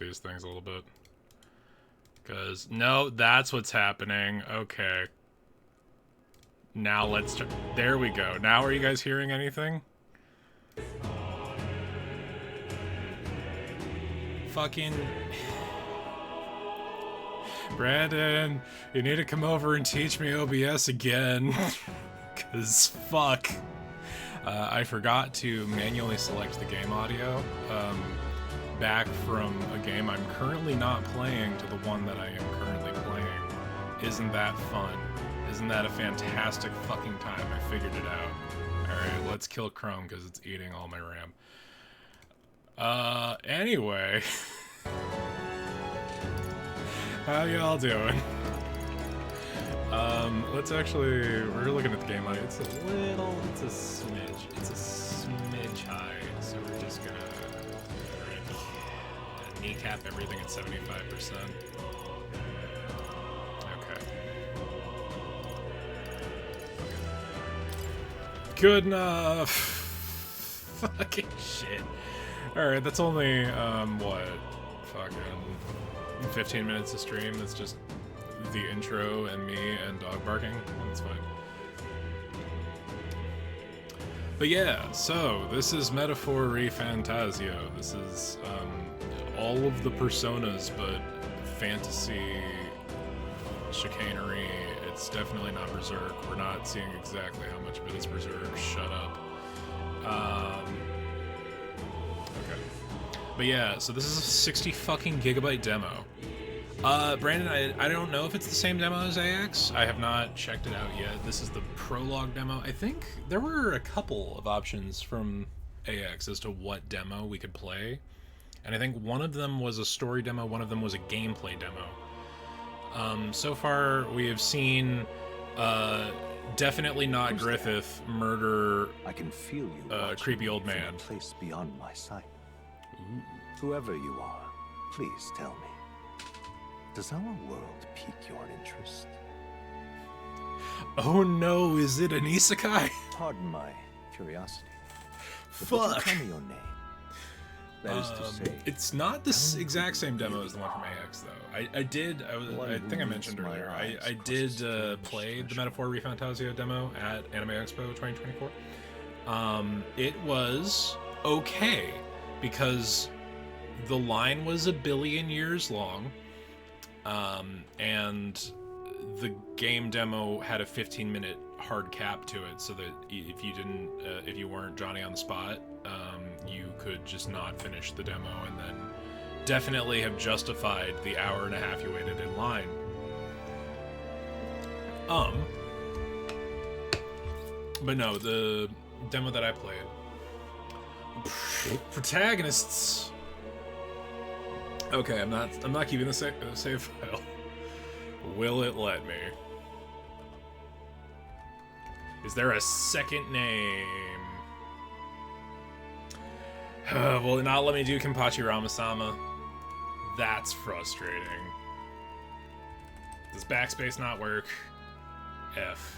these things a little bit. Because, no, that's what's happening. Okay. Now let's try. There we go. Now are you guys hearing anything? Fucking... Brandon, you need to come over and teach me OBS again. Because, fuck. I forgot to manually select the game audio back from a game I'm currently not playing to the one that I am currently playing. Isn't that fun? Isn't that a fantastic fucking time? I figured it out. Alright, let's kill Chrome because it's eating all my RAM. Anyway. How y'all doing? Let's actually, we're looking at the game audio. It's a smidge high, so we're just gonna kneecap everything at 75%. Okay. Good enough. Fucking shit. Alright, that's only, what? Fucking 15 minutes of stream. That's just the intro and me and dog barking. That's fine. But yeah, so this is Metaphor Fantasio. This is all of the personas, but fantasy chicanery. It's definitely not Berserk. We're not seeing exactly how much of it is Berserk. Shut up. Okay. But yeah, so this is a 60 fucking gigabyte demo. Brandon, I don't know if it's the same demo as AX. I have not checked it out yet. This is the prologue demo. I think there were a couple of options from AX as to what demo we could play. And I think one of them was a story demo, one of them was a gameplay demo. So far, we have seen, definitely not Griffith murder I can feel you creepy old man. from a place beyond my sight. Ooh. Whoever you are, please tell me. Does our world pique your interest? Oh no, is it an isekai? Pardon my curiosity. But Fuck. would you tell me your name? That is to say, it's not the exact same demo as the one from AX, though. I think I mentioned earlier, I did play the Metaphor Fantasio demo at Anime Expo 2024. It was okay, because the line was a billion years long, and the game demo had a 15-minute hard cap to it, so that if you weren't Johnny on the spot, you could just not finish the demo, and then definitely have justified the hour and a half you waited in line. But no, the demo that I played, protagonists. Okay, I'm not keeping the save file. Will it let me? Is there a second name? Will it not let me do Kenpachi Ramasama? That's frustrating. Does backspace not work? F.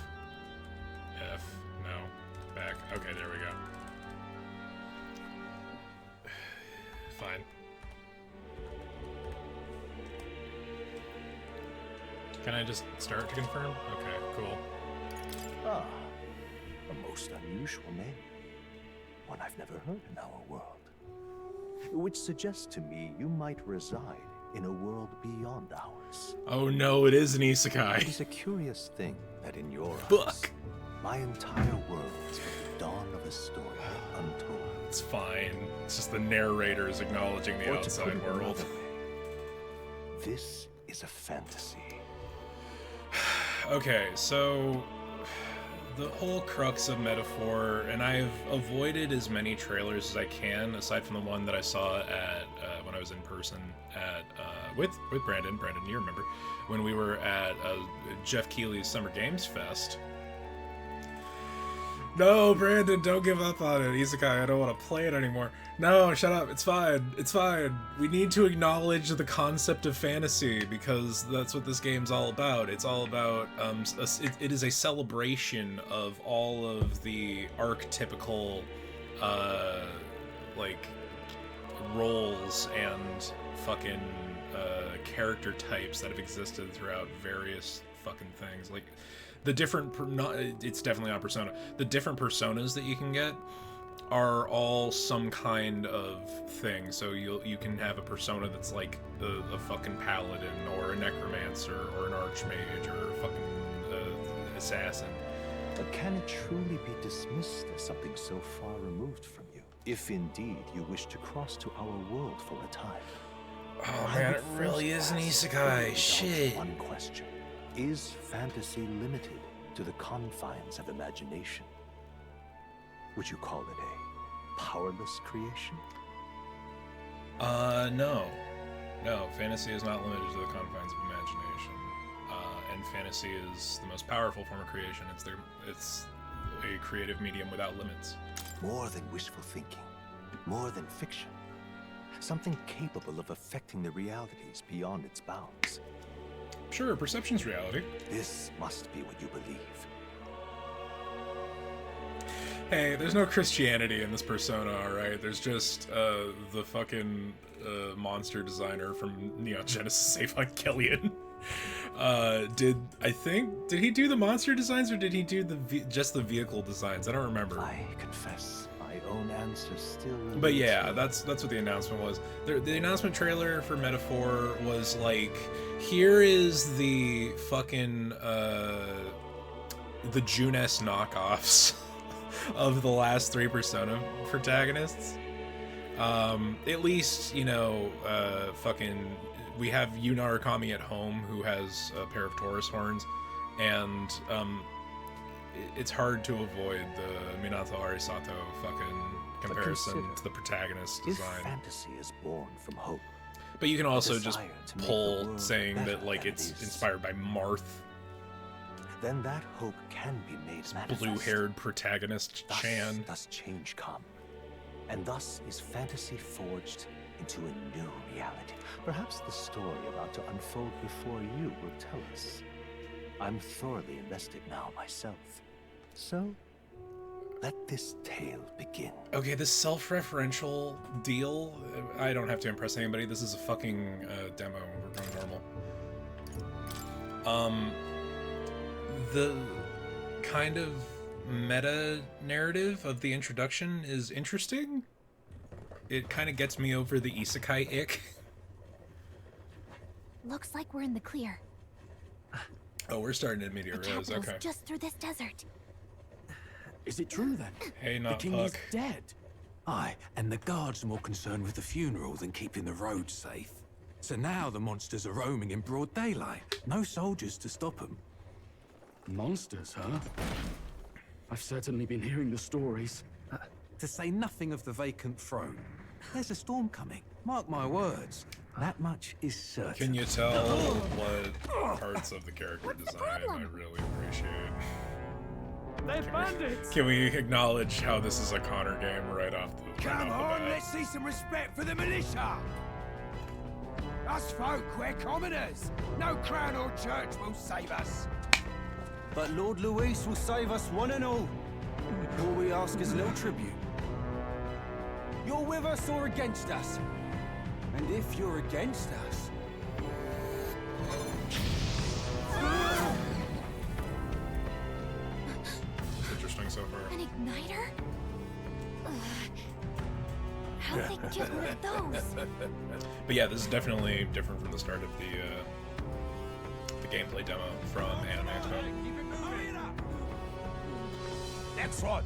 No. Back. Okay, there we go. Fine. Can I just start to confirm? Okay, cool. ah, a most unusual name. One I've never heard in our world. Which suggests to me you might reside in a world beyond ours. Oh no, it is an It isekai. is a curious thing that in your eyes, Fuck. my entire world is but the dawn of a story yet untold. It's fine. It's just the narrator is acknowledging the Or to put outside it world. another way, this is a fantasy. Okay, so the whole crux of Metaphor, and I've avoided as many trailers as I can, aside from the one that I saw at when I was in person at with Brandon. Brandon, you remember when we were at Jeff Keighley's Summer Games Fest. No, Brandon, don't give up on it. Isekai, I don't want to play it anymore. No, shut up. It's fine. It's fine. We need to acknowledge the concept of fantasy, because that's what this game's all about. It's all about, it is a celebration of all of the archetypical, like, roles and fucking character types that have existed throughout various fucking things. Like the different, it's definitely on Persona. The different personas that you can get are all some kind of thing. So you can have a persona that's like a fucking paladin or a necromancer or an archmage or a fucking assassin. But can it truly be dismissed as something so far removed from you? If indeed you wish to cross to our world for a time. Oh man, it really is an isekai. Shit. One question. Is fantasy limited to the confines of imagination? Would you call it a powerless creation? No. No, fantasy is not limited to the confines of imagination. And fantasy is the most powerful form of creation. It's a creative medium without limits. More than wishful thinking. More than fiction. Something capable of affecting the realities beyond its bounds. Sure, perception's reality. This must be what you believe. Hey, there's no Christianity in this persona, alright? There's just the fucking monster designer from Neon Genesis Evangelion. Did he do the monster designs or did he do just the vehicle designs? I don't remember. I confess, my own answer still. But yeah, that's what the announcement was. The announcement trailer for Metaphor was like, here is the fucking the Junes knockoffs of the last 3 Persona protagonists. At least, you know, fucking, we have Yuna Arakami at home, who has a pair of Taurus horns, and it's hard to avoid the Minato Arisato fucking comparison to the protagonist design. If fantasy is born from hope, but you can also just desire to make the pull world saying better that like than it's it is, inspired by Marth, then that hope can be made manifest. blue-haired protagonist Chan. Thus change come, and thus is fantasy forged into a new reality. Perhaps the story about to unfold before you will tell us. I'm thoroughly invested now myself, so let this tale begin. Okay, this self-referential deal, I don't have to impress anybody. This is a fucking demo. We're going normal. The kind of meta narrative of the introduction is interesting. It kind of gets me over the isekai ick. Looks like we're in the clear. Oh, we're starting at Meteor The Rose, capital's okay. just through this desert. Is it true then? Hey, The not king Puck. is dead. Aye, and the guards are more concerned with the funeral than keeping the roads safe. So now the monsters are roaming in broad daylight. No soldiers to stop them. Monsters, huh? I've certainly been hearing the stories. To say nothing of the vacant throne. There's a storm coming. Mark my words. That much is certain. Can you tell what parts of the character design I really appreciate? They're bandits! Can we acknowledge how this is a Connor game right off the Come bat? on, let's see some respect for the militia! Us folk, we're commoners! No crown or church will save us! But Lord Luis will save us one and all. All we ask is a little tribute. You're with us or against us? And if you're against us... Interesting so far. An igniter? Ugh. How'd they get one of those? But yeah, this is definitely different from the start of the gameplay demo from Anime Expo. Next one!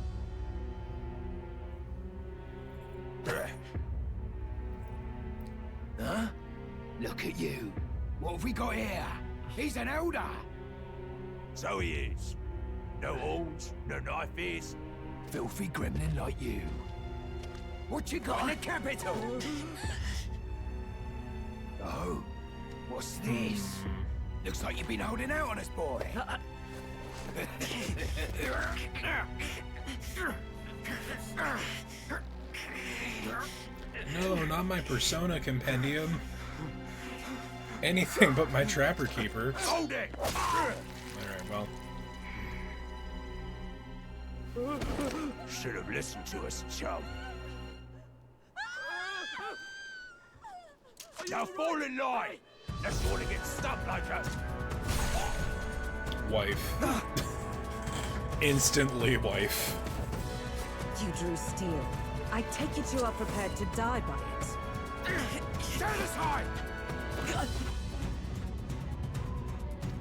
Huh? Look at you. What have we got here? He's an elder. So he is. No horns, no knife is. Filthy gremlin like you. What you got in the capital? Oh, what's this? Looks like you've been holding out on us, boy. No, not my Persona compendium. Anything but my Trapper Keeper. Hold it! Alright, well. Should have listened to us, chum. Now fall in line! Let's want to get stuck like us! Wife. Instantly wife. You drew steel. I take it you are prepared to die by it. Stand aside!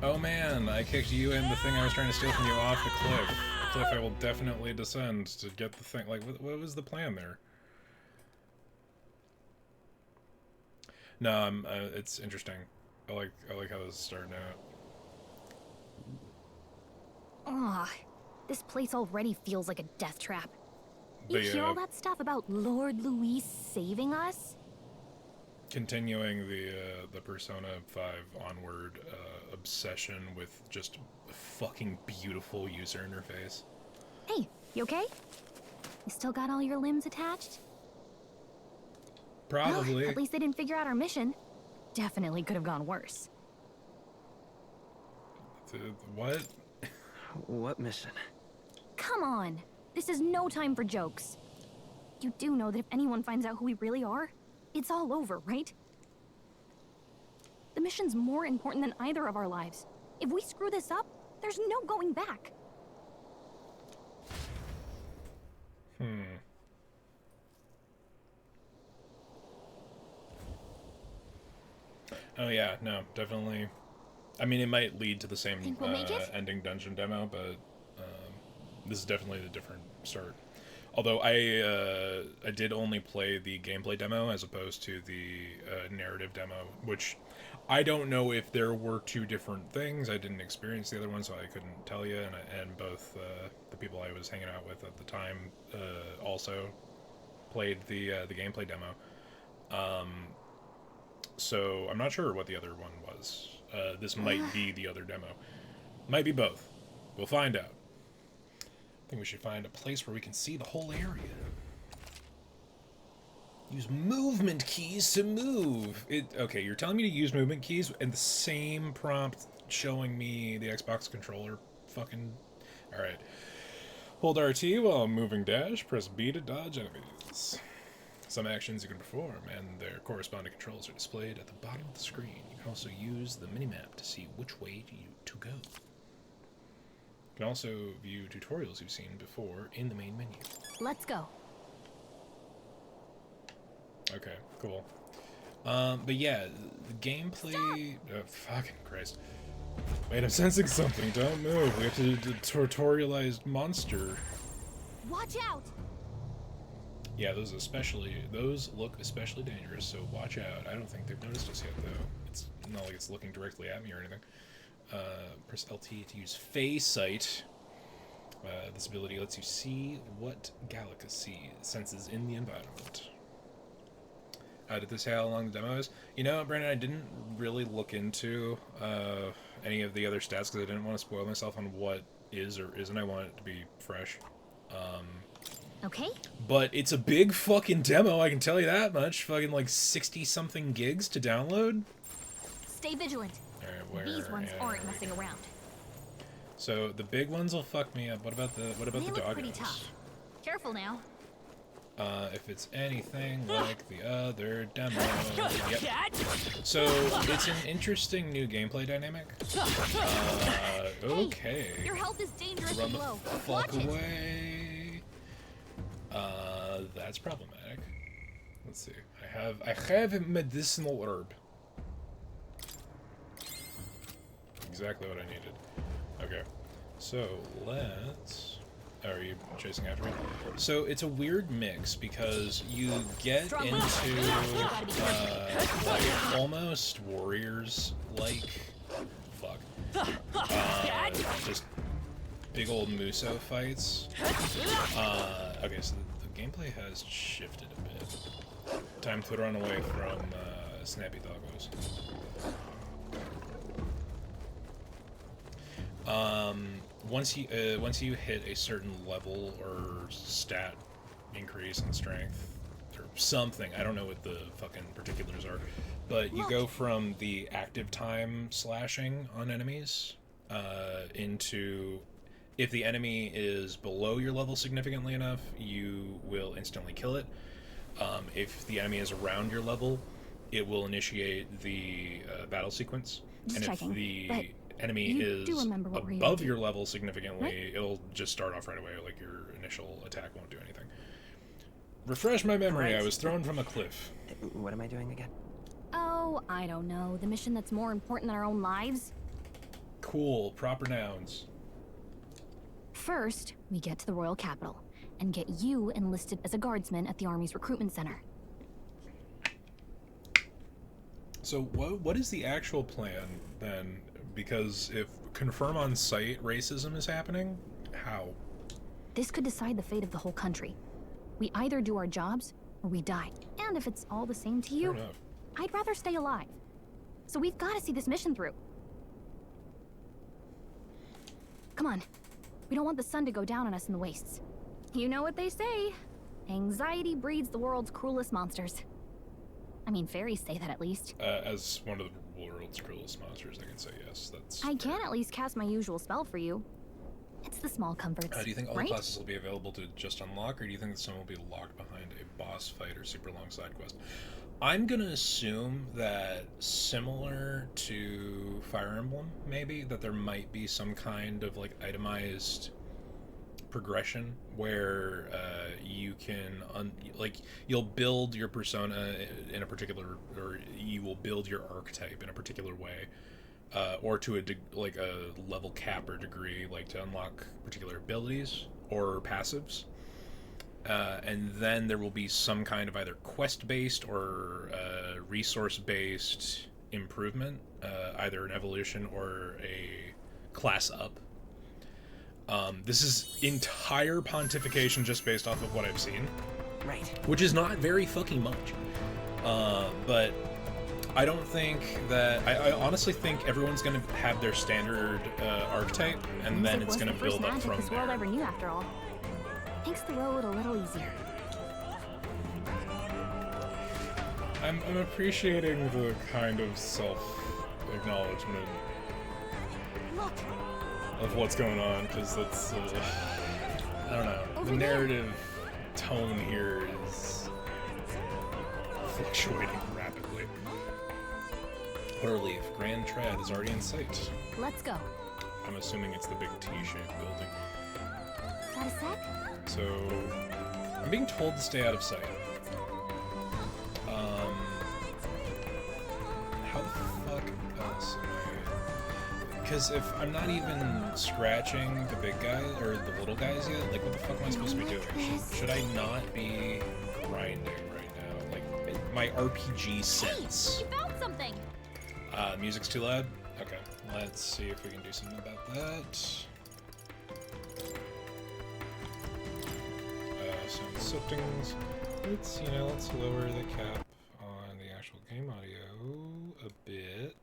Oh man, I kicked you and the thing I was trying to steal from you off the cliff. A cliff I will definitely descend to get the thing. Like, what was the plan there? No, it's interesting. I like how this is starting out. Ugh, this place already feels like a death trap. You But, hear all that stuff about Lord Luis saving us? Continuing the Persona 5 onward obsession with just a fucking beautiful user interface. Hey, you okay? You still got all your limbs attached? Probably. Well, at least they didn't figure out our mission. Definitely could have gone worse. What? What mission? Come on! This is no time for jokes. You do know that if anyone finds out who we really are, it's all over, right? The mission's more important than either of our lives. If we screw this up, there's no going back. Oh yeah, no, definitely. I mean, it might lead to the same Think we'll make it? ending dungeon demo, but this is definitely a different start. Although I did only play the gameplay demo as opposed to the narrative demo, which I don't know if there were two different things. I didn't experience the other one, so I couldn't tell you. And both the people I was hanging out with at the time also played the gameplay demo. So I'm not sure what the other one was. This might be the other demo. Might be both. We'll find out. I think we should find a place where we can see the whole area. Use movement keys to move. Okay, you're telling me to use movement keys and the same prompt showing me the Xbox controller fucking... Alright. Hold RT while moving dash. Press B to dodge enemies. Some actions you can perform and their corresponding controls are displayed at the bottom of the screen. You can also use the minimap to see which way to go. You can also view tutorials you've seen before in the main menu. Let's go. Okay, cool. But yeah, the gameplay... Oh, fucking Christ. Wait, I'm sensing something. Don't move. We have to do the tutorialized monster. Watch out! Yeah, those look especially dangerous, so watch out. I don't think they've noticed us yet, though. It's not like it's looking directly at me or anything. Press LT to use phase sight. This ability lets you see what galaxy senses in the environment. Did this say how long the demo is? You know, Brandon, I didn't really look into any of the other stats because I didn't want to spoil myself on what is or isn't. I want it to be fresh. Okay. But it's a big fucking demo, I can tell you that much. Fucking like 60-something gigs to download. Stay vigilant. Alright, These ones aren't messing around. So the big ones will fuck me up. What about the They look doggos? pretty tough. Careful now. If it's anything like the other demo. Yep. So it's an interesting new gameplay dynamic. Okay. Hey, your health is dangerously Run the low. fuck Watch it. away. That's problematic. Let's see. I have a medicinal herb. Exactly what I needed. Okay. So let's... Oh, are you chasing after me? So it's a weird mix because you get into like almost warriors-like... Fuck. Just big old Muso fights. Okay, so the gameplay has shifted a bit. Time to run away from snappy doggos. Once you hit a certain level or stat increase in strength or something, I don't know what the fucking particulars are, but you go from the active time slashing on enemies into, if the enemy is below your level significantly enough, you will instantly kill it. If the enemy is around your level, it will initiate the battle sequence. Just and checking, if the but enemy you do is remember what we're here above to do, your level significantly, right? it'll just start off right away. Like your initial attack won't do anything. Refresh my memory. Right. I was thrown from a cliff. What am I doing again? Oh, I don't know. The mission that's more important than our own lives? Cool. Proper nouns. First, we get to the royal capital and get you enlisted as a guardsman at the army's recruitment center. So what is the actual plan then? Because if confirm on site racism is happening, how? This could decide the fate of the whole country. We either do our jobs or we die. And if it's all the same to you, Fair enough. I'd rather stay alive. So we've got to see this mission through. Come on. We don't want the sun to go down on us in the wastes. You know what they say. Anxiety breeds the world's cruelest monsters. I mean, fairies say that at least. As one of the world's cruelest monsters, I can say yes. That's. I can at least cast my usual spell for you. It's the small comforts, Do you think all right? the classes will be available to just unlock, or do you think that some will be locked behind a boss fight or super long side quest? I'm gonna assume that similar to Fire Emblem, maybe, that there might be some kind of like itemized progression where you can you'll build your persona in a particular, or you will build your archetype in a particular way, or to a level cap or degree, like to unlock particular abilities or passives. And then there will be some kind of either quest-based or resource-based improvement, either an evolution or a class up. This is entire pontification just based off of what I've seen. Right. Which is not very fucking much. But I don't think that... I honestly think everyone's going to have their standard archetype, and then it's going to build up from this world there. ever knew, after all. Makes the road a little easier. I'm appreciating the kind of self-acknowledgement Look, of what's going on, because that's... I don't know. Over The there. narrative tone here is fluctuating rapidly. What a relief. Grand Trad is already in sight. let's go. I'm assuming it's the big T-shaped building. Got a sec? So, I'm being told to stay out of sight. How the fuck else am I... Because if I'm not even scratching the big guy, or the little guys yet, like what the fuck am I supposed to be doing? Should I not be grinding right now? Like, my RPG sense. Hey, we found something! Music's too loud? Okay, let's see if we can do something about that. Sound settings. Let's lower the cap on the actual game audio a bit.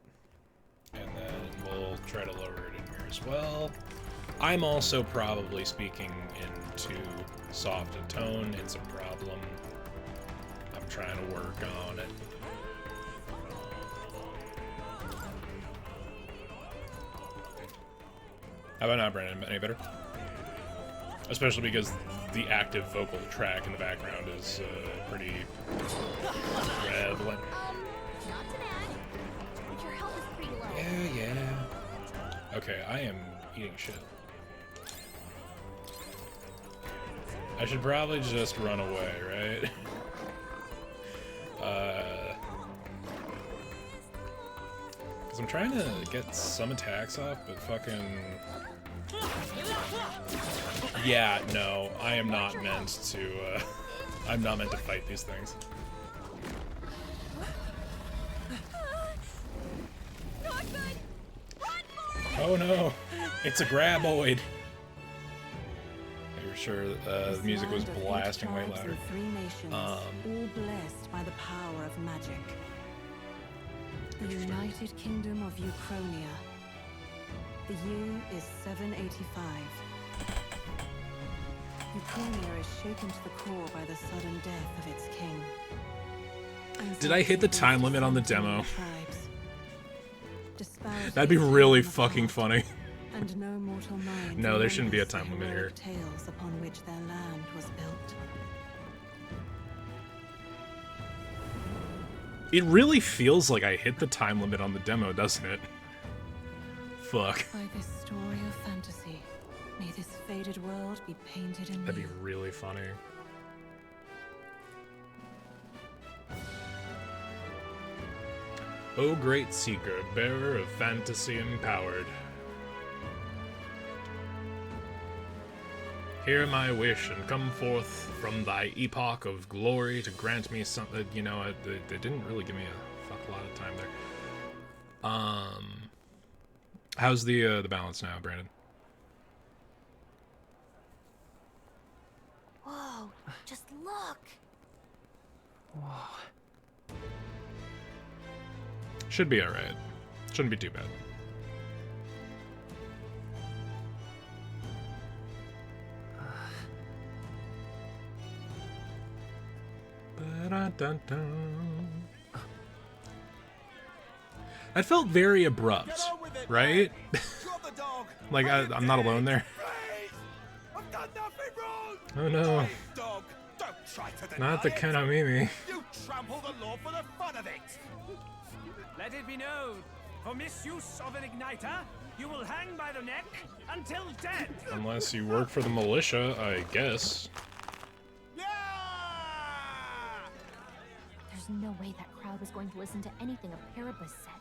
And then we'll try to lower it in here as well. I'm also probably speaking in too soft a tone. It's a problem. I'm trying to work on it. How about now, Brandon? Any better? Especially because the active vocal track in the background is pretty prevalent. Not too bad. But your health is pretty low. Yeah. Okay, I am eating shit. I should probably just run away, right? Because I'm trying to get some attacks off, but fucking... Yeah, no, I am not meant to, I'm not meant to fight these things. Not good! Run for it! Oh no, it's a graboid. Are you sure the music was blasting way louder? Three nations, all blessed by the power of magic. The United Kingdom of Uchronia. The year is 785. Uchronia is shaken to the core by the sudden death of its king. Did I hit the time limit on the demo? Tribes. Disparity That'd be really in the fucking heart, funny. And no mortal mind No, there shouldn't be a remembers time the limit here. heroic tales upon which their land was built. It really feels like I hit the time limit on the demo, doesn't it? Fuck. By this story of fantasy, may this faded world be painted in That'd new. be really funny. O great seeker, bearer of fantasy empowered. Hear my wish and come forth from thy epoch of glory to grant me something. You know, they didn't really give me a fuck lot of time there. How's the balance now, Brandon? Whoa, just look. Should be alright. Shouldn't be too bad. Ba-da-dun-dun. That felt very abrupt, right? Like, I'm not alone there. I've done nothing wrong! Oh no. Dog, don't try to deny Not the it. Kanamimi. You trample the law for the fun of it! Let it be known, for misuse of an igniter, you will hang by the neck until dead. Unless you work for the militia, I guess. There's no way that crowd was going to listen to anything a Paribus said.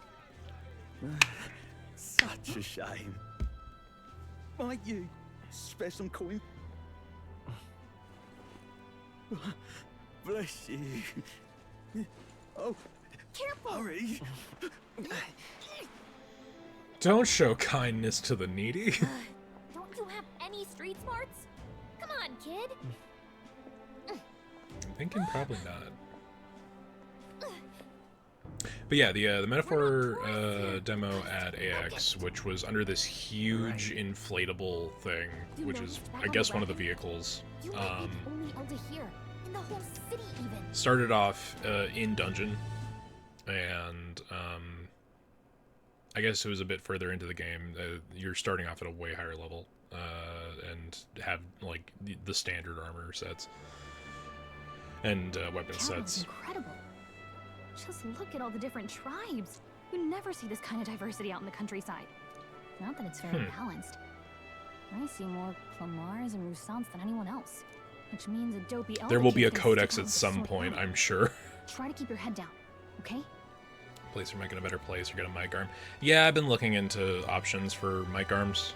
Such a shame. Might you spare some coin? Bless you. Oh, Careful! hurry. Don't show kindness to the needy. Don't you have any street smarts? Come on, kid. I'm thinking probably not. But yeah, the Metaphor demo at AX, which was under this huge inflatable thing, which is, I guess, one of the vehicles, You might be the only elder here, in the whole city even. started off in dungeon, and I guess it was a bit further into the game. You're starting off at a way higher level, and have like the standard armor sets and weapon sets. Incredible. Just look at all the different tribes. You never see this kind of diversity out in the countryside. Not that it's very balanced. I see more Clamars and Roussants than anyone else, which means a dopey elder There will be a kid can codex stick at out some with a point, sword. I'm sure. Try to keep your head down, okay? Place your mic in a better place, or get a mic arm. Yeah, I've been looking into options for mic arms,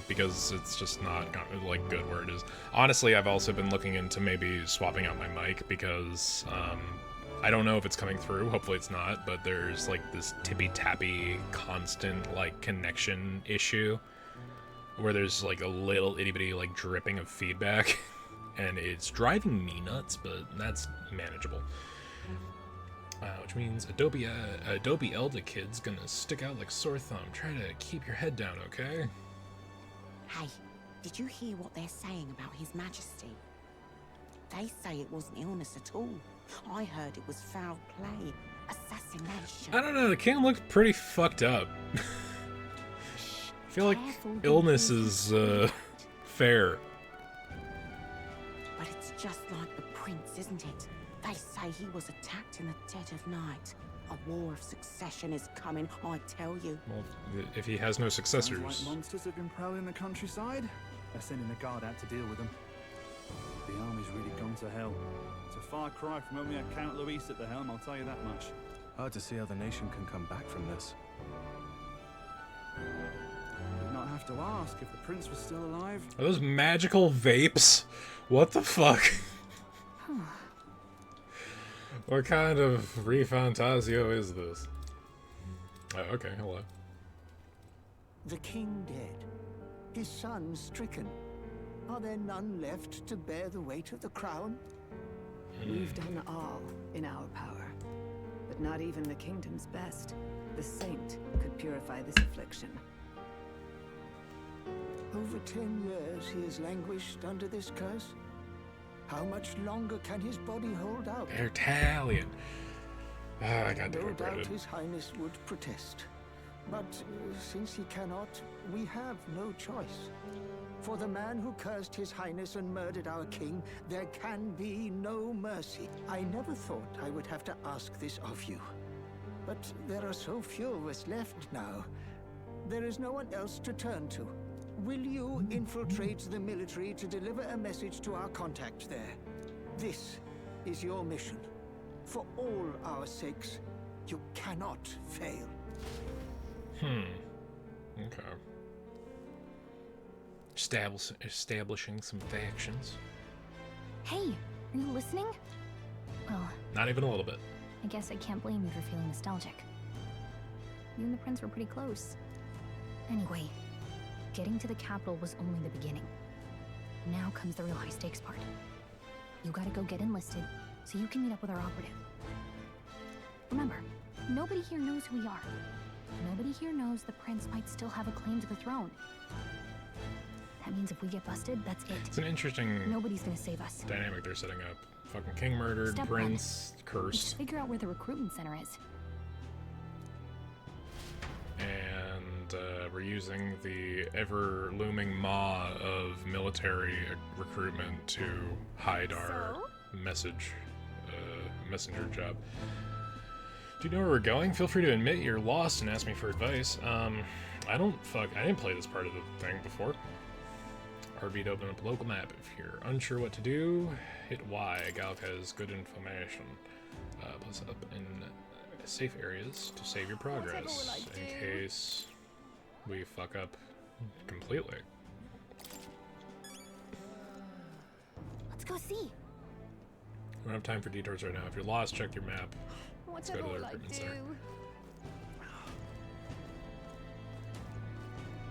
because it's just not like good where it is. Honestly, I've also been looking into maybe swapping out my mic, because I don't know if it's coming through, hopefully it's not, but there's like this tippy-tappy constant like connection issue where there's like a little itty-bitty like dripping of feedback and it's driving me nuts, but that's manageable. Which means Adobe Elder Kid's gonna stick out like sore thumb. Try to keep your head down, okay? Hey, did you hear what they're saying about His Majesty? They say it wasn't illness at all. I heard it was foul play, assassination. I don't know, the king looked pretty fucked up. I feel like Careful, illness is fair. But it's just like the prince, isn't it? They say he was attacked in the dead of night. A war of succession is coming, I tell you. Well, if he has no successors. Sounds like monsters have been prowling the countryside. They're sending the guard out to deal with them. The army's really gone to hell. It's a far cry from when we had Count Luis at the helm, I'll tell you that much. Hard to see how the nation can come back from this. We'd not have to ask if the prince was still alive. Are those magical vapes? What the fuck? What kind of Fantasio is this? Oh, okay, hello. The king dead, his son stricken. Are there none left to bear the weight of the crown? We've done all in our power, but not even the kingdom's best, the saint, could purify this affliction. Over 10 years he has languished under this curse. How much longer can his body hold out? They're Italian. I got No doubt demoted. his highness would protest. But since he cannot, we have no choice. For the man who cursed His Highness and murdered our king, there can be no mercy. I never thought I would have to ask this of you. But there are so few of us left now. There is no one else to turn to. Will you infiltrate the military to deliver a message to our contact there? This is your mission. For all our sakes, you cannot fail. Okay. Establishing some factions. Hey, are you listening? Well, Not even a little bit. I guess I can't blame you for feeling nostalgic. You and the prince were pretty close. Anyway, getting to the capital was only the beginning. Now comes the real high-stakes part. You gotta go get enlisted, so you can meet up with our operative. Remember, nobody here knows who we are. Nobody here knows the prince might still have a claim to the throne. That means if we get busted, that's it. It's an interesting Nobody's gonna save us. dynamic they're setting up. Fucking king murdered, Step prince Let's cursed, figure out where the recruitment center is. and we're using the ever-looming maw of military recruitment to hide our messenger job. Do you know where we're going? Feel free to admit you're lost and ask me for advice. I didn't play this part of the thing before. RB to open up a local map. If you're unsure what to do, hit Y. Gallic has good information. Plus up in safe areas to save your progress in case we fuck up completely. Let's go see. We don't have time for detours right now. If you're lost, check your map. Let's go to the recruitment center.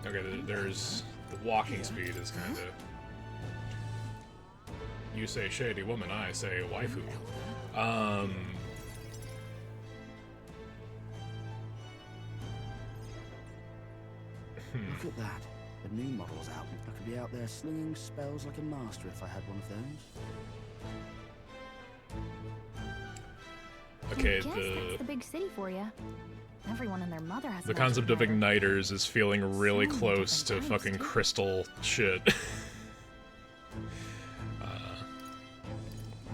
Okay, there's the walking speed is kind of. You say shady woman, I say waifu. Look at that. The new model's out. I could be out there slinging spells like a master if I had one of those. Okay, I guess that's the big city for you. Everyone and their mother has the a concept of magic igniter. igniters is feeling really So many close to different types, fucking too. crystal shit.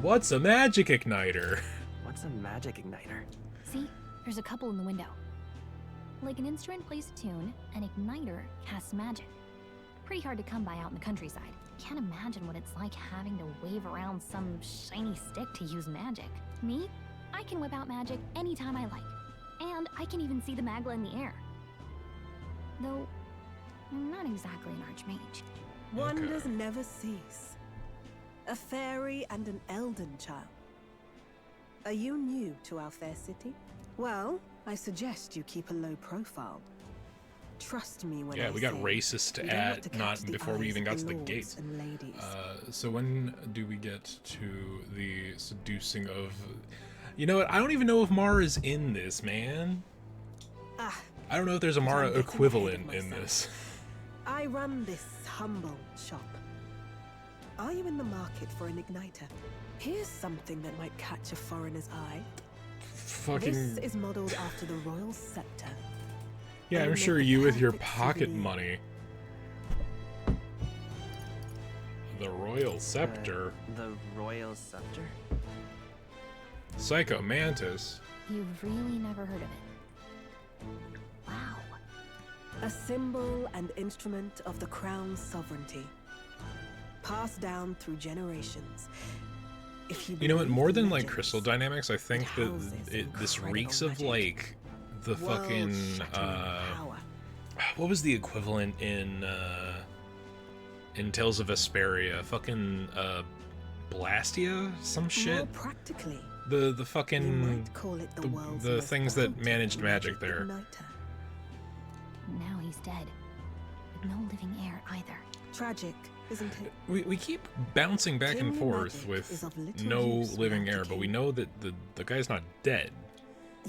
What's a magic igniter? What's a magic igniter? See, there's a couple in the window. Like an instrument plays a tune, an igniter casts magic. Pretty hard to come by out in the countryside. Can't imagine what it's like having to wave around some shiny stick to use magic. Me? I can whip out magic anytime I like. And I can even see the magla in the air. Though, I'm not exactly an archmage. Wonders never cease. A fairy and an elden child. Are you new to our fair city? Well, I suggest you keep a low profile. Trust me when Yeah, I we got say racist you don't have to not catch the before we eyes even of got to the lords gate. and ladies. So when do we get to the seducing of? You know what? I don't even know if Mara's in this, man. Ah, I don't know if there's a but I'm Mara getting equivalent ahead of in this. I run this humble shop. Are you in the market for an igniter? Here's something that might catch a foreigner's eye. Fucking. This is modeled after the royal scepter. Yeah, I'm It'll sure make you the with your perfect pocket souvenir. money. The royal scepter. The royal scepter? Psycho Mantis. You've really never heard of it. Wow. A symbol and instrument of the crown's sovereignty. Passed down through generations. If you You know what? believe More in than like legends, crystal dynamics, I think that houses this incredible reeks of magic. like the fucking World-shattering power. what was the equivalent in Tales of Vesperia? Fucking Blastia, some shit. More practically, The you fucking might call it the world's the most things that potent managed magic there. igniter. Now he's dead. With no living heir either. Tragic, isn't it? We keep bouncing back and Kingly forth magic with is of little no use living without heir, the but we king. know that the guy's not dead.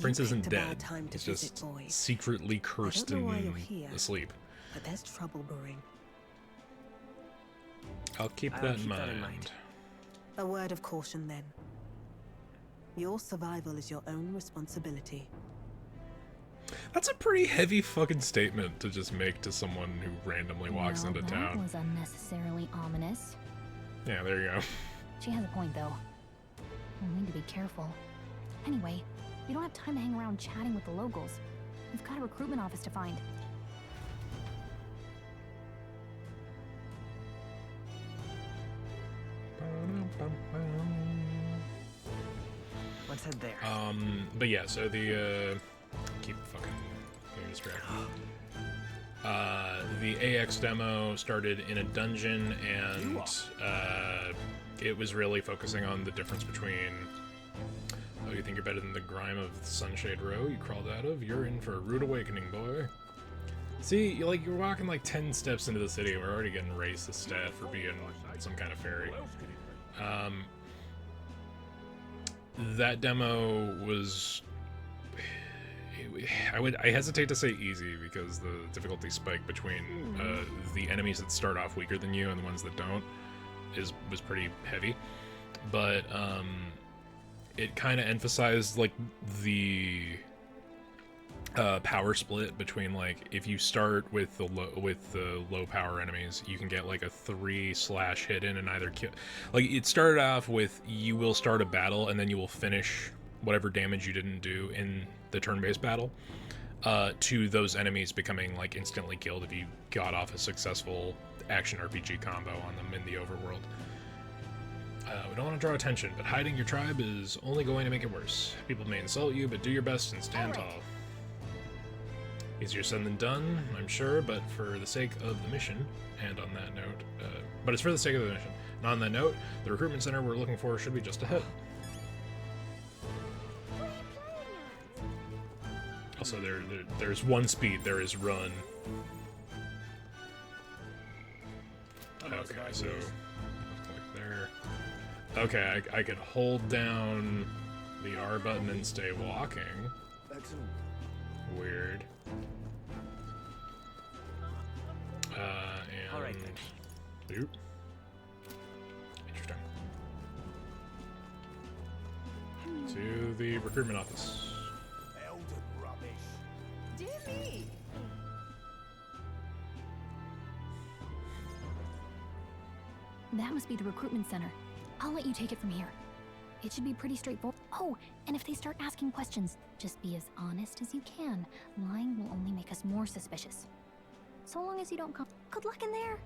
Prince You isn't picked a bad dead. time to He's visit, just boy. secretly cursed know why and you're here. asleep. But there's trouble brewing. I'll keep I'll that keep in that in mind. mind. A word of caution then. Your survival is your own responsibility. That's a pretty heavy fucking statement to just make to someone who randomly walks Well, into that town. was unnecessarily ominous. Yeah, there you go. She has a point, though. We'll need to be careful. Anyway, we don't have time to hang around chatting with the locals. We've got a recruitment office to find. Let's head there. But yeah, so the keep fucking getting distracted. The AX demo started in a dungeon, and it was really focusing on the difference between, oh, you think you're better than the grime of Sunshade Row you crawled out of? You're in for a rude awakening, boy. See, you're walking like 10 steps into the city, and we're already getting racist stat for being some kind of fairy. That demo was... I hesitate to say easy because the difficulty spike between the enemies that start off weaker than you and the ones that don't was pretty heavy, but it kind of emphasized like the power split between, like, if you start with the low power enemies, you can get like a 3/ hidden and either kill. Like, it started off with, you will start a battle and then you will finish whatever damage you didn't do in the turn-based battle, to those enemies becoming like instantly killed if you got off a successful action RPG combo on them in the overworld. We don't want to draw attention, but hiding your tribe is only going to make it worse. People may insult you, but do your best and stand tall. Easier said than done, I'm sure, but for the sake of the mission, and on that note, but it's for the sake of the mission. And on that note, the recruitment center we're looking for should be just ahead. Also, there's one speed, there is run. Okay, so click there. Okay, I could hold down the R button and stay walking. Excellent. Weird. And... Alright then. Oop. Interesting. To the recruitment office. Elden rubbish. Dear me! That must be the recruitment center. I'll let you take it from here. It should be pretty straightforward. Oh, and if they start asking questions, just be as honest as you can. Lying will only make us more suspicious. So long as you don't come. Good luck in there.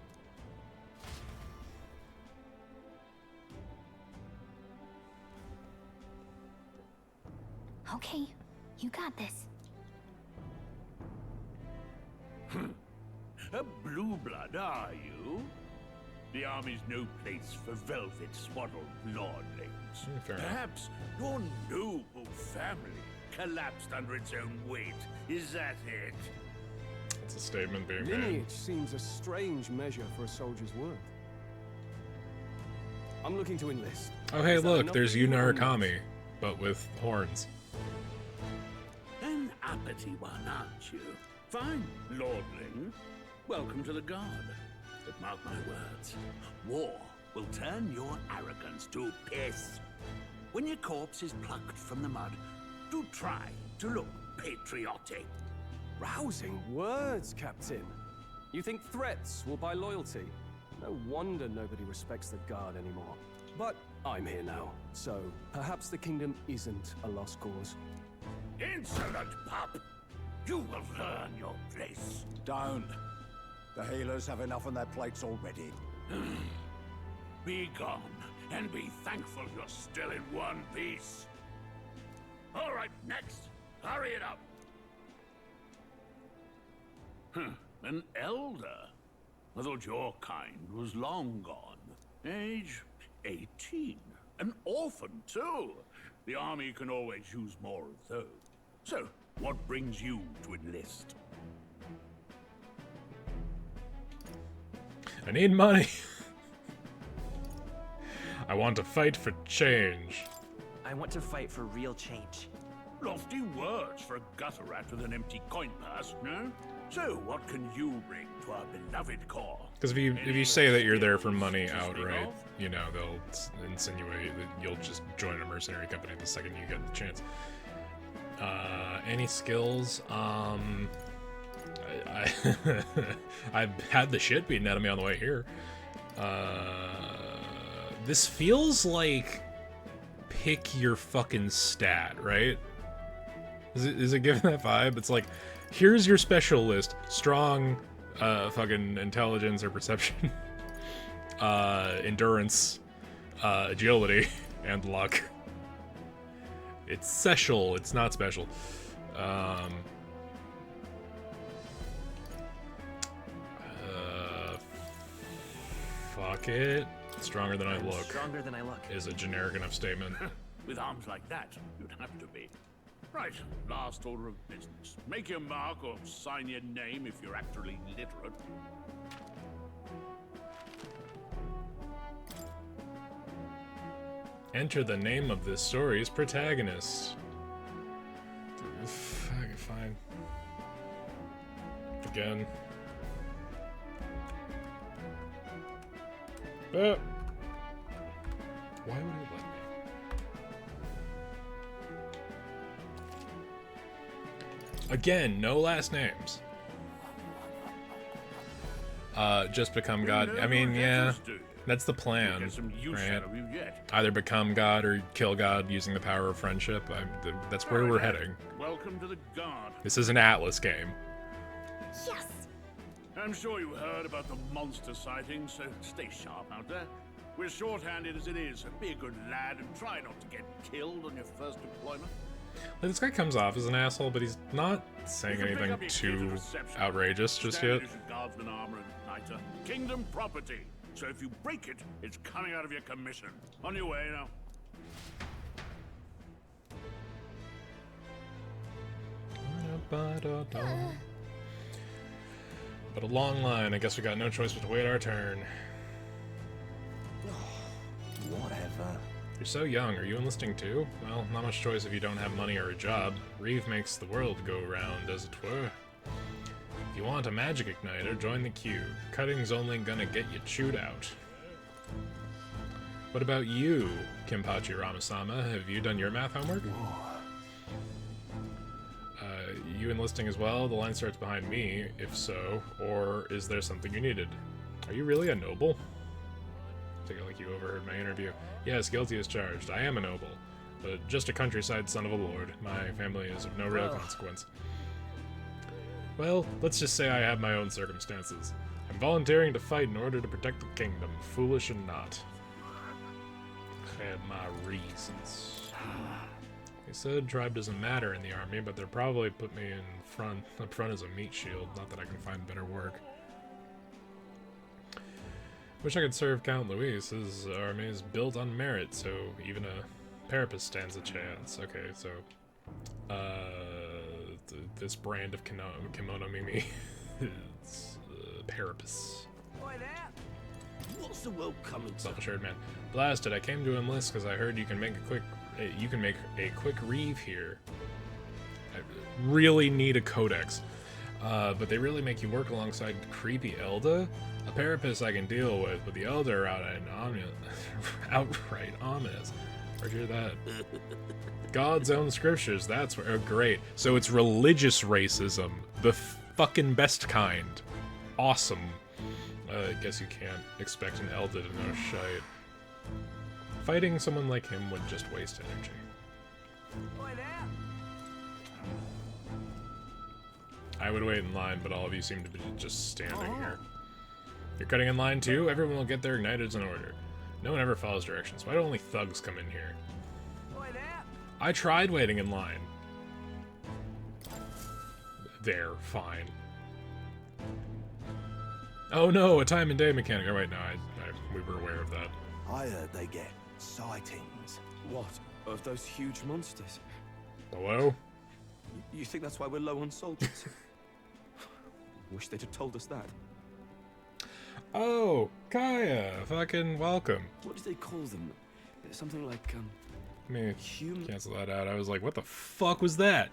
Okay, you got this. A blue blood, are you? The army's no place for velvet-swaddled lordlings. Fair enough. Perhaps your noble family collapsed under its own weight. Is that it? It's a statement being made. Lineage seems a strange measure for a soldier's worth. I'm looking to enlist. Oh hey, Is that look, enough there's for you or not? Unarakami, but with horns. An uppity one, aren't you? Fine, lordling. Welcome to the guard. But mark my words, war will turn your arrogance to piss. When your corpse is plucked from the mud, do try to look patriotic. Rousing words, Captain. You think threats will buy loyalty? No wonder nobody respects the guard anymore. But I'm here now, so perhaps the kingdom isn't a lost cause. Insolent pup! You will learn your place. Don't. The healers have enough on their plates already. Be gone, and be thankful you're still in one piece. All right, next. Hurry it up. An elder? I thought your kind was long gone. Age 18. An orphan, too. The army can always use more of those. So, what brings you to enlist? I need money. I want to fight for change. I want to fight for real change. Lofty words for a gutter rat with an empty coin purse, no? So, what can you bring to our beloved corps? Because if you say that you're there for money outright, you know, they'll insinuate that you'll just join a mercenary company the second you get the chance. Any skills? I've had the shit beaten out of me on the way here. This feels like pick your fucking stat, right? Is it giving that vibe? It's like, here's your special list: strong, fucking intelligence or perception, endurance, agility, and luck. It's special. It's not special. Fuck it. Stronger than I look. Stronger than I look. Is a generic enough statement. With arms like that, you'd have to be. Right, last order of business. Make your mark or sign your name if you're actually literate. Enter the name of this story's protagonist. Okay, fine. Again. Why would it let me? Again, no last names. Just become God. I mean, yeah, that's the plan, right? Either become God or kill God using the power of friendship. That's where we're heading. Welcome to the Guard. This is an Atlas game. Yes! I'm sure you heard about the monster sightings, so stay sharp out there. We're short-handed as it is, so be a good lad and try not to get killed on your first deployment. Like, this guy comes off as an asshole, but he's not saying anything too outrageous just yet. Guardsman armor and niter. Kingdom property. So if you break it, it's coming out of your commission. On your way now. But a long line. I guess we got no choice but to wait our turn. Whatever. You're so young. Are you enlisting too? Well, not much choice if you don't have money or a job. Reeve makes the world go round, as it were. If you want a magic igniter, join the queue. Cutting's only gonna get you chewed out. What about you, Kimpachi Ramasama? Have you done your math homework? You enlisting as well? The line starts behind me, if so. Or is there something you needed? Are you really a noble? Take it like you overheard my interview. Yes, guilty as charged. I am a noble, but just a countryside son of a lord. My family is of no real consequence. Well, let's just say I have my own circumstances. I'm volunteering to fight in order to protect the kingdom, foolish and not. I have my reasons. They said tribe doesn't matter in the army, but they'll probably put me up front as a meat shield. Not that I can find better work. Wish I could serve Count Luis. His army is built on merit, so even a Parapus stands a chance. Okay, so this brand of kimono Mimi is Parapus. What's the world coming to? Self-assured man. Blasted! I came to enlist because I heard you can make a quick reeve here. I really need a codex, but they really make you work alongside creepy Elda. A Parapus I can deal with, but the Elder are outright ominous. Where'd you hear that? God's own scriptures. That's where. Oh, great. So it's religious racism, the fucking best kind. Awesome. I guess you can't expect an Elder to know shite. Fighting someone like him would just waste energy. I would wait in line, but all of you seem to be just standing here. You're cutting in line too? Everyone will get their igniters in order. No one ever follows directions. Why do only thugs come in here? I tried waiting in line. There, fine. Oh no, a time and day mechanic. Oh wait, no, we were aware of that. I heard they get sightings. What? Of those huge monsters? Hello? You think that's why we're low on soldiers? Wish they'd have told us that. Oh, Kaya, fucking welcome. What do they call them? Something like, Let me cancel that out. I was like, what the fuck was that?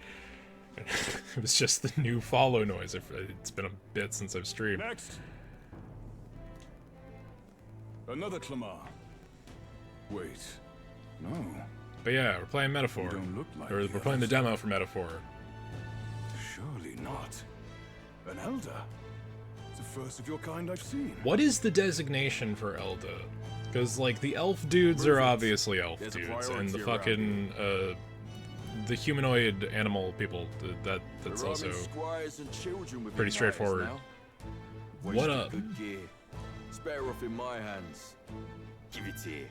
It was just the new follow noise. It's been a bit since I've streamed. Next! Another Clamar. Wait. No. But yeah, we're playing Metaphor. Or we're playing the demo for Metaphor. Surely not. An elder? It's the first of your kind I've seen. What is the designation for Elda? Because, like, the elf dudes are obviously elf dudes, and the fucking, the humanoid animal people, that's also pretty straightforward. What up? It's better off in my hands. Give it here.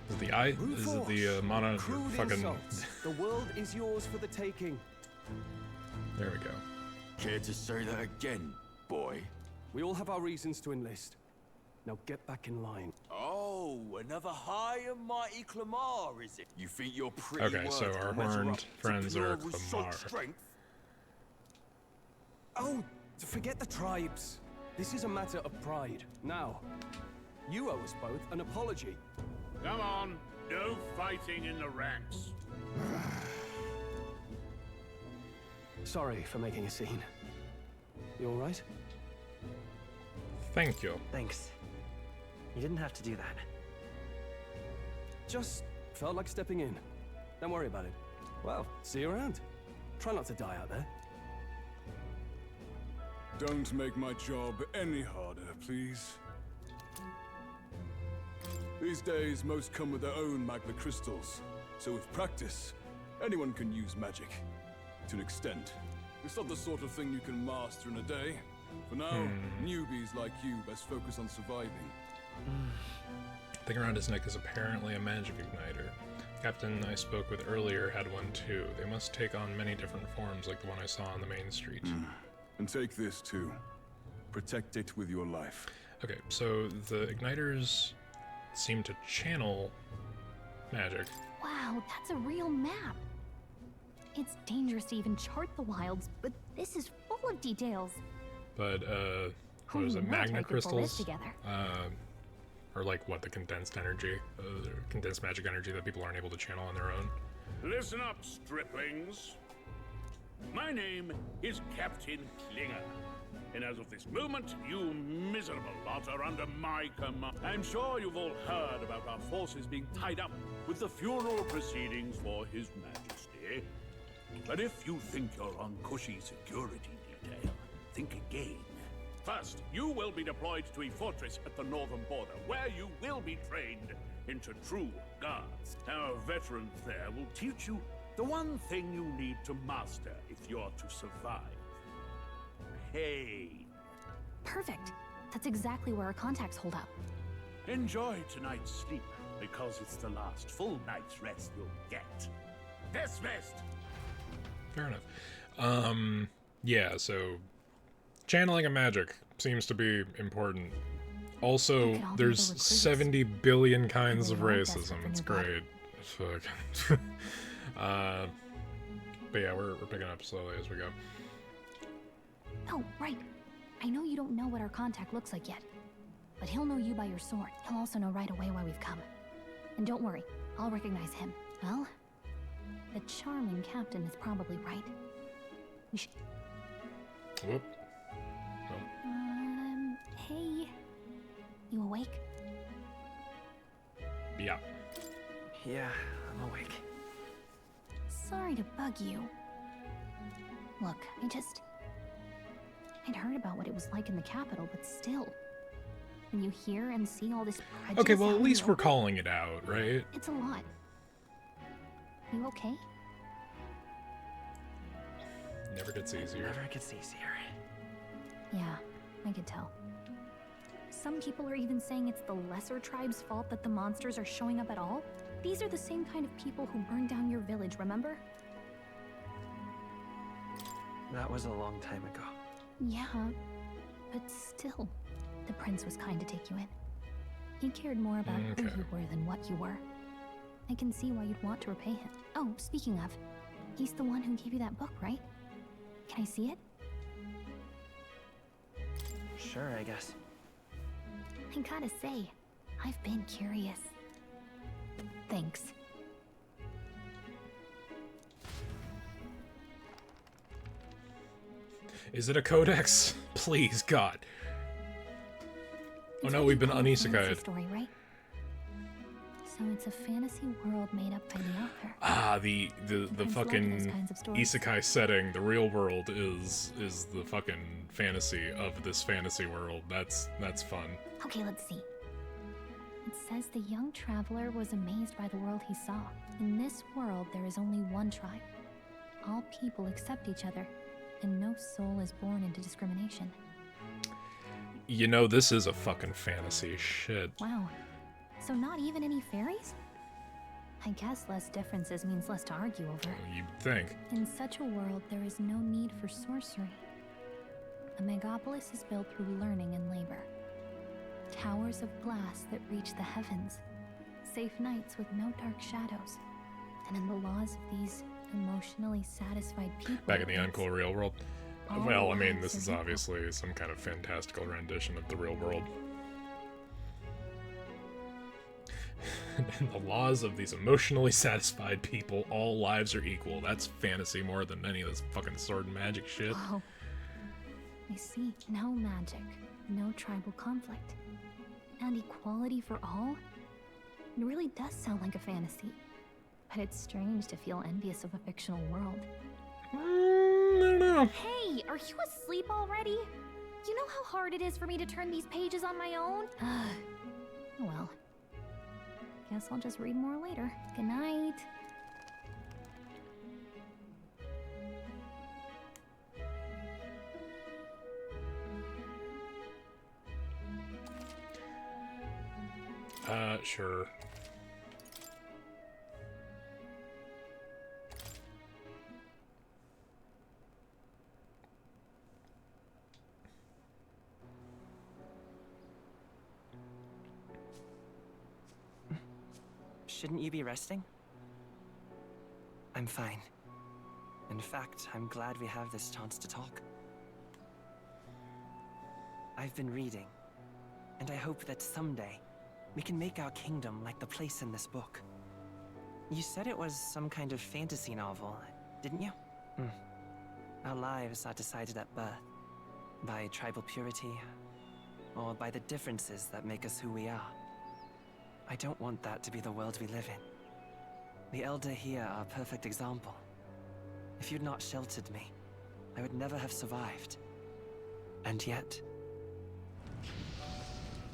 Is it the eye? Is it the mono fucking? The world is yours for the taking. There we go. Care to say that again, boy? We all have our reasons to enlist. Now get back in line. Oh, another high and mighty Clamar, is it? You think you're pretty Okay, so our horned friends are Clamar. Oh, forget the tribes. This is a matter of pride. Now, you owe us both an apology. Come on, no fighting in the ranks. Sorry for making a scene. You all right? Thank you. Thanks. You didn't have to do that. Just felt like stepping in. Don't worry about it. Well, see you around. Try not to die out there. Don't make my job any harder, please. These days, most come with their own magma crystals. So with practice, anyone can use magic. To an extent. It's not the sort of thing you can master in a day. For now, newbies like you best focus on surviving. The thing around his neck is apparently a magic igniter. The captain I spoke with earlier had one too. They must take on many different forms like the one I saw on the main street. And take this too. Protect it with your life. Okay, so the igniters seem to channel magic. Wow, that's a real map. It's dangerous to even chart the wilds, but this is full of details. But, what is it, Only magna military could pull this crystals? together. Or like, what, the condensed energy? Condensed magic energy that people aren't able to channel on their own? Listen up, striplings. My name is Captain Klinger. And as of this moment, you miserable lot are under my command. I'm sure you've all heard about our forces being tied up with the funeral proceedings for His Majesty. But if you think you're on cushy security detail, think again. First, you will be deployed to a fortress at the northern border, where you will be trained into true guards. Our veterans there will teach you the one thing you need to master if you're to survive. Pain. Perfect. That's exactly where our contacts hold up. Enjoy tonight's sleep, because it's the last full night's rest you'll get. Dismissed! Fair enough. Yeah, so channeling a magic seems to be important. Also, there's 70 billion kinds of racism. It's great. Fuck. But yeah, we're picking up slowly as we go. Oh, right. I know you don't know what our contact looks like yet, but he'll know you by your sword. He'll also know right away why we've come. And don't worry, I'll recognize him. Well, the charming captain is probably right. We should... Whoop. Hey. You awake? Yeah. Yeah, I'm awake. Sorry to bug you. Look, I'd heard about what it was like in the capital, but still. When you hear and see all this prejudice... Okay, well, out at in least the we're open, calling it out, right? It's a lot. You okay? Never gets easier. Never gets easier. Yeah, I could tell. Some people are even saying it's the lesser tribe's fault that the monsters are showing up at all. These are the same kind of people who burned down your village, remember? That was a long time ago. Yeah, but still, the prince was kind to take you in. He cared more about who you were than what you were. I can see why you'd want to repay him. Oh, speaking of, he's the one who gave you that book, right? Can I see it? Sure, I guess. I gotta say, I've been curious. Thanks. Is it a codex? Please, God. Oh no, we've been Fantasy unisekai'd. story, right? So it's a fantasy world made up by the author. Ah, the Sometimes love fucking those kinds of stories. isekai setting, the real world is the fucking fantasy of this fantasy world. That's fun. Okay, let's see. It says the young traveler was amazed by the world he saw. In this world, there is only one tribe. All people accept each other, and no soul is born into discrimination. You know, this is a fucking fantasy. Shit. Wow. So not even any fairies? I guess less differences means less to argue over. You'd think. In such a world, there is no need for sorcery. A megapolis is built through learning and labor. Towers of glass that reach the heavens. Safe nights with no dark shadows. And in the laws of these emotionally satisfied people... Back in the uncool real world. All Well, I mean, lives this are is equal. obviously some kind of fantastical rendition of the real world. In the laws of these emotionally satisfied people, all lives are equal. That's fantasy more than any of this fucking sword and magic shit. Oh. I see. No magic. No tribal conflict. And equality for all? It really does sound like a fantasy. But it's strange to feel envious of a fictional world. I don't know. Hey, are you asleep already? You know how hard it is for me to turn these pages on my own? Well, guess I'll just read more later. Good night. Sure. Shouldn't you be resting? I'm fine. In fact, I'm glad we have this chance to talk. I've been reading, and I hope that someday we can make our kingdom like the place in this book. You said it was some kind of fantasy novel, didn't you? Our lives are decided at birth, by tribal purity, or by the differences that make us who we are. I don't want that to be the world we live in. The Elder here are a perfect example. If you'd not sheltered me, I would never have survived. And yet,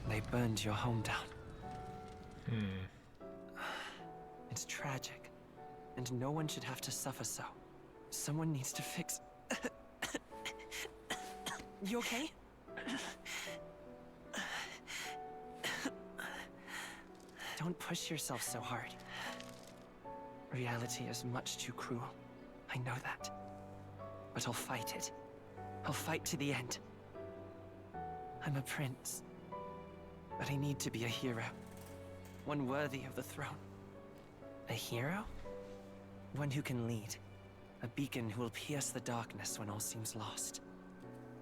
they burned your home down. It's tragic, and no one should have to suffer so. Someone needs to fix... You okay? Don't push yourself so hard. Reality is much too cruel. I know that. But I'll fight it. I'll fight to the end. I'm a prince. But I need to be a hero. One worthy of the throne. A hero? One who can lead. A beacon who will pierce the darkness when all seems lost.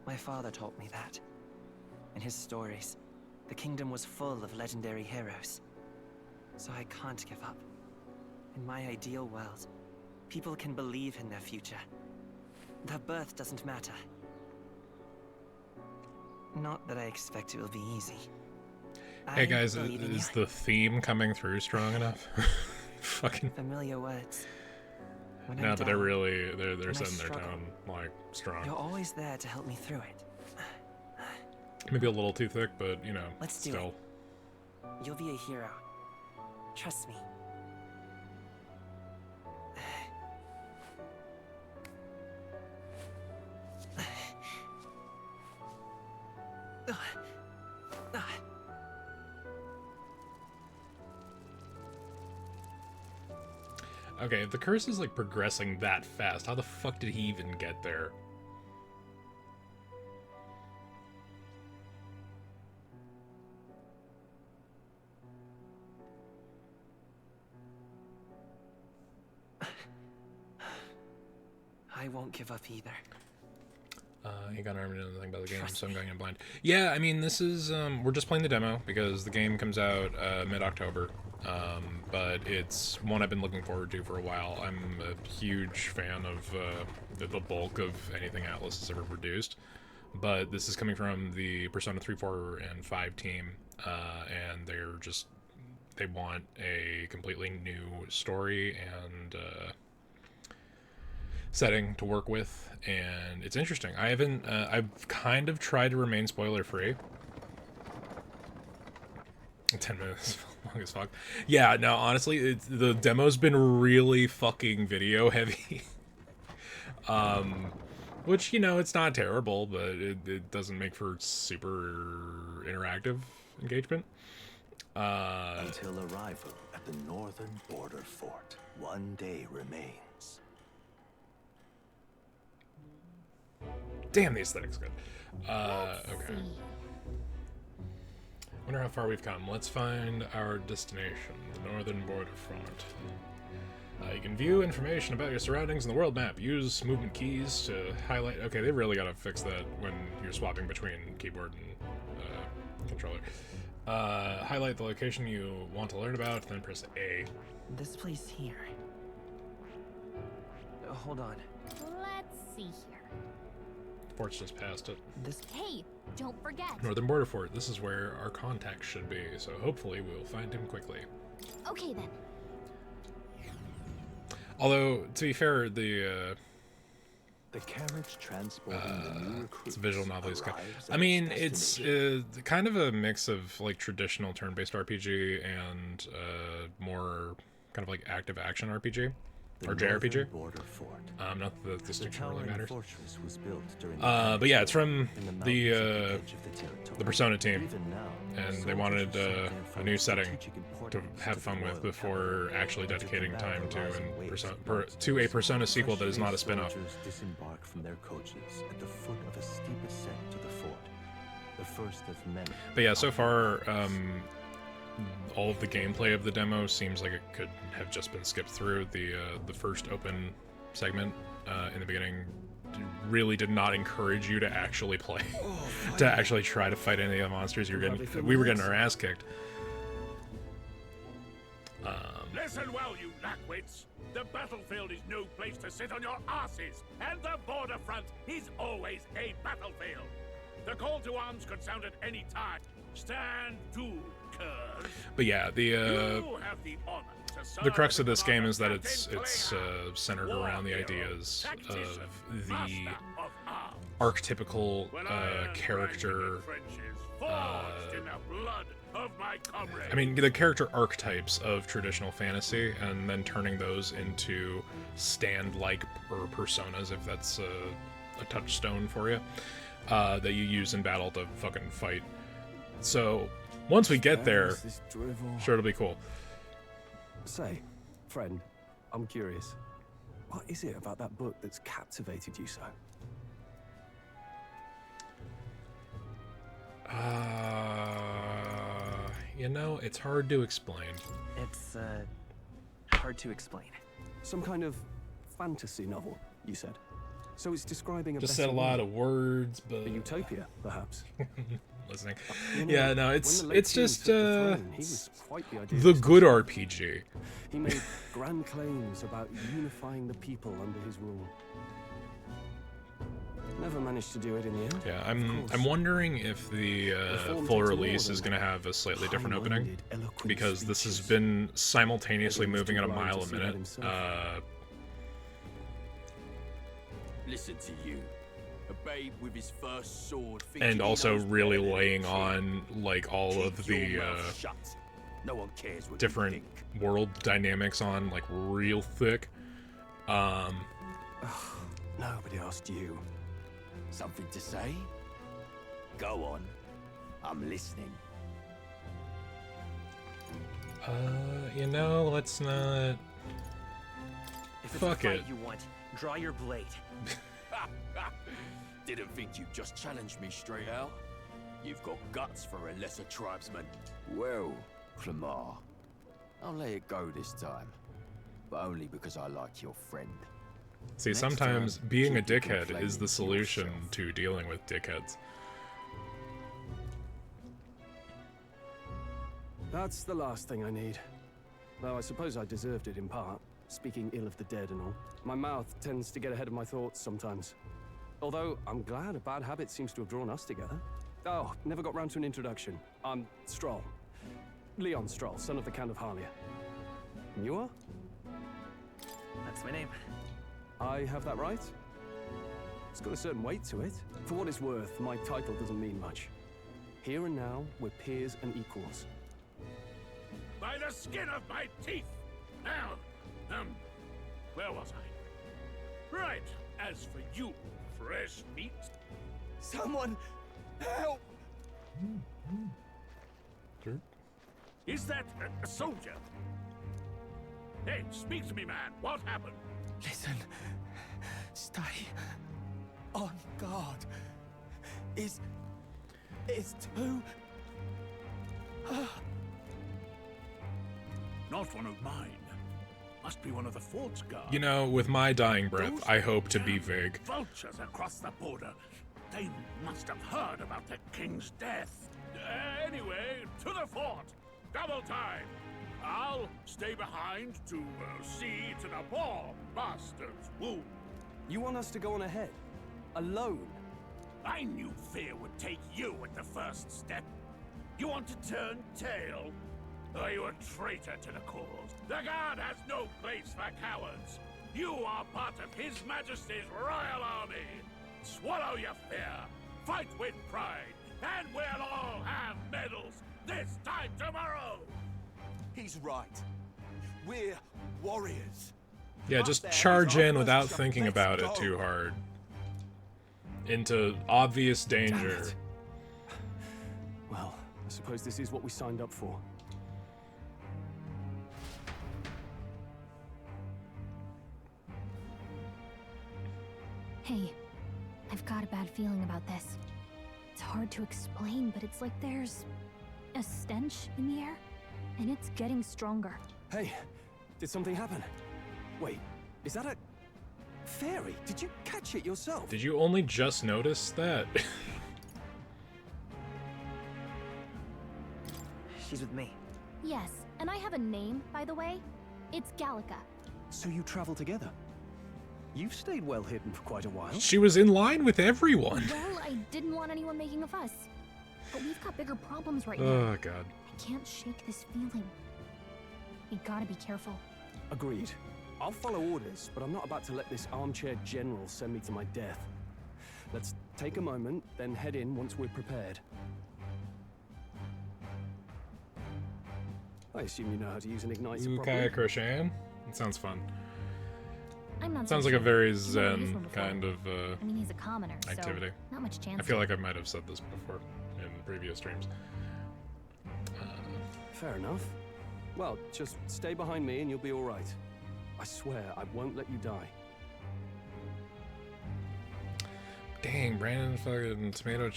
My father taught me that. In his stories, the kingdom was full of legendary heroes. So I can't give up. In my ideal world, people can believe in their future. Their birth doesn't matter. Not that I expect it will be easy. Hey guys, is the theme coming through strong enough? Fucking familiar words. When no, I'm but down, they're when I setting their struggle, tone like strong. You're always there to help me through it. Maybe a little too thick, but you know, Let's do still. it. You'll be a hero. Trust me. Okay, if the curse is like progressing that fast, how the fuck did he even get there? I won't give up either. He got armed and nothing about the game, so I'm going in blind. Yeah, I mean, this is, we're just playing the demo because the game comes out mid-October, but it's one I've been looking forward to for a while. I'm a huge fan of the bulk of anything Atlas has ever produced, but this is coming from the Persona 3, 4, and 5 team, and they're just they want a completely new story and setting to work with, and it's interesting. I haven't. I've kind of tried to remain spoiler free. 10 minutes, long as fuck. Yeah, no, honestly, the demo's been really fucking video heavy. Which, you know, it's not terrible, but it doesn't make for super interactive engagement. Until arrival at the northern border fort, one day remains. Damn, the aesthetic's good. Okay. Wonder how far we've come. Let's find our destination, the northern border front. You can view information about your surroundings in the world map. Use movement keys to highlight... Okay, they really gotta fix that when you're swapping between keyboard and controller. Highlight the location you want to learn about, then press A. This place here. Hold on. Let's see here. Fort's just past it. Hey, don't forget. Northern border fort. This is where our contact should be, so hopefully we'll find him quickly. Okay then. Although, to be fair, the carriage transporting the new recruits. It's a visual novel. I mean, it's kind of a mix of like traditional turn-based RPG and more kind of like active action RPG or JRPG. Not that the distinction really matters. But yeah, it's from the Persona team, and they wanted a new setting to have fun with before actually dedicating time to a Persona sequel that is not a spin-off. Disembark from their coaches at the foot of a steep ascent to the fort, the first of many. But yeah, so far, all of the gameplay of the demo seems like it could have just been skipped through. The first open segment in the beginning really did not encourage you to actually play, to actually try to fight any of the monsters. We were getting our ass kicked. Listen well, you lackwits. The battlefield is no place to sit on your asses, and the border front is always a battlefield. The call to arms could sound at any time. Stand to, curs. But yeah, the crux of this game is that it's centered around the ideas of the archetypical character. I mean, the character archetypes of traditional fantasy, and then turning those into stand-like personas, if that's a touchstone for you, that you use in battle to fucking fight. So, once we get there, sure, it'll be cool. Say, friend, I'm curious. What is it about that book that's captivated you so? You know, it's hard to explain. It's, hard to explain. Some kind of fantasy novel, you said? So it's describing a Just said a lot of words, but... A utopia, perhaps? Listening. You know, Yeah, no, it's just, he was quite the the good RPG. He made grand claims about unifying the people under his rule. Never managed to do it in the end. Yeah, I'm wondering if the full release is going to have a slightly different opening, because this has been simultaneously moving at a mile a minute. Listen to you, a babe with his first sword, And also really laying on like all of the no one cares what different world dynamics on like real thick. Nobody asked you. Something to say? Go on. I'm listening. You know, let's not. If it's Fuck a fight it. you want, draw your blade. Didn't think you'd just challenge me straight out. You've got guts for a lesser tribesman. Well, Clamar, I'll let it go this time. But only because I like your friend. See, Next sometimes time, being a keep your dickhead complaining is the to solution yourself. to dealing with dickheads. That's the last thing I need. Though I suppose I deserved it in part, speaking ill of the dead and all. My mouth tends to get ahead of my thoughts sometimes. Although, I'm glad a bad habit seems to have drawn us together. Oh, never got round to an introduction. I'm Stroll. Leon Stroll, son of the Count of Harlia. And you are? That's my name. I have that right? It's got a certain weight to it. For what it's worth, my title doesn't mean much. Here and now, we're peers and equals. By the skin of my teeth! Now, where was I? Right, as for you, fresh meat. Someone help! Is that a soldier? Hey, speak to me, man. What happened? Listen. Stay on guard. It's too... Not one of mine. Must be one of the fort's guard. You know, with my dying breath, I hope to be vague. Vultures across the border. They must have heard about the king's death. Anyway, to the fort. Double time. I'll stay behind to see to the poor bastard's wound. You want us to go on ahead? Alone? I knew fear would take you at the first step. You want to turn tail? Are you a traitor to the cause? The guard has no place for cowards. You are part of His Majesty's Royal Army. Swallow your fear. Fight with pride. And we'll all have medals this time tomorrow. He's right. We're warriors. Yeah, just charge in without thinking about it too hard. Into obvious danger. Well, I suppose this is what we signed up for. Hey, I've got a bad feeling about this. It's hard to explain, but it's like there's a stench in the air, and it's getting stronger. Hey, did something happen? Wait, is that a fairy? Did you catch it yourself? Did you only just notice that? She's with me. Yes, and I have a name, by the way. It's Gallica. So you travel together? You've stayed well hidden for quite a while. She was in line with everyone. Well, I didn't want anyone making a fuss. But we've got bigger problems right now. Oh, God. I can't shake this feeling. You gotta be careful. Agreed. I'll follow orders, but I'm not about to let this armchair general send me to my death. Let's take a moment, then head in once we're prepared. I assume you know how to use an igniter Ooh, properly. kayak crocheting? It sounds fun. I'm not Sounds so like a sure. very I've never used zen one before. kind of I mean, he's a commoner, activity. so not much chance. I feel like I might have said this before in previous streams. Fair enough. Well, just stay behind me and you'll be all right. I swear I won't let you die. Dang, Brandon, fucking tomato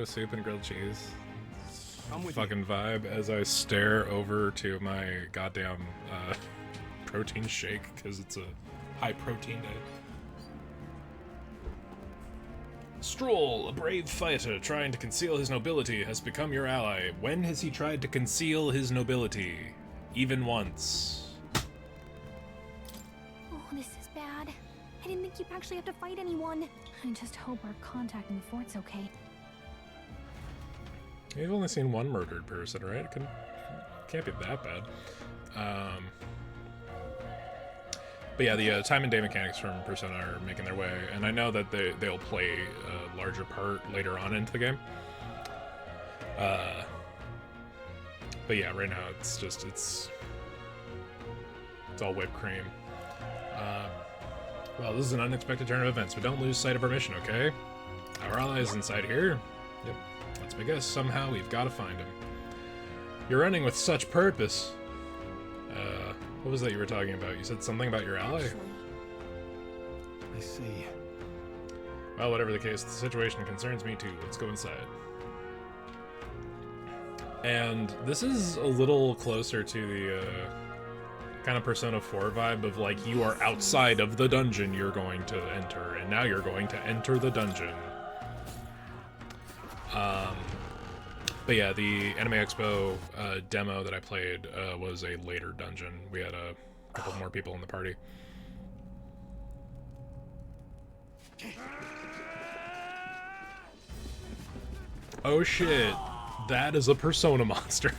soup and grilled cheese. I'm with Fucking vibe as I stare over to my goddamn protein shake because it's a high protein day. Stroll, a brave fighter trying to conceal his nobility, has become your ally. When has he tried to conceal his nobility? Even once. Oh, this is bad. I didn't think you'd actually have to fight anyone. I just hope our contact in the fort's okay. You've only seen one murdered person, right? Can't be that bad. But yeah, the time and day mechanics from Persona are making their way, and I know that they'll play a larger part later on into the game. But yeah, right now it's all whipped cream. Well, this is an unexpected turn of events, but don't lose sight of our mission, okay? Our ally is inside here. Yep. Let's make guess. Somehow we've got to find him. You're running with such purpose. What was that you were talking about? You said something about your ally? I see. Well, whatever the case, the situation concerns me too. Let's go inside. And this is a little closer to the kind of Persona 4 vibe of like you are outside of the dungeon you're going to enter, and now you're going to enter the dungeon. But yeah, the Anime Expo demo that I played was a later dungeon. We had a couple more people in the party. Oh shit, that is a Persona monster.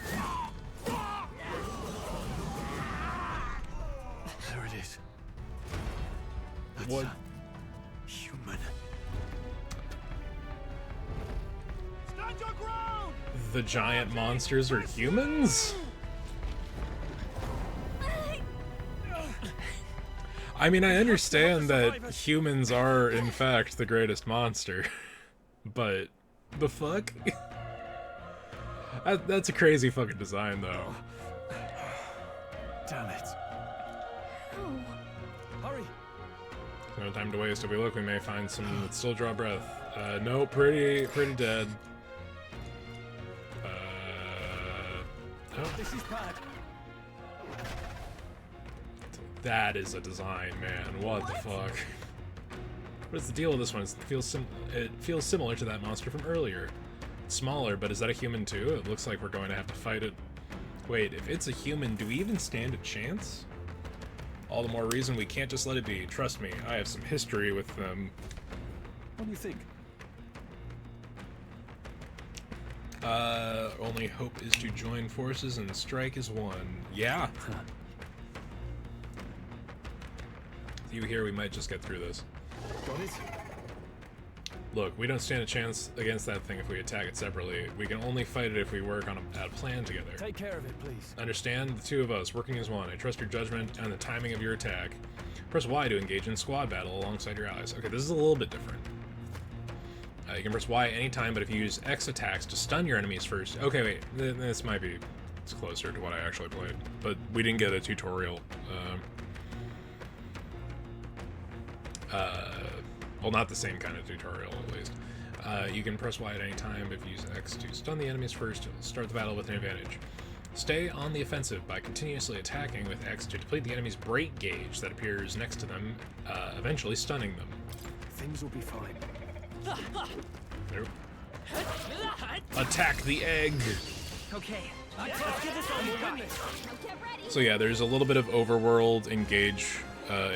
The giant monsters are humans? I mean, I understand that humans are, in fact, the greatest monster. But, the fuck? That's a crazy fucking design, though. Damn it. Hurry! No time to waste. If we look, we may find some that still draw breath. No, pretty dead. Oh. This is bad. That is a design, man. What the fuck? What is the deal with this one? It feels similar to that monster from earlier. It's smaller, but is that a human too? It looks like we're going to have to fight it. Wait, if it's a human, do we even stand a chance? All the more reason we can't just let it be. Trust me, I have some history with them. What do you think? Only hope is to join forces and strike as one. Yeah. With you here, we might just get through this. Got it? Look, we don't stand a chance against that thing if we attack it separately. We can only fight it if we work on a plan together. Take care of it, please. Understand? The two of us, working as one. I trust your judgment and the timing of your attack. Press Y to engage in squad battle alongside your allies. Okay, this is a little bit different. You can press Y anytime, but if you use X attacks to stun your enemies first... Okay, wait. This might be... It's closer to what I actually played. But we didn't get a tutorial. Well, not the same kind of tutorial, at least. You can press Y at any time, but if you use X to stun the enemies first, it'll start the battle with an advantage. Stay on the offensive by continuously attacking with X to deplete the enemy's break gauge that appears next to them, eventually stunning them. Things will be fine. Nope. Attack the egg! Okay, let's get this on your guys. So yeah, there's a little bit of overworld engage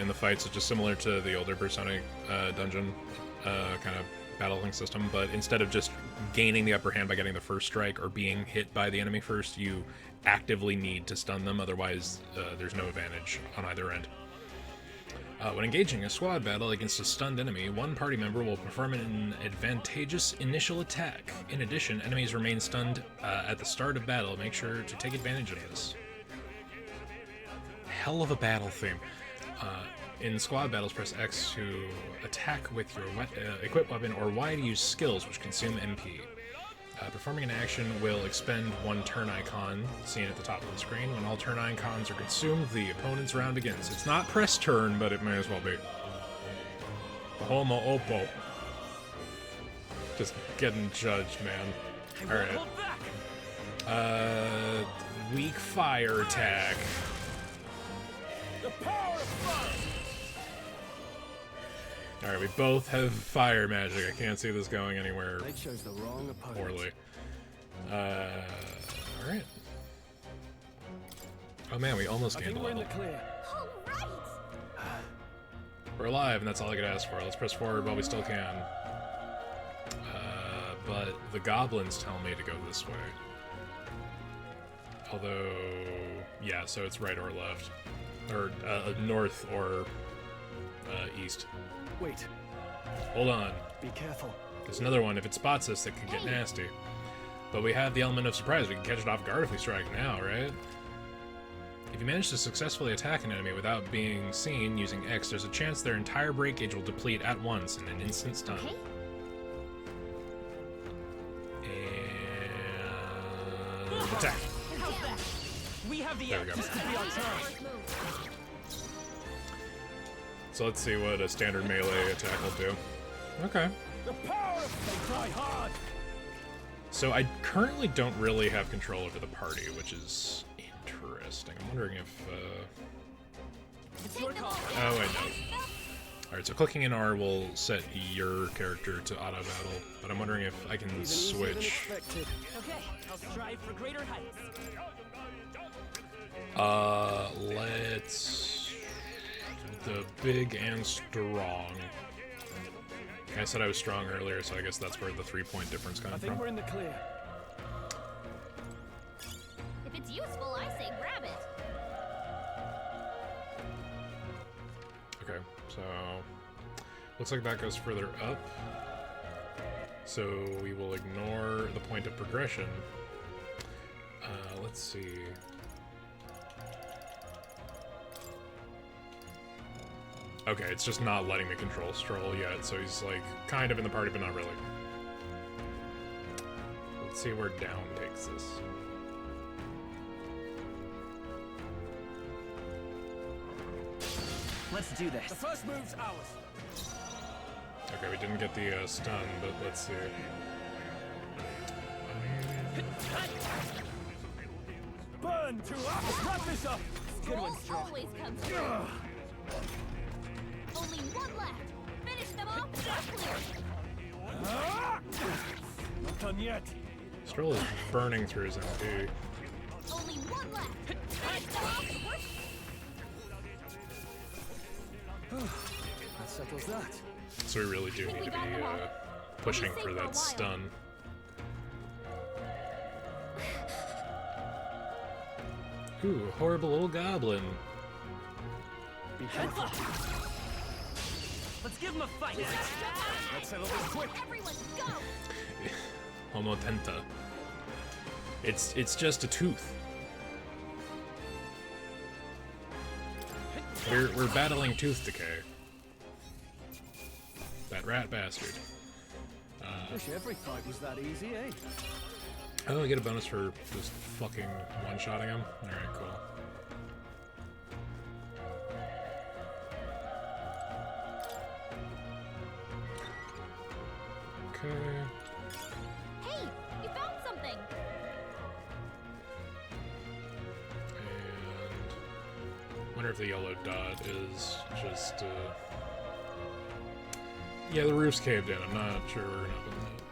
in the fights, which is similar to the older Persona dungeon kind of battling system, but instead of just gaining the upper hand by getting the first strike or being hit by the enemy first, you actively need to stun them, otherwise there's no advantage on either end. When engaging a squad battle against a stunned enemy, one party member will perform an advantageous initial attack. In addition, enemies remain stunned at the start of battle. Make sure to take advantage of this. Hell of a battle theme. In squad battles, press X to attack with your equipped weapon, or Y to use skills, which consume MP. Performing an action will expend one turn icon, seen at the top of the screen. When all turn icons are consumed, the opponent's round begins. It's not press turn, but it may as well be. Homo Oppo. Just getting judged, man. Alright. Weak fire attack. The power of fire! Alright, we both have fire magic. I can't see this going anywhere They chose the wrong opponent. poorly. Alright. Oh man, we almost gained a we're in level. the clear. We're alive, and that's all I could ask for. Let's press forward while we still can. But the goblins tell me to go this way. Although, yeah, so it's right or left. Or north or east. Wait. Hold on. Be careful. There's another one. If it spots us, it could get nasty. But we have the element of surprise. We can catch it off guard if we strike now, right? If you manage to successfully attack an enemy without being seen using X, there's a chance their entire break gauge will deplete at once in an instant stun. Okay. And attack. We have the There we go. This could be our turn. So let's see what a standard melee attack will do. Okay. The power of they try hard! So I currently don't really have control over the party, which is interesting. I'm wondering if... Oh, wait, no. Alright, so clicking in R will set your character to auto battle, but I'm wondering if I can switch. Okay, I'll strive for greater heights. Let's... The big and strong. I said I was strong earlier, so I guess that's where the 3-point difference comes I think from. we're in the clear. If it's useful, I say grab it. Okay, so looks like that goes further up. So we will ignore the point of progression. Let's see. Okay, it's just not letting me control Stroll yet, so he's like kind of in the party, but not really. Let's see where down takes us. Let's do this. The first move's ours. Okay, we didn't get the stun, but let's see. Burn to us! Let's wrap this up! Good one, always comes through. Only one left. Finish them off. Clear. Not done yet. Stroll is burning through his MP. Only one left. Finish them off. That settles that. So we really do need to be pushing for that stun. Ooh, horrible little goblin. Be careful. Let's give him a fight. Let's settle this quick. Everyone, go. Homotenta. It's just a tooth. We're battling tooth decay. That rat bastard. Wish every fight was that easy, eh? Oh, I get a bonus for just fucking one-shotting him? Alright, cool. Okay. Hey, you found something. And wonder if the yellow dot is just yeah, the roof's caved in. I'm not sure we're gonna open that.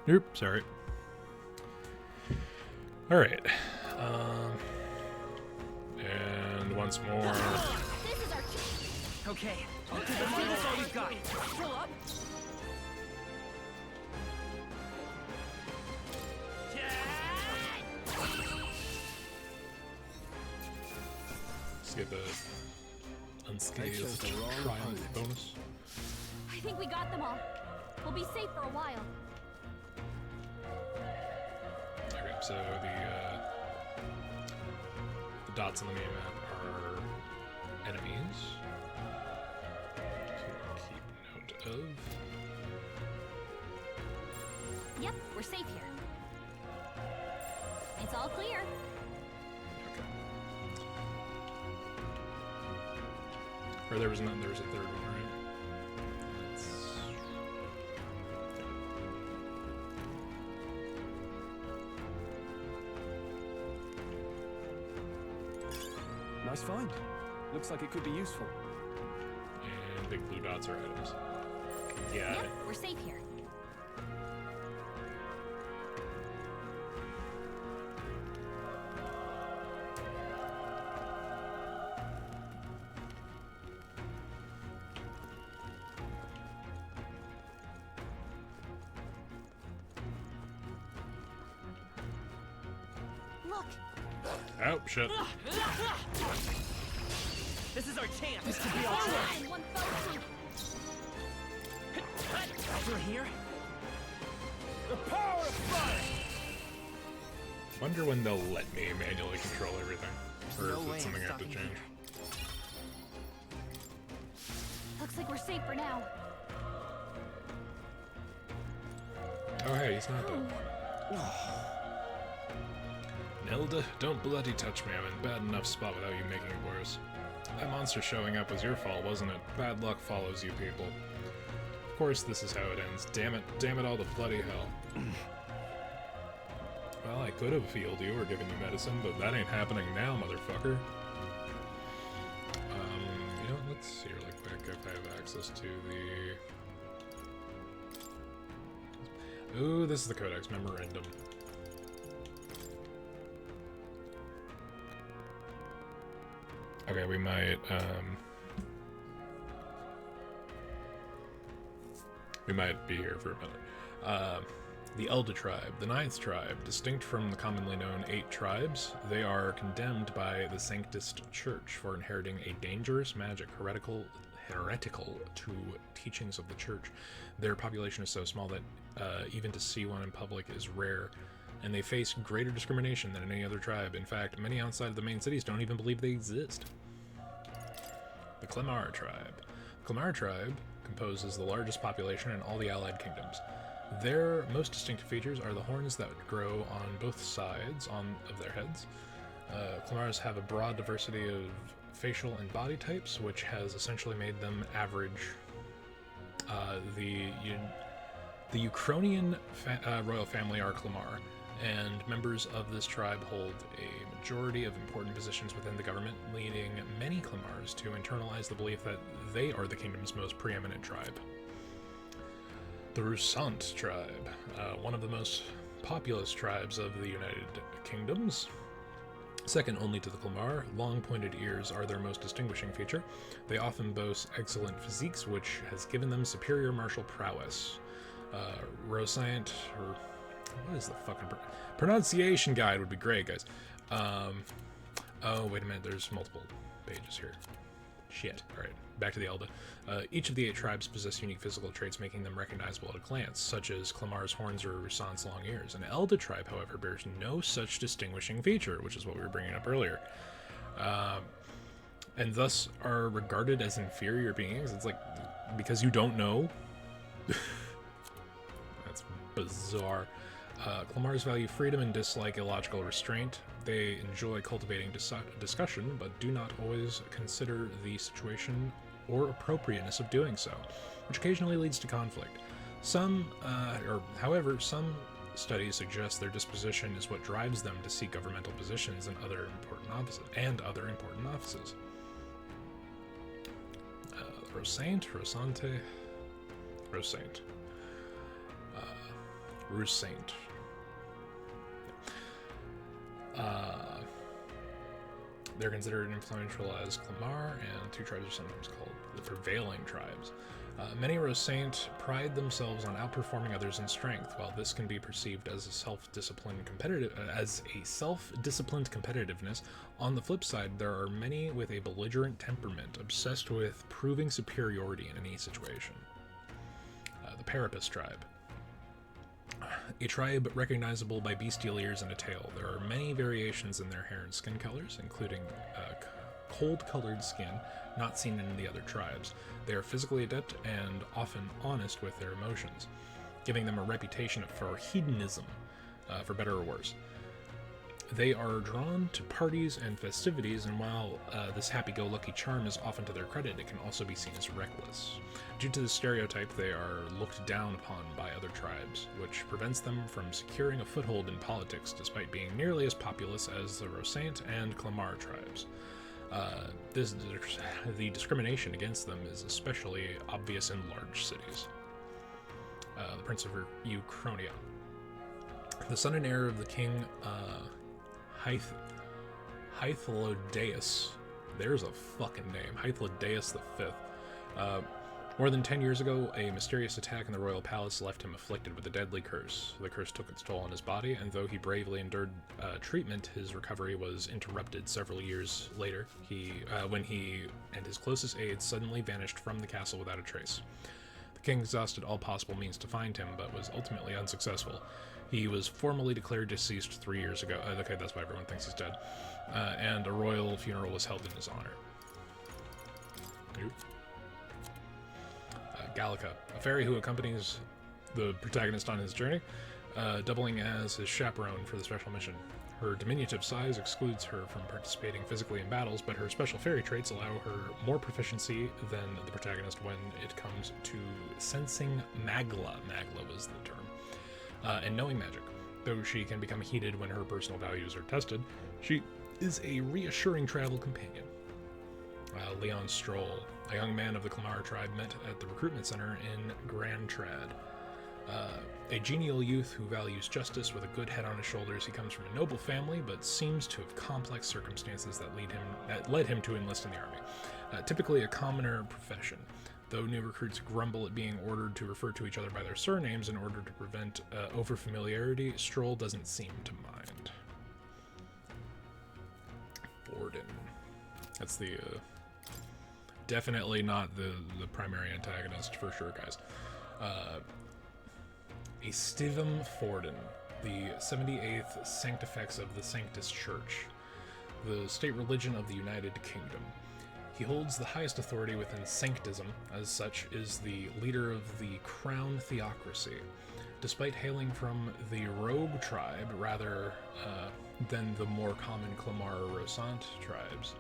Nope, sorry. All right. And once more. This is our Okay, let's give this all we've got. Pull up. Let's get the unscathed triumph bonus. I think we got them all. We'll be safe for a while. Okay, so the dots on the minimap are enemies to keep note of. Yep, we're safe here. It's all clear. Or there was none. There was a third one, right? That's... Nice find. Looks like it could be useful. And big blue dots are items. Yeah. Yep, we're safe here. Look. Oh, shit. This is our chance. This could be our chance. One fell swoop. Through here. The power of fire. Wonder when they'll let me manually control everything, or No if way it's something I I'm have to stopping change. Looks like we're safe for now. Oh, hey, he's not dead. Nelda, don't bloody touch me. I'm in bad enough spot without you making it worse. That monster showing up was your fault, wasn't it? Bad luck follows you people. Of course this is how it ends. Damn it all to bloody hell. Well, I could have healed you or given you medicine, but that ain't happening now, motherfucker. You know, let's see really quick if I have access to the... Ooh, this is the Codex Memorandum. Okay, we might be here for a minute. The Elda tribe, the 9th tribe, distinct from the commonly known 8 tribes, they are condemned by the Sanctist Church for inheriting a dangerous magic heretical to teachings of the Church. Their population is so small that even to see one in public is rare, and they face greater discrimination than any other tribe. In fact, many outside of the main cities don't even believe they exist. The Clemar tribe. The Clemar tribe composes the largest population in all the allied kingdoms. Their most distinctive features are the horns that grow on both sides of their heads. Clemars have a broad diversity of facial and body types, which has essentially made them average. The Ukrainian royal family are Clemar, and members of this tribe hold a majority of important positions within the government, leading many Clemars to internalize the belief that they are the kingdom's most preeminent tribe. The Rusant tribe, one of the most populous tribes of the United Kingdoms. Second only to the Clemar, long pointed ears are their most distinguishing feature. They often boast excellent physiques, which has given them superior martial prowess. Rosant, or what is the fucking pronunciation guide would be great, guys. Oh, wait a minute, there's multiple pages here. Shit. Alright, back to the Elda. Each of the 8 tribes possess unique physical traits making them recognizable at a glance, such as Clamar's horns or Rusant's long ears. An Elda tribe, however, bears no such distinguishing feature, which is what we were bringing up earlier. And thus are regarded as inferior beings. It's like, because you don't know? That's bizarre. Clemars value freedom and dislike illogical restraint. They enjoy cultivating discussion, but do not always consider the situation or appropriateness of doing so, which occasionally leads to conflict. However, some studies suggest their disposition is what drives them to seek governmental positions and other important offices. Rosant, Rosante, Rosant, Rusant. They're considered influential as Clemar, and 2 tribes are sometimes called the prevailing tribes. Many Rosant pride themselves on outperforming others in strength. While this can be perceived as a self-disciplined competitiveness, on the flip side, there are many with a belligerent temperament, obsessed with proving superiority in any situation. The Parapus tribe. A tribe recognizable by bestial ears and a tail. There are many variations in their hair and skin colors, including cold-colored skin, not seen in the other tribes. They are physically adept and often honest with their emotions, giving them a reputation for hedonism, for better or worse. They are drawn to parties and festivities, and while this happy-go-lucky charm is often to their credit, it can also be seen as reckless. Due to this stereotype, they are looked down upon by other tribes, which prevents them from securing a foothold in politics, despite being nearly as populous as the Rosant and Clemar tribes. The discrimination against them is especially obvious in large cities. The Prince of Ukrainia. The son and heir of the king Hythlodaeus. There's a fucking name. Hythlodaeus V. More than 10 years ago, a mysterious attack in the royal palace left him afflicted with a deadly curse. The curse took its toll on his body, and though he bravely endured treatment, his recovery was interrupted several years later, when he and his closest aides suddenly vanished from the castle without a trace. The king exhausted all possible means to find him, but was ultimately unsuccessful. He was formally declared deceased 3 years ago. Okay, that's why everyone thinks he's dead. And a royal funeral was held in his honor. Gallica, a fairy who accompanies the protagonist on his journey, doubling as his chaperone for the special mission. Her diminutive size excludes her from participating physically in battles, but her special fairy traits allow her more proficiency than the protagonist when it comes to sensing magla. Magla was the term. And knowing magic. Though she can become heated when her personal values are tested, she is a reassuring travel companion. Leon Stroll, a young man of the Clemar tribe, met at the recruitment center in Grand Trad. A genial youth who values justice with a good head on his shoulders. He comes from a noble family, but seems to have complex circumstances that led him to enlist in the army. Typically a commoner profession. Though new recruits grumble at being ordered to refer to each other by their surnames in order to prevent overfamiliarity, Stroll doesn't seem to mind. Borden. That's the definitely not the primary antagonist for sure, guys. A Stivum Forden, the 78th Sanctifex of the Sanctus Church, the state religion of the United Kingdom. He holds the highest authority within Sanctism, as such is the leader of the Crown Theocracy. Despite hailing from the Rogue tribe rather than the more common Clamara-Rosant tribes,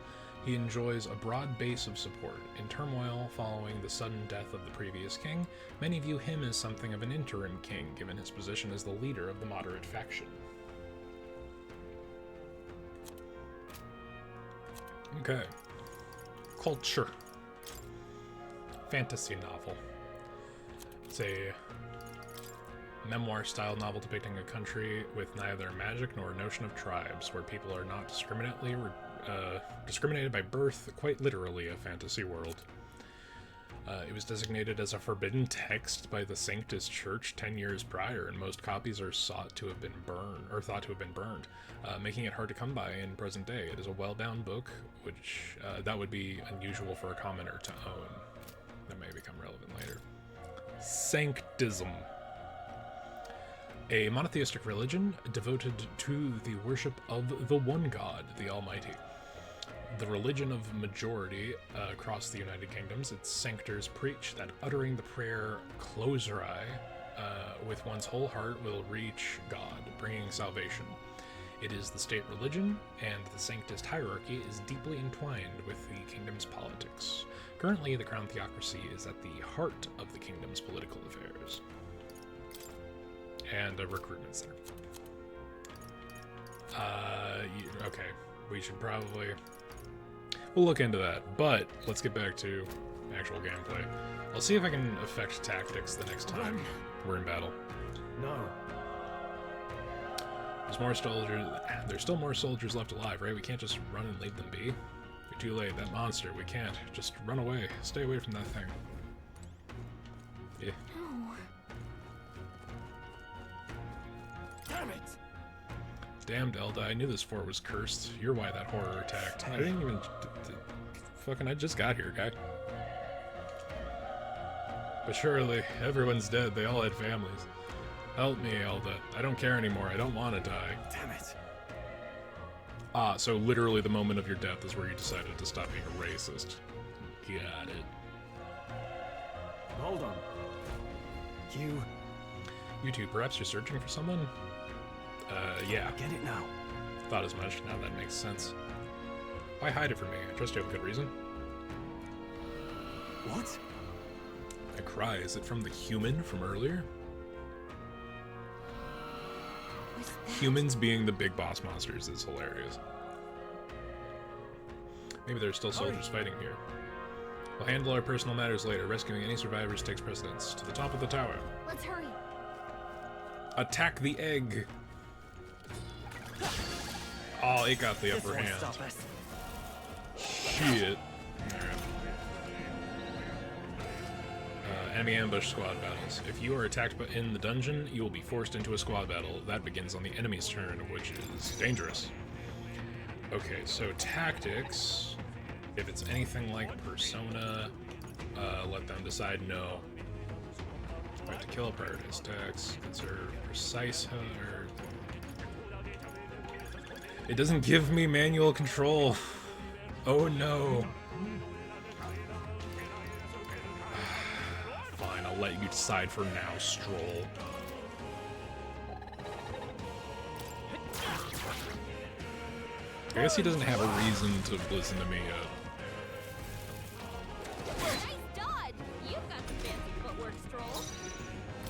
he enjoys a broad base of support. In turmoil following the sudden death of the previous king, many view him as something of an interim king, given his position as the leader of the moderate faction. Okay. Culture. Fantasy novel. It's a memoir-style novel depicting a country with neither magic nor a notion of tribes, where people are not discriminated by birth, quite literally a fantasy world. It was designated as a forbidden text by the Sanctus Church 10 years prior, and most copies are thought to have been burned, making it hard to come by in present day. It is a well-bound book, which that would be unusual for a commoner to own. That may become relevant later. Sanctism. A monotheistic religion devoted to the worship of the one God, the Almighty. The religion of majority across the United Kingdoms, its sanctors preach that uttering the prayer Closerai with one's whole heart will reach God, bringing salvation. It is the state religion, and the Sanctist hierarchy is deeply entwined with the kingdom's politics. Currently, the Crown Theocracy is at the heart of the kingdom's political affairs. And a recruitment center. Okay, we should probably... We'll look into that, but let's get back to actual gameplay. I'll see if I can affect tactics the next time we're in battle. No. There's still more soldiers left alive, right? We can't just run and leave them be. You're too late. That monster, we can't. Just run away. Stay away from that thing. Yeah. Damn it! Damned Elda, I knew this fort was cursed. You're why that horror attacked. I didn't even... Fucking, I just got here, guy. But surely, everyone's dead. They all had families. Help me, Elda. I don't care anymore. I don't want to die. Damn it. Ah, so literally the moment of your death is where you decided to stop being a racist. Got it. Hold on. You two, perhaps you're searching for someone? Yeah. Get it now. Thought as much. Now that makes sense. Why hide it from me? I trust you have a good reason. What? A cry. Is it from the human from earlier? Humans being the big boss monsters is hilarious. Maybe there's still soldiers fighting here. We'll handle our personal matters later. Rescuing any survivors takes precedence. To the top of the tower. Let's hurry. Attack the egg. Oh, it got the upper hand. Shit. Alright. Enemy ambush squad battles. If you are attacked in the dungeon, you will be forced into a squad battle. That begins on the enemy's turn, which is dangerous. Okay, so tactics. If it's anything like Persona, let them decide no. Right to kill, prioritize attacks, conserve precise, or... It doesn't give me manual control. Oh no. Fine, I'll let you decide for now, Stroll. I guess he doesn't have a reason to listen to me yet. Nice dodge! You've got some fancy footwork, Stroll.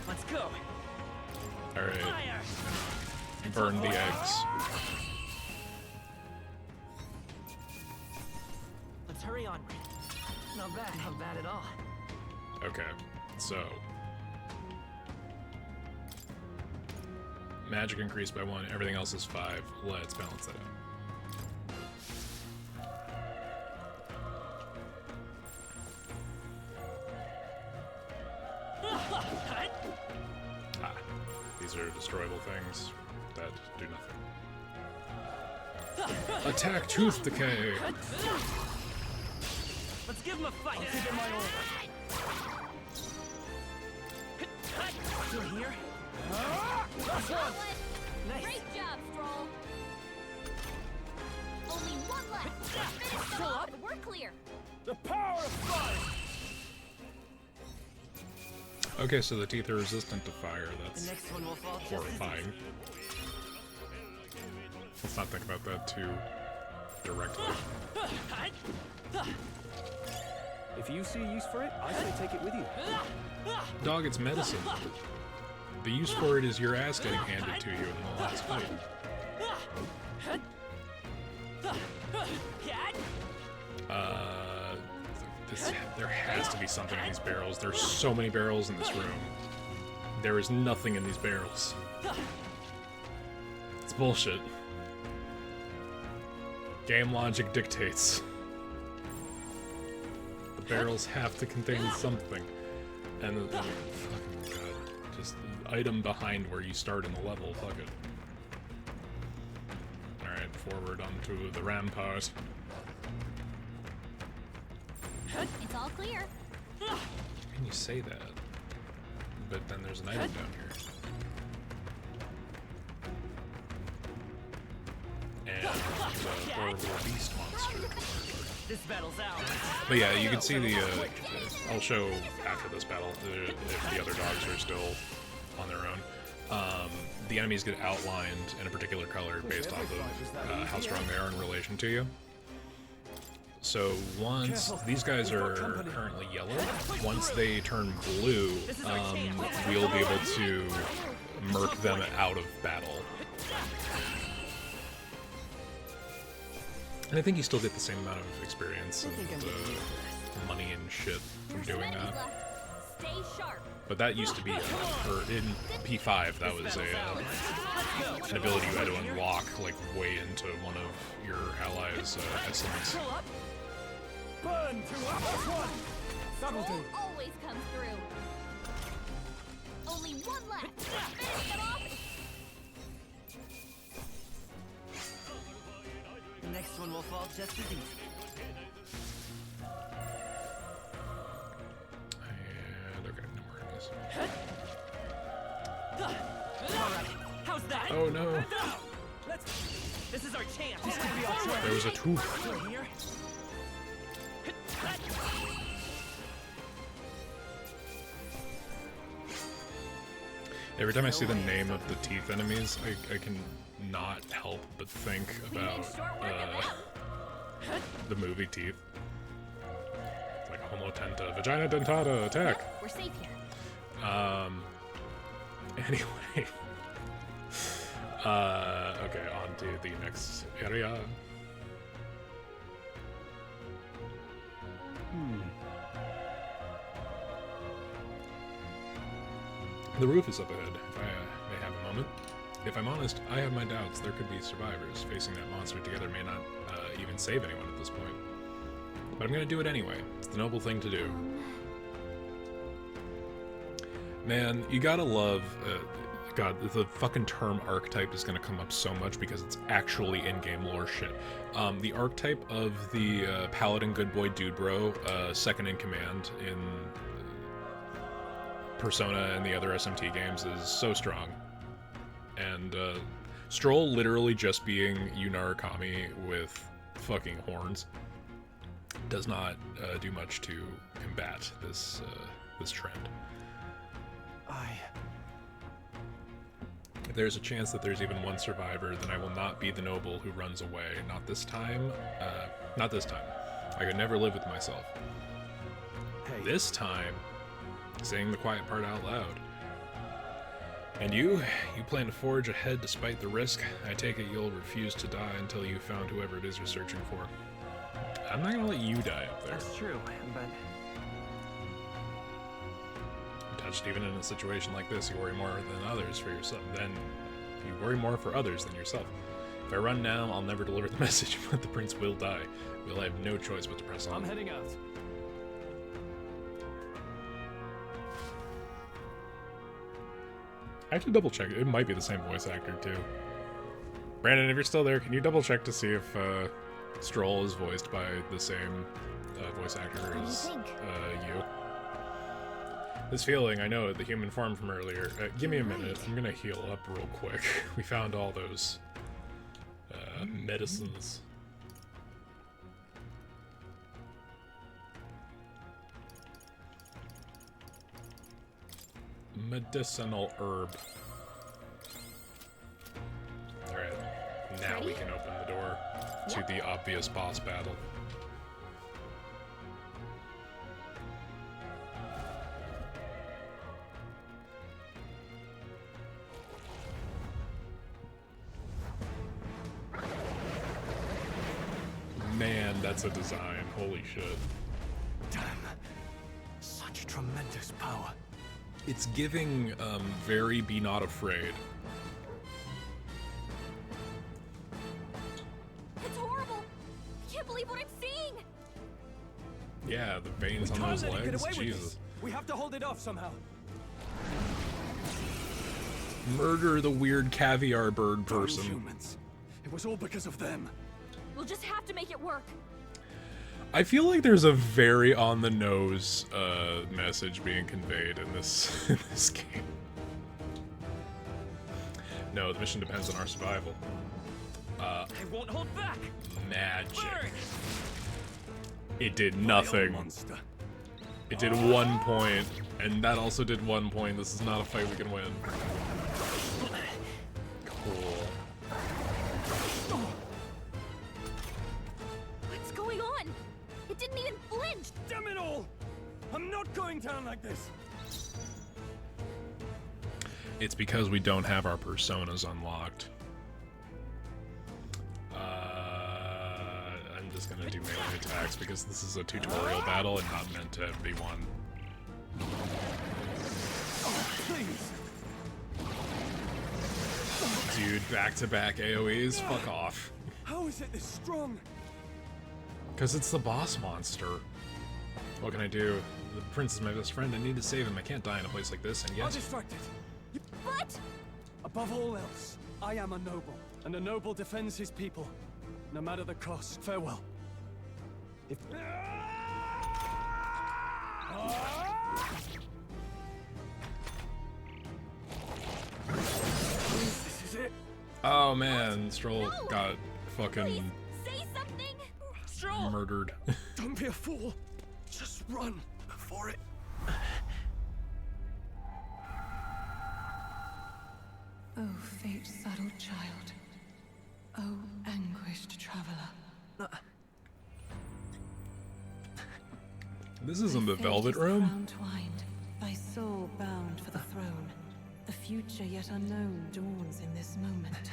Let's go. Alright. Burn the eggs. Let's hurry on. Not bad at all. Okay, so... Magic increased by 1, everything else is 5. Let's balance that out. other destroyable things that do nothing. Attack Tooth Decay! Let's give him a fight. I'll give it my all. Still here? Last one. Nice. Great job, Stroll. Only one left. Finish them off and we're clear. The power of fire. Okay, so the teeth are resistant to fire. That's The next one will fall just as horrifying. Let's not think about that too directly. If you see a use for it, I say take it with you. Dog, it's medicine. The use for it is your ass getting handed to you in the last fight. There has to be something in these barrels. There's so many barrels in this room. There is nothing in these barrels. It's bullshit. Game logic dictates. The barrels have to contain something. And fucking god. Just the item behind where you start in the level. Fuck it. Alright, forward onto the rampart. It's all clear. How can you say that? But then there's an item down here. And the horrible beast monster. This battle's out. But yeah, you can see the, I'll show after this battle if the other dogs are still on their own. The enemies get outlined in a particular color based off of how strong they are in relation to you. So once these guys are currently yellow, once they turn blue, we'll be able to murk them out of battle. And I think you still get the same amount of experience and money and shit from doing that. Stay sharp. But that used to be, or in P5, that was an ability you had to unlock like way into one of your allies' essence. Burn to one. That'll do. Always comes through. Only one left. Finish them off. The next one will fall just as easy. And okay, no more enemies. Alright, how's that? Oh no! This is our chance. This could be our chance. There was a tooth. Still here? Every time I see the name of the teeth enemies, I can not help but think about the movie Teeth. Like Homo Tenta, Vagina Dentata, attack! We're safe here. Anyway. Okay, on to the next area. The roof is up ahead, if I may have a moment. If I'm honest, I have my doubts there could be survivors. Facing that monster together may not even save anyone at this point. But I'm gonna do it anyway. It's the noble thing to do. Man, you gotta love... God, the fucking term archetype is gonna come up so much because it's actually in-game lore shit. The archetype of the Paladin Good Boy Dude Bro, second in command in Persona and the other SMT games is so strong. And Stroll literally just being Yunarakami with fucking horns does not do much to combat this this trend. If there's a chance that there's even one survivor, then I will not be the noble who runs away. Not this time. Not this time. I could never live with myself. This time, saying the quiet part out loud. And you plan to forge ahead despite the risk. I take it you'll refuse to die until you've found whoever it is you're searching for. I'm not gonna let you die up there. That's true, but... Touched even in a situation like this, you worry more than others for yourself. Then you worry more for others than yourself. If I run now, I'll never deliver the message, but the prince will die. We'll have no choice but to press on. I'm heading out. I have to double check. It might be the same voice actor too. Brandon, if you're still there, can you double check to see if Stroll is voiced by the same voice actor as you? This feeling, I know, the human form from earlier. Give me a minute. I'm gonna heal up real quick. We found all those medicines. Medicinal herb. Alright, now we can open the door to the obvious boss battle. Man, that's a design. Holy shit. Damn. Such tremendous power. It's giving, very Be Not Afraid. It's horrible! I can't believe what I'm seeing! Yeah, the veins on Can't those let it get legs. away with Jesus. this. We have to hold it off somehow. Murder the weird caviar bird person. Humans. It was all because of them. We'll just have to make it work. I feel like there's a very on-the-nose message being conveyed in this in this game. No, the mission depends on our survival. I won't hold back. Magic. Burn! It did nothing. It did 1 point, and that also did 1 point. This is not a fight we can win. Cool. What's going on? It didn't even flinch! Damn it all! I'm not going down like this. It's because we don't have our personas unlocked. I'm just gonna do melee attacks because this is a tutorial battle and not meant to be one. Please. Dude, back-to-back AoEs? Fuck off. How is it this strong? Because it's the boss monster. What can I do? The prince is my best friend. I need to save him. I can't die in a place like this, and I'll yet... distract it. What? Above all else, I am a noble, and a noble defends his people, no matter the cost. Farewell. If... This is it. Oh man, Stroll got fucking Say something! Stroll! murdered. Don't be a fool. Just run before it. Oh, fate-saddled child. Oh, anguished traveler. This isn't the Thy fate Velvet is Room? crown-twined, thy soul bound for the throne. The future yet unknown dawns in this moment.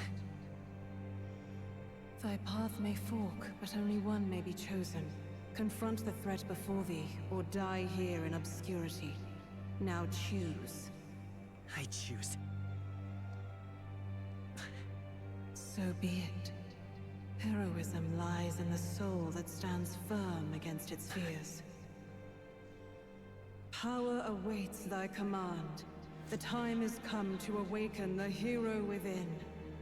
Thy path may fork, but only one may be chosen. Confront the threat before thee, or die here in obscurity. Now choose. I choose. So be it. Heroism lies in the soul that stands firm against its fears. Power awaits thy command. The time is come to awaken the hero within.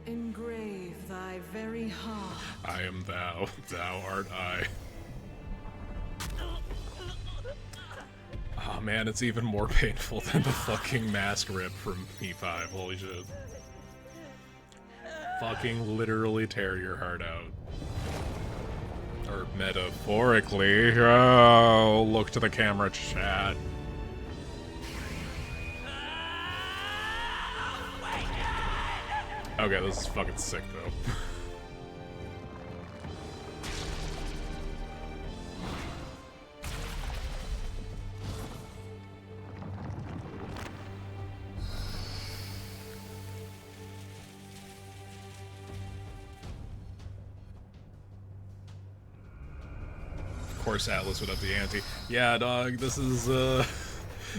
Engrave thy very heart. I am thou, thou art I. Oh man, it's even more painful than the fucking mask rip from P5, holy shit. Fucking literally tear your heart out. Or metaphorically. Oh, look to the camera, chat. Okay, this is fucking sick though. Of course Atlas would up the ante. Yeah, dog, this is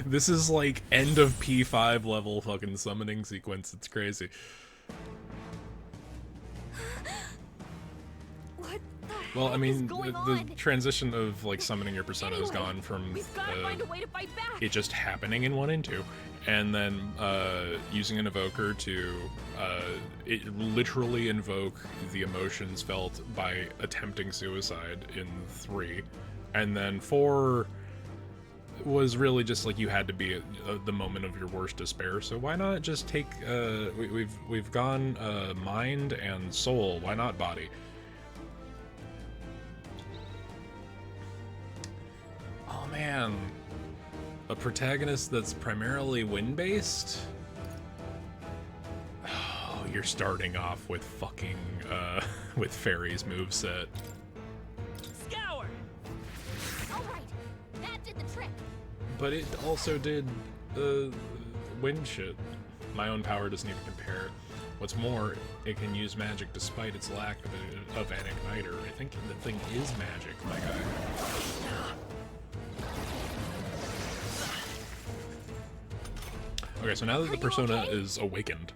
this is like end of P5 level fucking summoning sequence. It's crazy. What Well, I mean, going the on? transition of like summoning your persona has gone from We've got to find a way to fight back. it just happening in 1 and 2, and then using an evoker to it literally invoke the emotions felt by attempting suicide in 3, and then 4 was really just like you had to be at the moment of your worst despair. So why not just take we've gone mind and soul, why not body? Oh man, a protagonist that's primarily wind-based? Oh, you're starting off with fucking with Fairy's moveset. Scour. All right, that did the trick. But it also did wind shit. My own power doesn't even compare. What's more, it can use magic despite its lack of an igniter. I think the thing is magic, my guy. Okay, so now that the persona is awakened,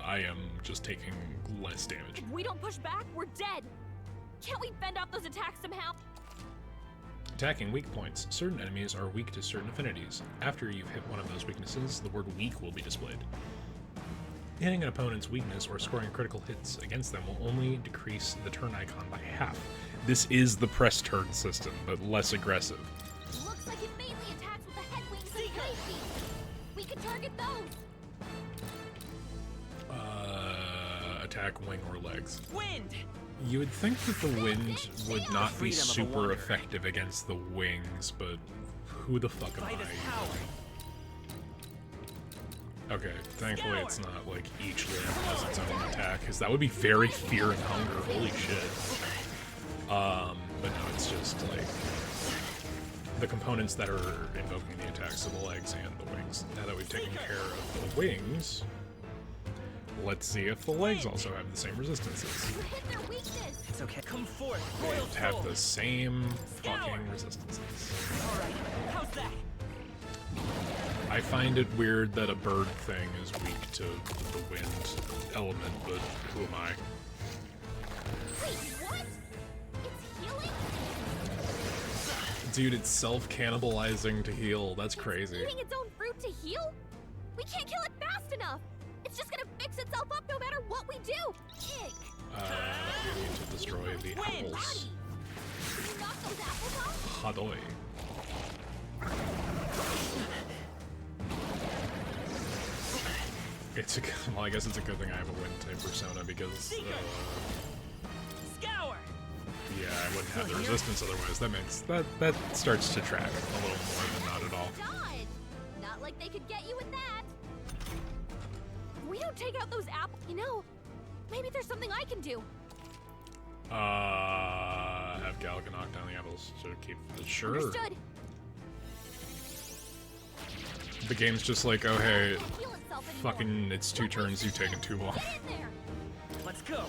I am just taking less damage. If we don't push back, we're dead. Can't we fend off those attacks somehow? Attacking weak points. Certain enemies are weak to certain affinities. After you've hit one of those weaknesses, the word weak will be displayed. Hitting an opponent's weakness or scoring critical hits against them will only decrease the turn icon by half. This is the press turn system, but less aggressive. Looks like it mainly attacks with the head wings and tail feet. We can target those. Attack wing or legs. Wind! You would think that the wind would not be super effective against the wings, but who the fuck am I? Okay, thankfully it's not like each limb has its own attack, because that would be very fear and hunger, holy shit. But no, it's just like the components that are invoking the attacks of the legs and the wings. Now that we've taken care of the wings, let's see if the legs also have the same resistances. You hit their weakness. It's okay. Come forth. They have the same fucking resistances. Alright, how's that? I find it weird that a bird thing is weak to the wind element, but who am I? Wait, what? It's healing? Dude, it's self-cannibalizing to heal. That's crazy. Eating its own fruit to heal? We can't kill it fast enough. It's just gonna fix itself up no matter what we do. Ick. We need to destroy the apples. Can you knock those apples off? Hadoy. It's a well, I guess it's a good thing I have a wind type persona because Scour! yeah, I wouldn't have the resistance otherwise. That starts to track a little more than not at all. Dodge. Not like they could get you with that. If we don't take out those apples, you know, maybe there's something I can do. Have Gallica knock down the apples to keep the sure. Understood. The game's just like, oh hey, fucking, it's 2 turns, you've taken too long. Let's go.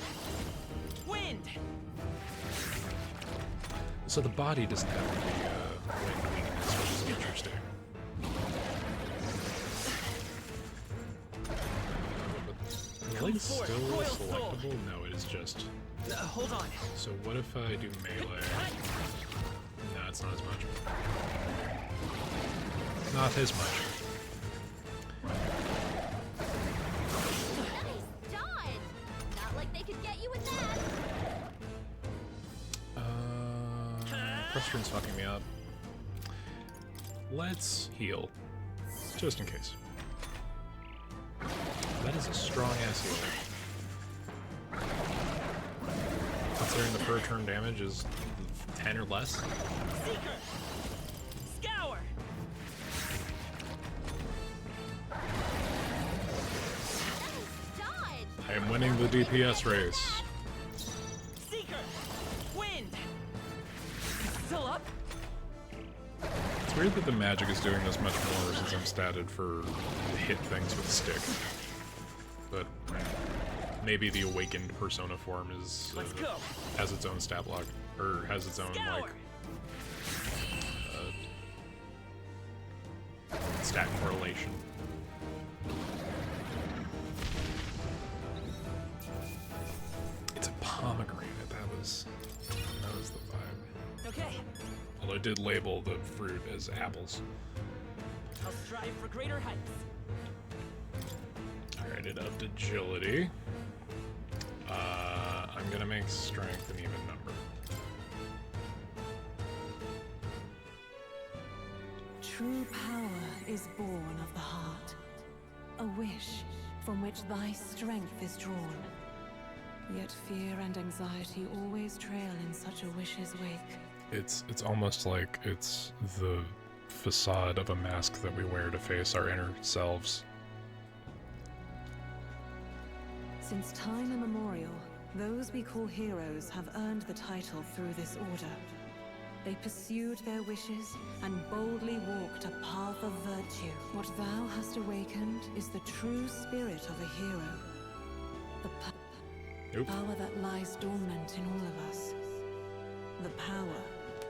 Wind! So the body doesn't have to be wind weakness, which is interesting. But the leg's still selectable? No, it is just. Hold on. So what if I do melee? No, it's not as much. Not as much. Nice dodge. Not like they could get you with that. Frustration's fucking me up. Let's heal. Just in case. That is a strong ass heal. Considering the per turn damage is 10 or less. Seeker! Scour! I am winning the DPS race. Seeker! Wind! Still up? It's weird that the magic is doing this much more since I'm statted for hit things with stick. But maybe the awakened persona form is has its own stat block, or has its own like stat correlation. It's a pomegranate. That was the vibe. Okay, Although I did label the fruit as apples. I'll strive for greater heights. Alright, it upped agility. I'm gonna make strength an even number. True power is born of the heart. A wish from which thy strength is drawn. Yet fear and anxiety always trail in such a wish's wake. It's almost like it's the facade of a mask that we wear to face our inner selves. Since time immemorial, those we call heroes have earned the title through this order. They pursued their wishes and boldly walked a path of virtue. What thou hast awakened is the true spirit of a hero. The power that lies dormant in all of us. The power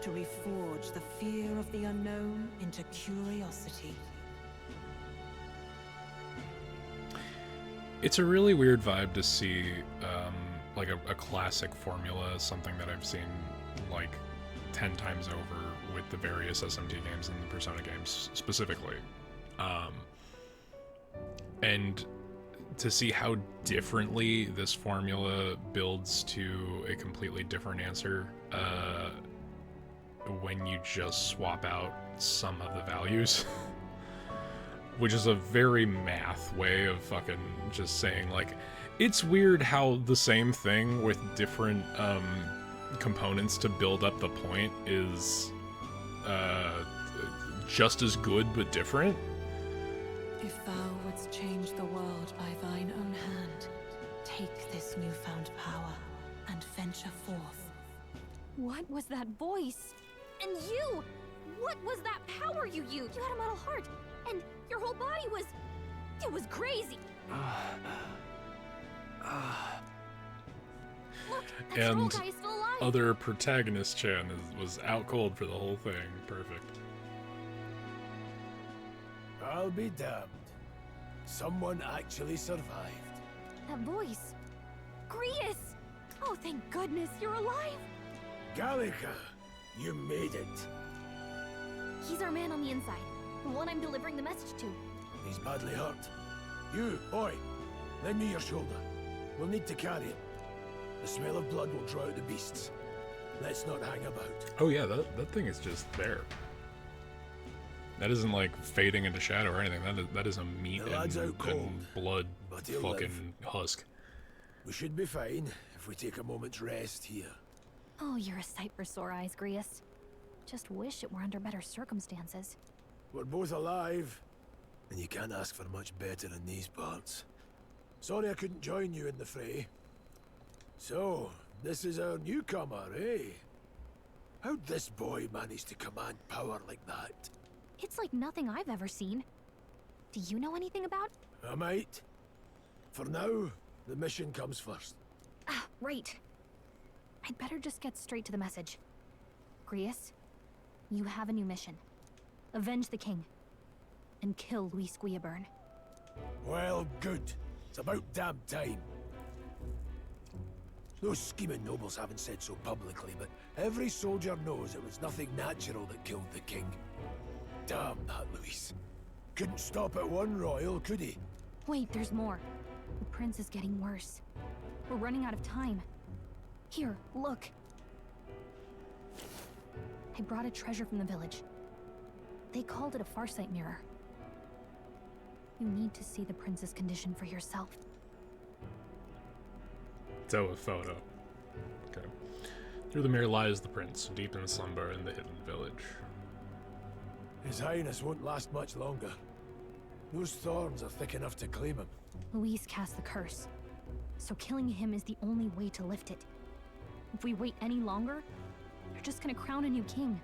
to reforge the fear of the unknown into curiosity. It's a really weird vibe to see, like a classic formula, something that I've seen like 10 times over with the various SMT games and the Persona games specifically. And to see how differently this formula builds to a completely different answer when you just swap out some of the values. Which is a very math way of fucking just saying, like, it's weird how the same thing with different components to build up the point is just as good but different. If thou wouldst change the world by thine own hand, take this newfound power and venture forth. What was that voice? And you! What was that power you used? You had a metal heart, and your whole body was... it was crazy! Look, that troll And guy is still alive! other protagonist Chan was out cold for the whole thing. Perfect. I'll be damned. Someone actually survived. That voice... Grius! Oh, thank goodness, you're alive! Gallica, you made it. He's our man on the inside. The one I'm delivering the message to. He's badly hurt. You, boy, lend me your shoulder. We'll need to carry him. The smell of blood will draw out the beasts. Let's not hang about. Oh yeah, that thing is just there. That isn't like fading into shadow or anything. That is a meat The lad's out cold, and blood but he'll fucking husk. We should be fine if we take a moment's rest here. Oh, you're a sight for sore eyes, Grius. Just wish it were under better circumstances. We're both alive, and you can't ask for much better in these parts. Sorry I couldn't join you in the fray. So, this is our newcomer, eh? How'd this boy manage to command power like that? It's like nothing I've ever seen. Do you know anything about? I might. For now, the mission comes first. Ah, right. I'd better just get straight to the message. Grius, you have a new mission. Avenge the king. And kill Luis Guillaburn. Well, good. It's about damn time. Those scheming nobles haven't said so publicly, but every soldier knows it was nothing natural that killed the king. Damn that Luis. Couldn't stop at one royal, could he? Wait, there's more. The prince is getting worse. We're running out of time. Here, look. I brought a treasure from the village. They called it a farsight mirror. You need to see the prince's condition for yourself. So a photo. Okay. Through the mirror lies the prince, deep in slumber in the hidden village. His Highness won't last much longer. Those thorns are thick enough to claim him. Luis cast the curse, so killing him is the only way to lift it. If we wait any longer, they're just gonna crown a new king.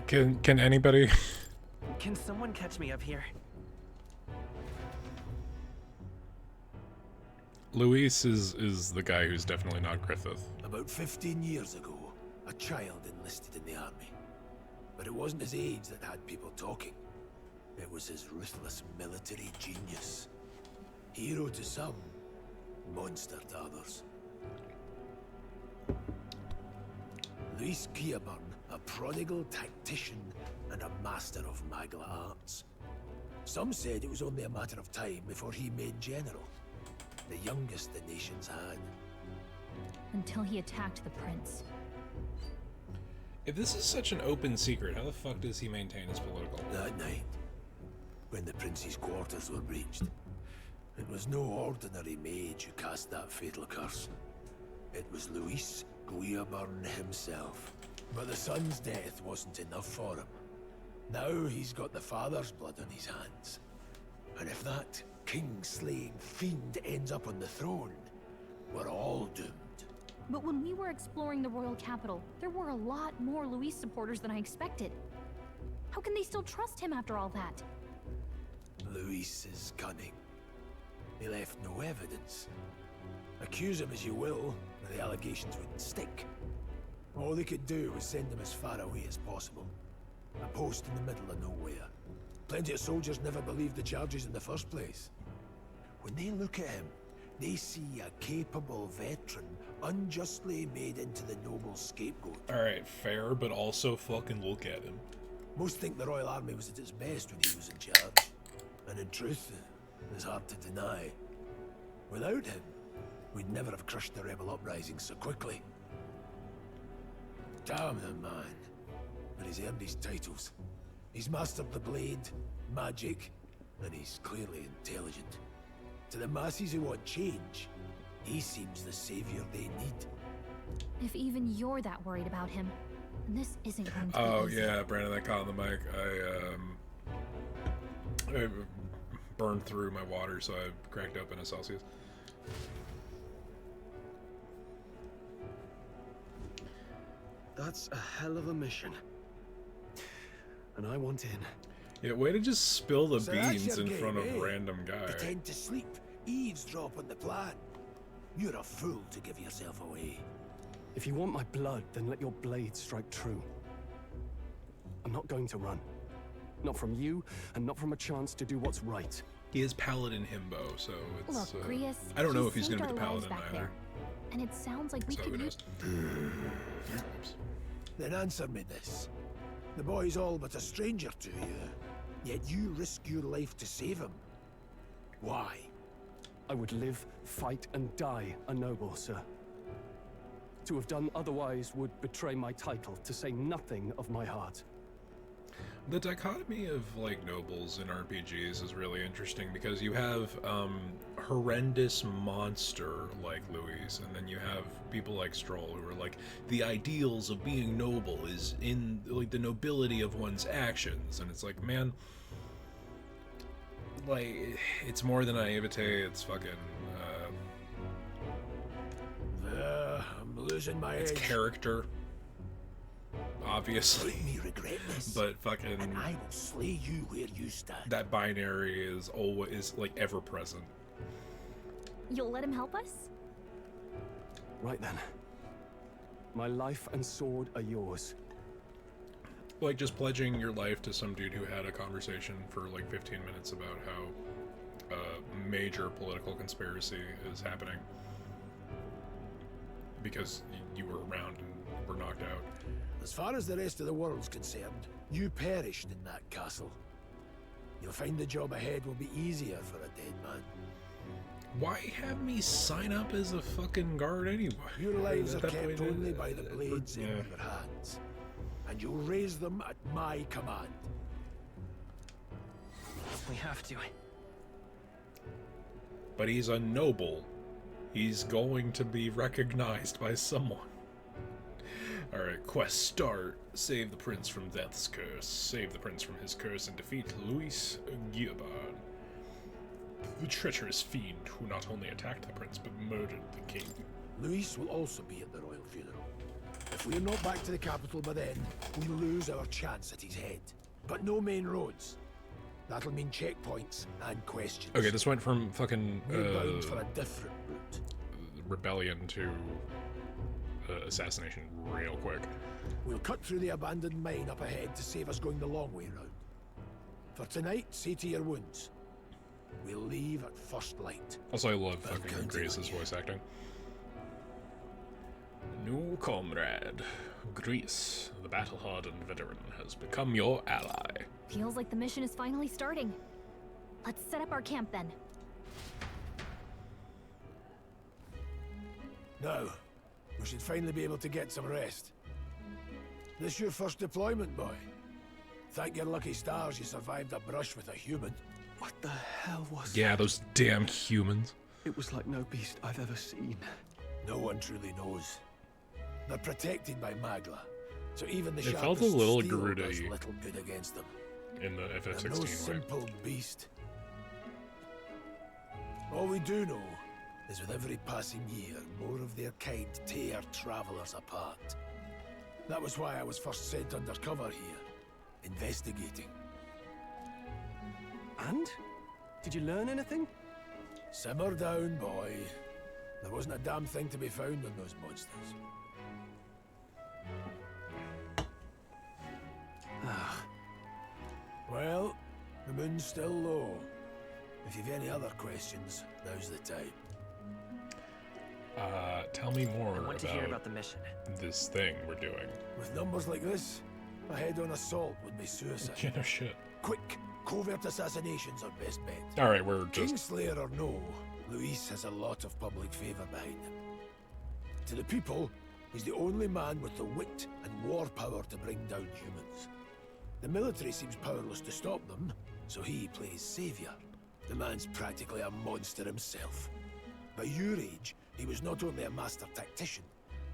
Can anybody? Can someone catch me up here? Luis is the guy who's definitely not Griffith. About 15 years ago, a child enlisted in the army. But it wasn't his age that had people talking. It was his ruthless military genius. Hero to some, monster to others. Luis Gearburn, a prodigal tactician and a master of Magla arts. Some said it was only a matter of time before he made general, the youngest the nations had. Until he attacked the prince. If this is such an open secret, how the fuck does he maintain his political? That night, when the prince's quarters were breached, it was no ordinary mage who cast that fatal curse. It was Luis Gearburn himself. But the son's death wasn't enough for him. Now he's got the father's blood on his hands. And if that king-slaying fiend ends up on the throne, we're all doomed. But when we were exploring the royal capital, there were a lot more Luis supporters than I expected. How can they still trust him after all that? Luis is cunning. He left no evidence. Accuse him as you will, the allegations wouldn't stick. All they could do was send him as far away as possible. A post in the middle of nowhere. Plenty of soldiers never believed the charges in the first place. When they look at him, they see a capable veteran unjustly made into the noble scapegoat. Alright, fair, but also fucking look at him. Most think the Royal Army was at its best when he was in charge. And in truth, it's hard to deny. Without him, we'd never have crushed the rebel uprising so quickly. Damn the man. But he's earned his titles. He's mastered the blade, magic, and he's clearly intelligent. To the masses who want change, he seems the savior they need. If even you're that worried about him, then this isn't going to Oh be easy. yeah, Brandon, that caught on the mic. I burned through my water, so I cracked open a Celsius. That's a hell of a mission. And I want in. Yeah, way to just spill the So that's beans your in front game, of eh? a random guy. Pretend to sleep, eavesdrop on the plan. You're a fool to give yourself away. If you want my blood, then let your blade strike true. I'm not going to run. Not from you, and not from a chance to do what's right. He is Paladin Himbo, so it's... Look, Grius, I don't know he if he's going to be saved the our lives Paladin back either. there. And it sounds like we So could who use... knows? Oops. Then answer me this. The boy's all but a stranger to you, yet you risk your life to save him. Why? I would live, fight, and die a noble, sir. To have done otherwise would betray my title, to say nothing of my heart. The dichotomy of like nobles in RPGs is really interesting because you have horrendous monster like Louis, and then you have people like Stroll who are like the ideals of being noble is in like the nobility of one's actions, and it's like, man, like it's more than naivete. It's fucking I'm losing my it's edge. character, obviously. Make me regret this. But fucking, and I will slay you where you stand. that binary is always like ever present. You'll let him help us? Right then. My life and sword are yours. Like just pledging your life to some dude who had a conversation for like 15 minutes about how a major political conspiracy is happening because you were around and were knocked out. As far as the rest of the world's concerned, you perished in that castle. You'll find the job ahead will be easier for a dead man. Why have me sign up as a fucking guard anyway? Your lives are That kept way only by the blades in yeah. your hands, and you'll raise them at my command. We have to. But he's a noble. He's going to be recognized by someone. Alright, quest start. Save the prince from death's curse. Save the prince from his curse and defeat Luis Gearburn, the treacherous fiend who not only attacked the prince but murdered the king. Luis will also be at the royal funeral. If we're not back to the capital by then, we lose our chance at his head. But no main roads. That'll mean checkpoints and questions. Okay, this went from fucking You're bound for a different route. rebellion to assassination real quick. We'll cut through the abandoned mine up ahead to save us going the long way round. For tonight, see to your wounds. We'll leave at first light. Also, I love fucking Grease's voice acting. New comrade. Grease, the battle-hardened veteran, has become your ally. Feels like the mission is finally starting. Let's set up our camp then. Now, we should finally be able to get some rest. This your first deployment, boy? Thank your lucky stars you survived a brush with a human. What the hell was Yeah, that? those damn humans. It was like no beast I've ever seen. No one truly knows. They're protected by Magla, so even the It felt sharpest a little steel Gerudo-y does little good against them. In the They're FF16 no way. simple beast. All we do know is with every passing year, more of their kind tear travelers apart. That was why I was first sent undercover here, investigating. And? Did you learn anything? Simmer down, boy. There wasn't a damn thing to be found on those monsters. Well, the moon's still low. If you've any other questions, now's the time. Tell me more I want to hear about the mission. this thing we're doing. With numbers like this, a head-on assault would be suicide. Yeah, no shit. Quick, covert assassinations are best bet. Alright, we're just... Kingslayer or no, Luis has a lot of public favor behind him. To the people, he's the only man with the wit and war power to bring down humans. The military seems powerless to stop them, so he plays savior. The man's practically a monster himself. By your age, he was not only a master tactician,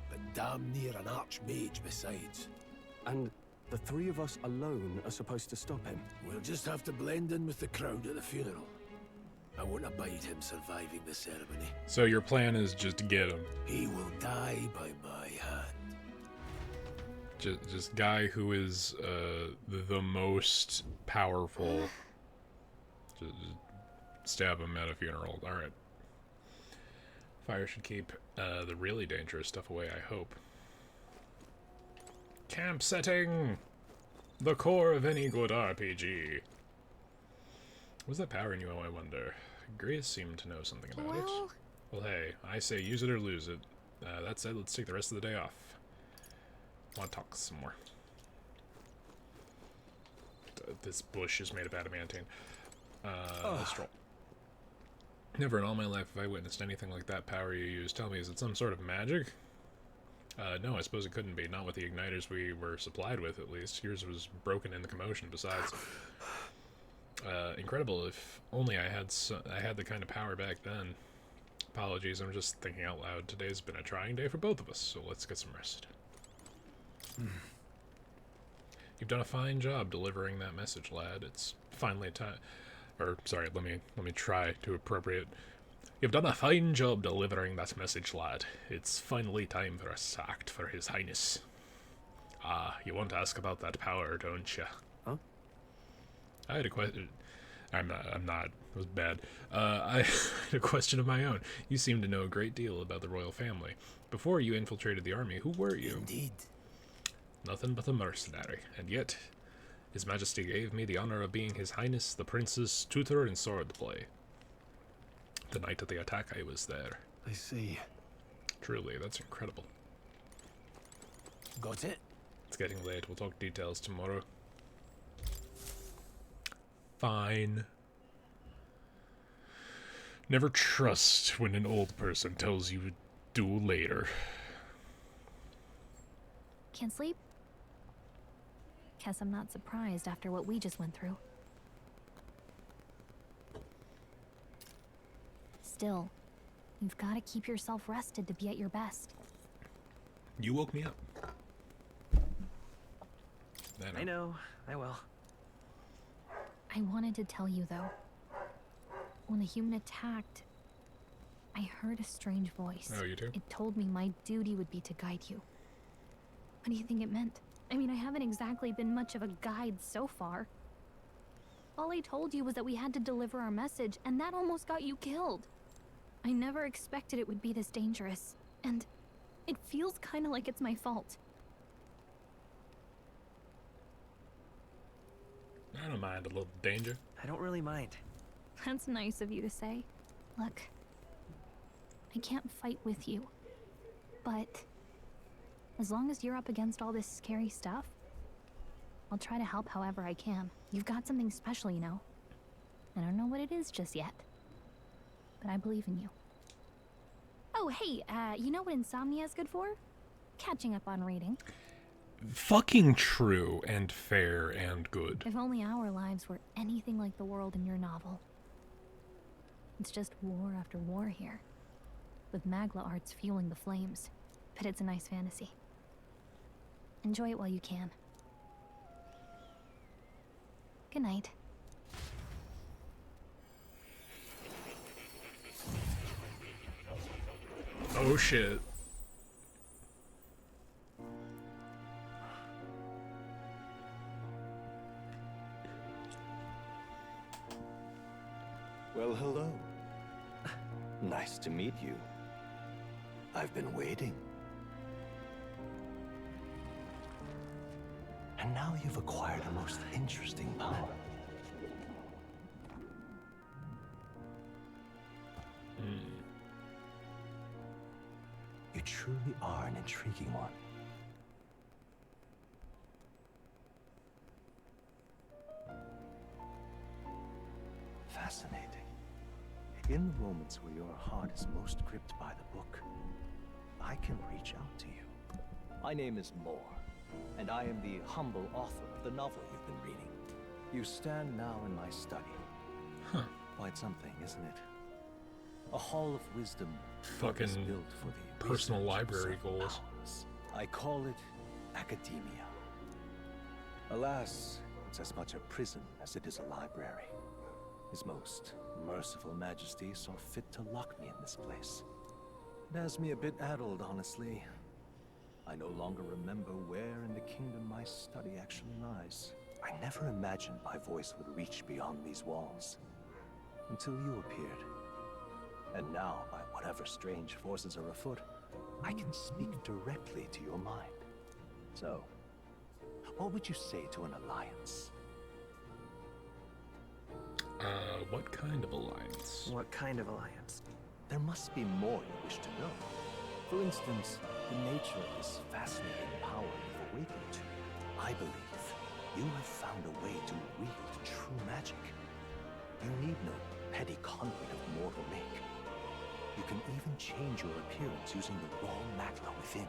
but damn near an archmage besides. And the three of us alone are supposed to stop him? We'll just have to blend in with the crowd at the funeral. I won't abide him surviving the ceremony. So your plan is just to get him. He will die by my hand. Just guy who is the most powerful. Just stab him at a funeral. Alright. Fire should keep the really dangerous stuff away, I hope. Camp setting! The core of any good RPG. What's that power in you, I wonder? Grace seemed to know something about it. Well, hey, I say use it or lose it. That said, let's take the rest of the day off. I want to talk some more. This bush is made of adamantine. Let's roll. Never in all my life have I witnessed anything like that power you use. Tell me, is it some sort of magic? No, I suppose it couldn't be. Not with the igniters we were supplied with, at least. Yours was broken in the commotion, besides. Incredible. If only I had the kind of power back then. Apologies, I'm just thinking out loud. Today's been a trying day for both of us, so let's get some rest. You've done a fine job delivering that message, lad. It's finally time... Or, sorry, let me try to appropriate... You've done a fine job delivering that message, lad. It's finally time for a act for His Highness. Ah, you want to ask about that power, don't you? Huh? I had a question... I'm not. It was bad. I had a question of my own. You seem to know a great deal about the royal family. Before you infiltrated the army, who were you? Indeed. Nothing but a mercenary, and yet His Majesty gave me the honor of being His Highness the Prince's tutor in swordplay. The night of the attack, I was there. I see. Truly, that's incredible. Got it? It's getting late. We'll talk details tomorrow. Fine. Never trust when an old person tells you do later. Can't sleep? Guess I'm not surprised after what we just went through. Still, you've got to keep yourself rested to be at your best. You woke me up. I know. I will. I wanted to tell you, though. When the human attacked, I heard a strange voice. Oh, you too? It told me my duty would be to guide you. What do you think it meant? I mean, I haven't exactly been much of a guide so far. All I told you was that we had to deliver our message, and that almost got you killed. I never expected it would be this dangerous, and it feels kind of like it's my fault. I don't mind a little danger. I don't really mind. That's nice of you to say. Look, I can't fight with you, but as long as you're up against all this scary stuff, I'll try to help however I can. You've got something special, you know. I don't know what it is just yet, but I believe in you. Oh, hey, you know what insomnia is good for? Catching up on reading. Fucking true and fair and good. If only our lives were anything like the world in your novel. It's just war after war here, with Magla arts fueling the flames. But it's a nice fantasy. Enjoy it while you can. Good night. Oh shit. Well, hello. Nice to meet you. I've been waiting. And now you've acquired a most interesting power. You truly are an intriguing one. Fascinating. In the moments where your heart is most gripped by the book, I can reach out to you. My name is Moore, and I am the humble author of the novel you've been reading. You stand now in my study. Huh. Quite something, isn't it? A hall of wisdom Fucking built for the personal research of library certain goals. powers. I call it academia. Alas, it's as much a prison as it is a library. His most merciful majesty saw fit to lock me in this place. It has me a bit addled, honestly. I no longer remember where in the kingdom my study actually lies. I never imagined my voice would reach beyond these walls. Until you appeared. And now, by whatever strange forces are afoot, I can speak directly to your mind. So, what would you say to an alliance? What kind of alliance? What kind of alliance? There must be more you wish to know. For instance, the nature of this fascinating power you've awakened to. I believe you have found a way to wield true magic. You need no petty conduit of mortal make. You can even change your appearance using the raw magma within.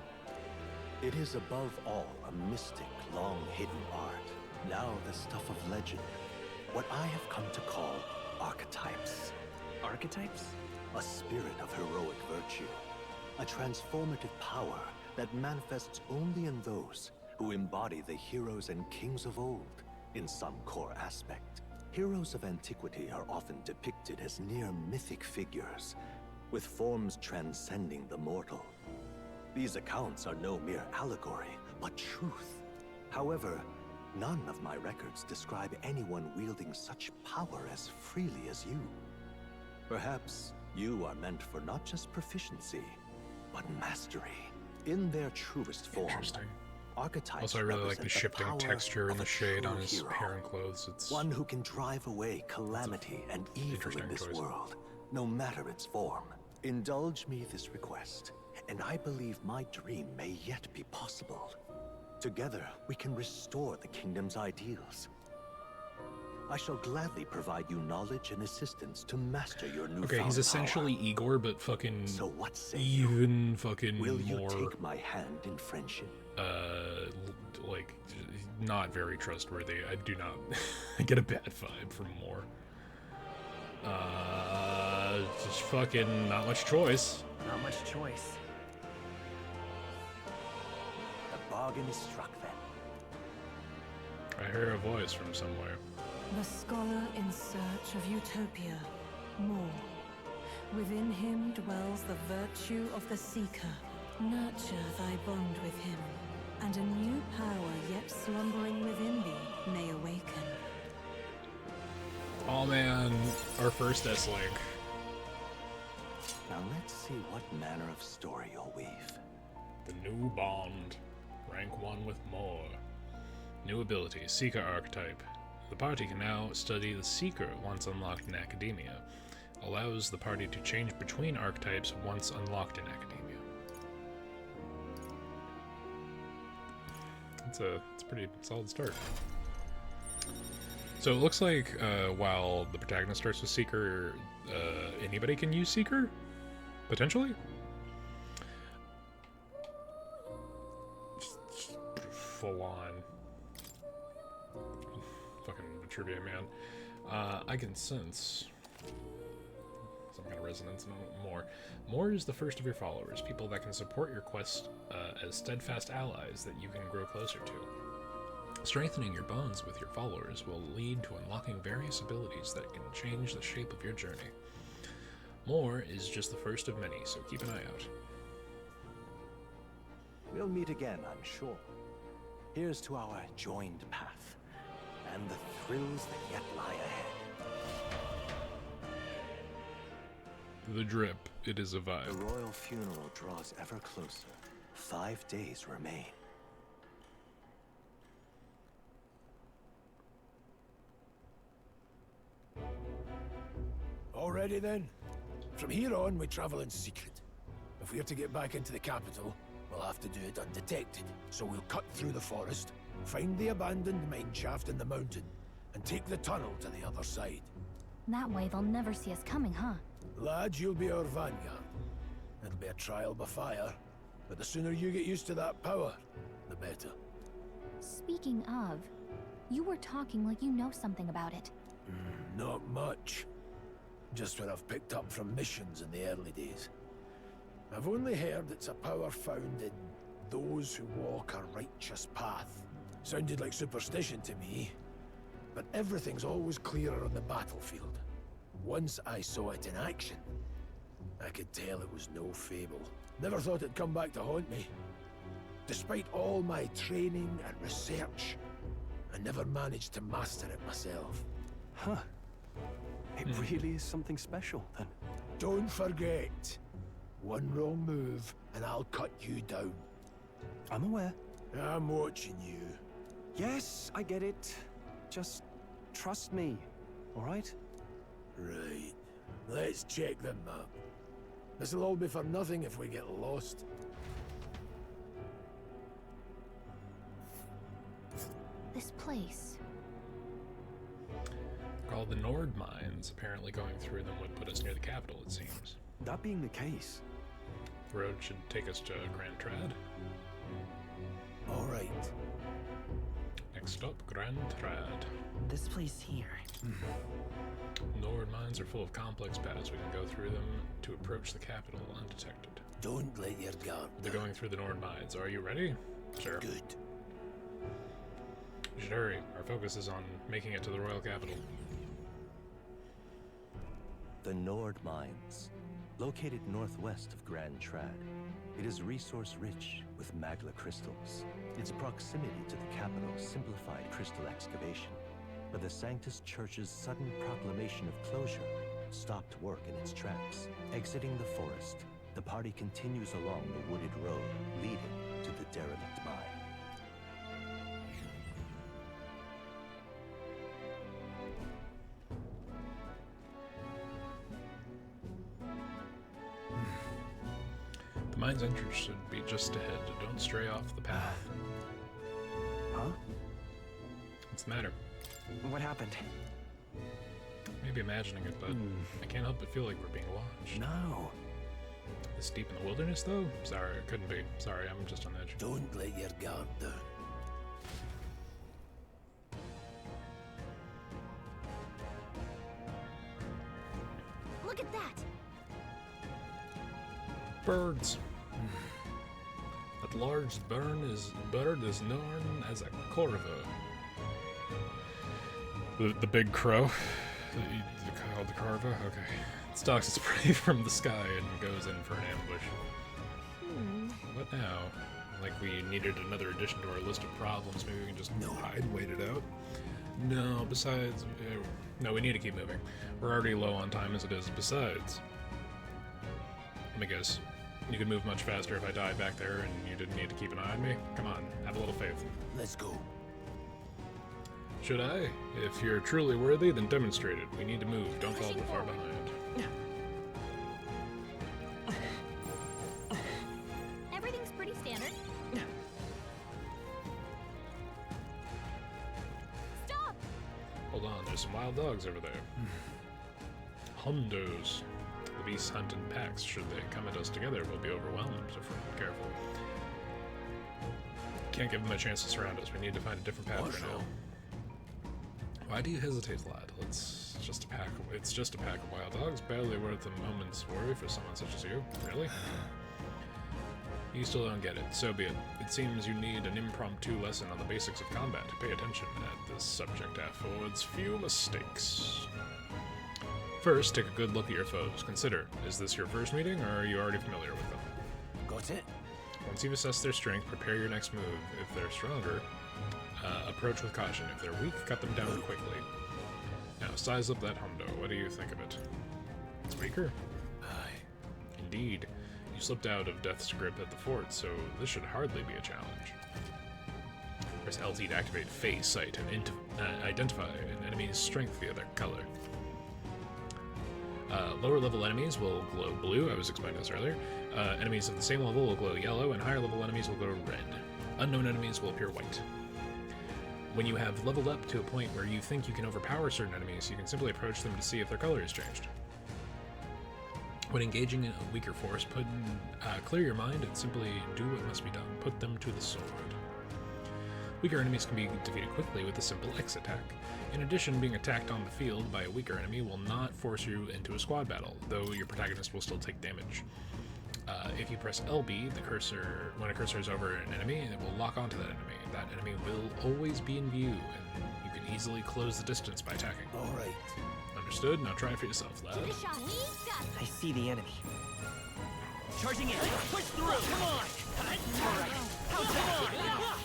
It is above all a mystic, long-hidden art, now the stuff of legend. What I have come to call archetypes. Archetypes? A spirit of heroic virtue. A transformative power that manifests only in those who embody the heroes and kings of old in some core aspect. Heroes of antiquity are often depicted as near mythic figures, with forms transcending the mortal. These accounts are no mere allegory, but truth. However, none of my records describe anyone wielding such power as freely as you. Perhaps you are meant for not just proficiency, but mastery. In their truest form, archetypes Also, I really like the represent shifting power texture of and the a shade true on his hero. hair and clothes. It's one who can drive away calamity and evil in this choice. world, no matter its form. Indulge me this request, and I believe my dream may yet be possible. Together, we can restore the kingdom's ideals. I shall gladly provide you knowledge and assistance to master your newfound okay, he's essentially power. Igor, but fucking So what say even fucking Will you more take my hand in friendship? like not very trustworthy. I do not I get a bad vibe from more. Just fucking not much choice. Not much choice. The bargain is struck then. I hear a voice from somewhere. The scholar in search of utopia, more. Within him dwells the virtue of the seeker. Nurture thy bond with him, and a new power yet slumbering within thee may awaken. Oh man, our first S-Link. Now let's see what manner of story you'll weave. The new bond. Rank 1 with more. New ability, Seeker archetype. The party can now study the Seeker once unlocked in Academia. Allows the party to change between archetypes once unlocked in Academia. It's a pretty solid start. So it looks like while the protagonist starts with Seeker, anybody can use Seeker? Potentially? Just full on. Fucking trivia, man. I can sense some kind of resonance and more. More is the first of your followers, people that can support your quest as steadfast allies that you can grow closer to. Strengthening your bonds with your followers will lead to unlocking various abilities that can change the shape of your journey. More is just the first of many, so keep an eye out. We'll meet again, I'm sure. Here's to our joined path, and the thrills that yet lie ahead. The drip, it is a vibe. The royal funeral draws ever closer. 5 days remain. Already then? From here on, we travel in secret. If we're to get back into the capital, we'll have to do it undetected. So we'll cut through the forest, find the abandoned mine shaft in the mountain, and take the tunnel to the other side. That way they'll never see us coming, huh? Lad, you'll be our vanguard. It'll be a trial by fire, but the sooner you get used to that power, the better. Speaking of, you were talking like you know something about it. Not much. Just what I've picked up from missions in the early days. I've only heard it's a power found in those who walk a righteous path. Sounded like superstition to me, but everything's always clearer on the battlefield. Once I saw it in action, I could tell it was no fable. Never thought it'd come back to haunt me. Despite all my training and research, I never managed to master it myself. Huh. It really is something special, then. Don't forget, one wrong move and I'll cut you down. I'm aware. I'm watching you. Yes, I get it. Just trust me, all right? Right. Let's check the map. This'll all be for nothing if we get lost. This place. Called the Nord Mines. Apparently going through them would put us near the capital, it seems. That being the case, the road should take us to Grand Trad. All right. Next stop, Grand Trad. This place here. Nord Mines are full of complex paths. We can go through them to approach the capital undetected. Don't let your guard They're going through the Nord Mines. Are you ready? Sure. Good. We should hurry. Our focus is on making it to the royal capital. The Nord Mines, located northwest of Grand Trad. It is resource-rich with magla crystals. Its proximity to the capital simplified crystal excavation, but the Sanctus Church's sudden proclamation of closure stopped work in its tracks. Exiting the forest, the party continues along the wooded road leading to the derelict mine. The mine's entrance should be just ahead. Don't stray off the path. Huh? What's the matter? What happened? Maybe imagining it, but I can't help but feel like we're being watched. No. This deep in the wilderness, though? Sorry, it couldn't be. Sorry, I'm just on edge. Don't let your guard down. Look at that! Birds. That large bird is known as a corvo. The big crow. Called the carva? Okay. It stalks its prey from the sky and goes in for an ambush. What now? Like we needed another addition to our list of problems. Maybe we can just hide and wait it out? No, besides... no, we need to keep moving. We're already low on time as it is. Besides... Let me guess. You could move much faster if I died back there and you didn't need to keep an eye on me? Come on, have a little faith. Let's go. Should I? If you're truly worthy, then demonstrate it. We need to move. Don't fall too far behind. Everything's pretty standard. Stop! Hold on, there's some wild dogs over there. Hundos. The beasts hunt in packs. Should they come at us together, we'll be overwhelmed if we're not careful. Can't give them a chance to surround us. We need to find a different path for now. Why do you hesitate, lad? It's just a pack of wild dogs, barely worth a moment's worry for someone such as you. Really? You still don't get it. So be it. It seems you need an impromptu lesson on the basics of combat. Pay attention at this subject affords few mistakes. First, take a good look at your foes. Consider, is this your first meeting, or are you already familiar with them? Got it? Once you've assessed their strength, prepare your next move. If they're stronger, approach with caution. If they're weak, cut them down quickly. Now, size up that hundo. What do you think of it? It's weaker? Aye. Indeed. You slipped out of Death's grip at the fort, so this should hardly be a challenge. Press LT to activate Phase Sight and identify an enemy's strength via their color. Lower level enemies will glow blue, I was explaining this earlier. Enemies of the same level will glow yellow, and higher level enemies will glow red. Unknown enemies will appear white. When you have leveled up to a point where you think you can overpower certain enemies, you can simply approach them to see if their color has changed. When engaging a weaker force, clear your mind and simply do what must be done. Put them to the sword. Weaker enemies can be defeated quickly with a simple X attack. In addition, being attacked on the field by a weaker enemy will not force you into a squad battle, though your protagonist will still take damage. If you press LB, when a cursor is over an enemy, it will lock onto that enemy. That enemy will always be in view, and you can easily close the distance by attacking. Alright. Understood? Now try it for yourself, lad. I see the enemy. Charging in. Push through. Come on. Alright. Come on.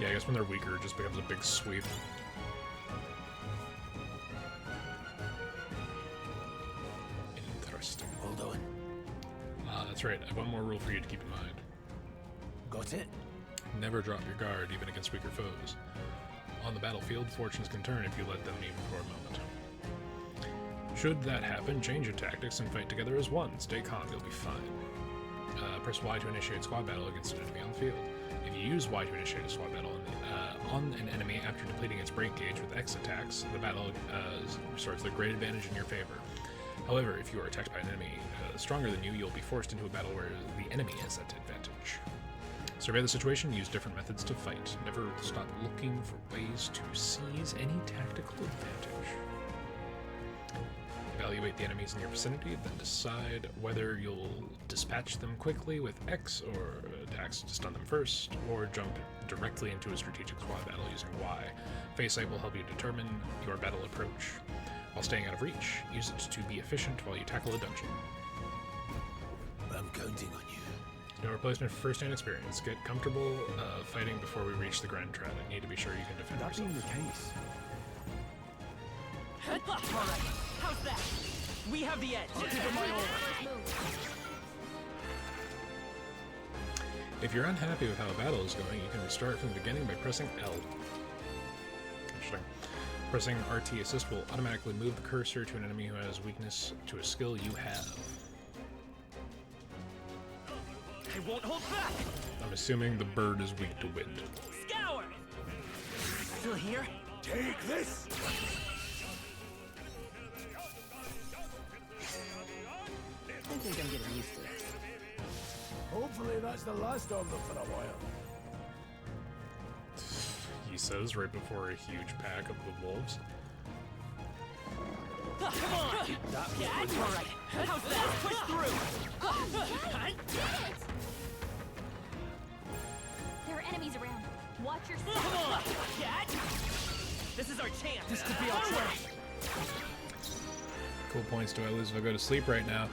Yeah, I guess when they're weaker, it just becomes a big sweep. Interesting. Hold on. That's right. I have one more rule for you to keep in mind. Got it? Never drop your guard, even against weaker foes. On the battlefield, fortunes can turn if you let them even for a moment. Should that happen, change your tactics and fight together as one. Stay calm, you'll be fine. Press Y to initiate squad battle against an enemy on the field. If you use Y to initiate a squad battle on an enemy after depleting its break gauge with X attacks, the battle starts with a great advantage in your favor. However, if you are attacked by an enemy stronger than you, you'll be forced into a battle where the enemy has that advantage. Survey the situation, use different methods to fight. Never stop looking for ways to seize any tactical advantage. Evaluate the enemies in your vicinity, then decide whether you'll dispatch them quickly with X or attacks to stun them first, or jump directly into a strategic squad battle using Y. Phase Sight will help you determine your battle approach. While staying out of reach, use it to be efficient while you tackle a dungeon. I'm counting on you. No replacement for first-hand experience. Get comfortable fighting before we reach the Grand Trad. I need to be sure you can defend That yourself. being the case, Alright. How's that? We have the edge. I'll give it my all. If you're unhappy with how a battle is going, you can restart from the beginning by pressing L. Interesting. Pressing RT assist will automatically move the cursor to an enemy who has weakness to a skill you have. I won't hold back. I'm assuming the bird is weak to wind. Scour. Still here? Take this! I think I'm getting used to this. Hopefully that's the last of them for a while. He says right before a huge pack of the wolves. Come on! Yeah, that's all right. How's that? Push through! There are enemies around. Watch your step. Come on! Yeah! This is our chance. This could be our chance. Cool points do I lose if I go to sleep right now?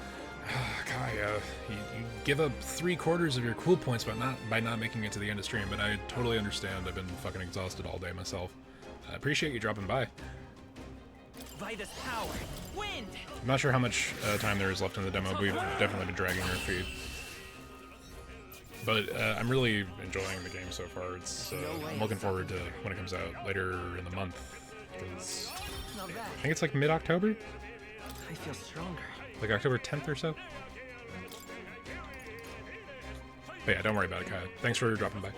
Kaya, you give up 3/4 of your cool points by not making it to the end of stream, but I totally understand. I've been fucking exhausted all day myself. I appreciate you dropping by. By this power, wind. I'm not sure how much time there is left in the demo, but we've definitely been dragging our feet. But I'm really enjoying the game so far. It's I'm looking forward to when it comes out later in the month, because I think it's like mid-October. I feel stronger. Like October 10th or so. But yeah, don't worry about it, Kai. Thanks for dropping by.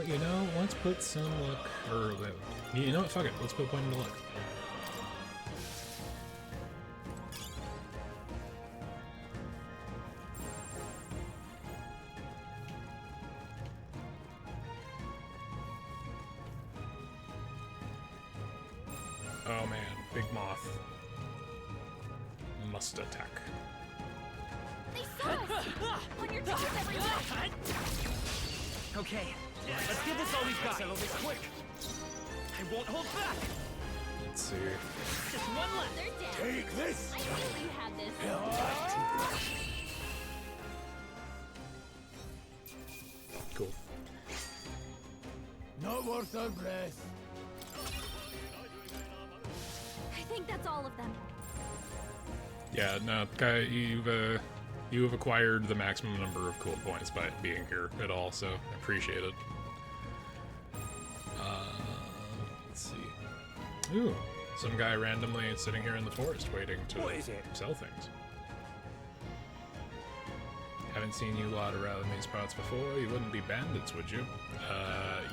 You know, let's put some luck, or you know what? Fuck it. Let's put a point into luck. Oh man, big moth. Must attack. They saw us! On your toes, everyone! Okay, let's give this all we've got. Settle this quick. I won't hold back. Let's see. Just one left. They're down. Take this! I knew you had this. Cool. Not worth our breath. I think that's all of them. Yeah, no, Kai, you have acquired the maximum number of cool points by being here at all, so I appreciate it. Let's see. Ooh, some guy randomly sitting here in the forest waiting to sell things. Haven't seen you lot around in these spots before. You wouldn't be bandits, would you?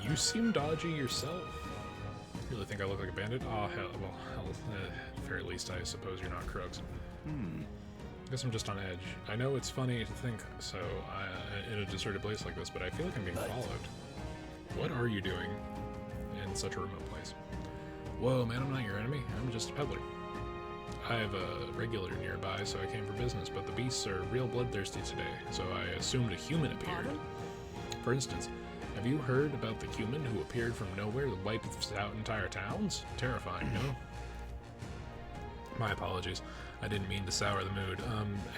You seem dodgy yourself. Really think I look like a bandit? Oh, hell, well, fair at least I suppose you're not crooks. Guess I'm just on edge. I know it's funny to think so in a deserted place like this, but I feel like I'm being followed. What are you doing in such a remote place? Whoa, man, I'm not your enemy. I'm just a peddler. I have a regular nearby, so I came for business, but the beasts are real bloodthirsty today, so I assumed a human appeared. For instance, have you heard about the human who appeared from nowhere to wipe out entire towns? Terrifying, no? My apologies. I didn't mean to sour the mood.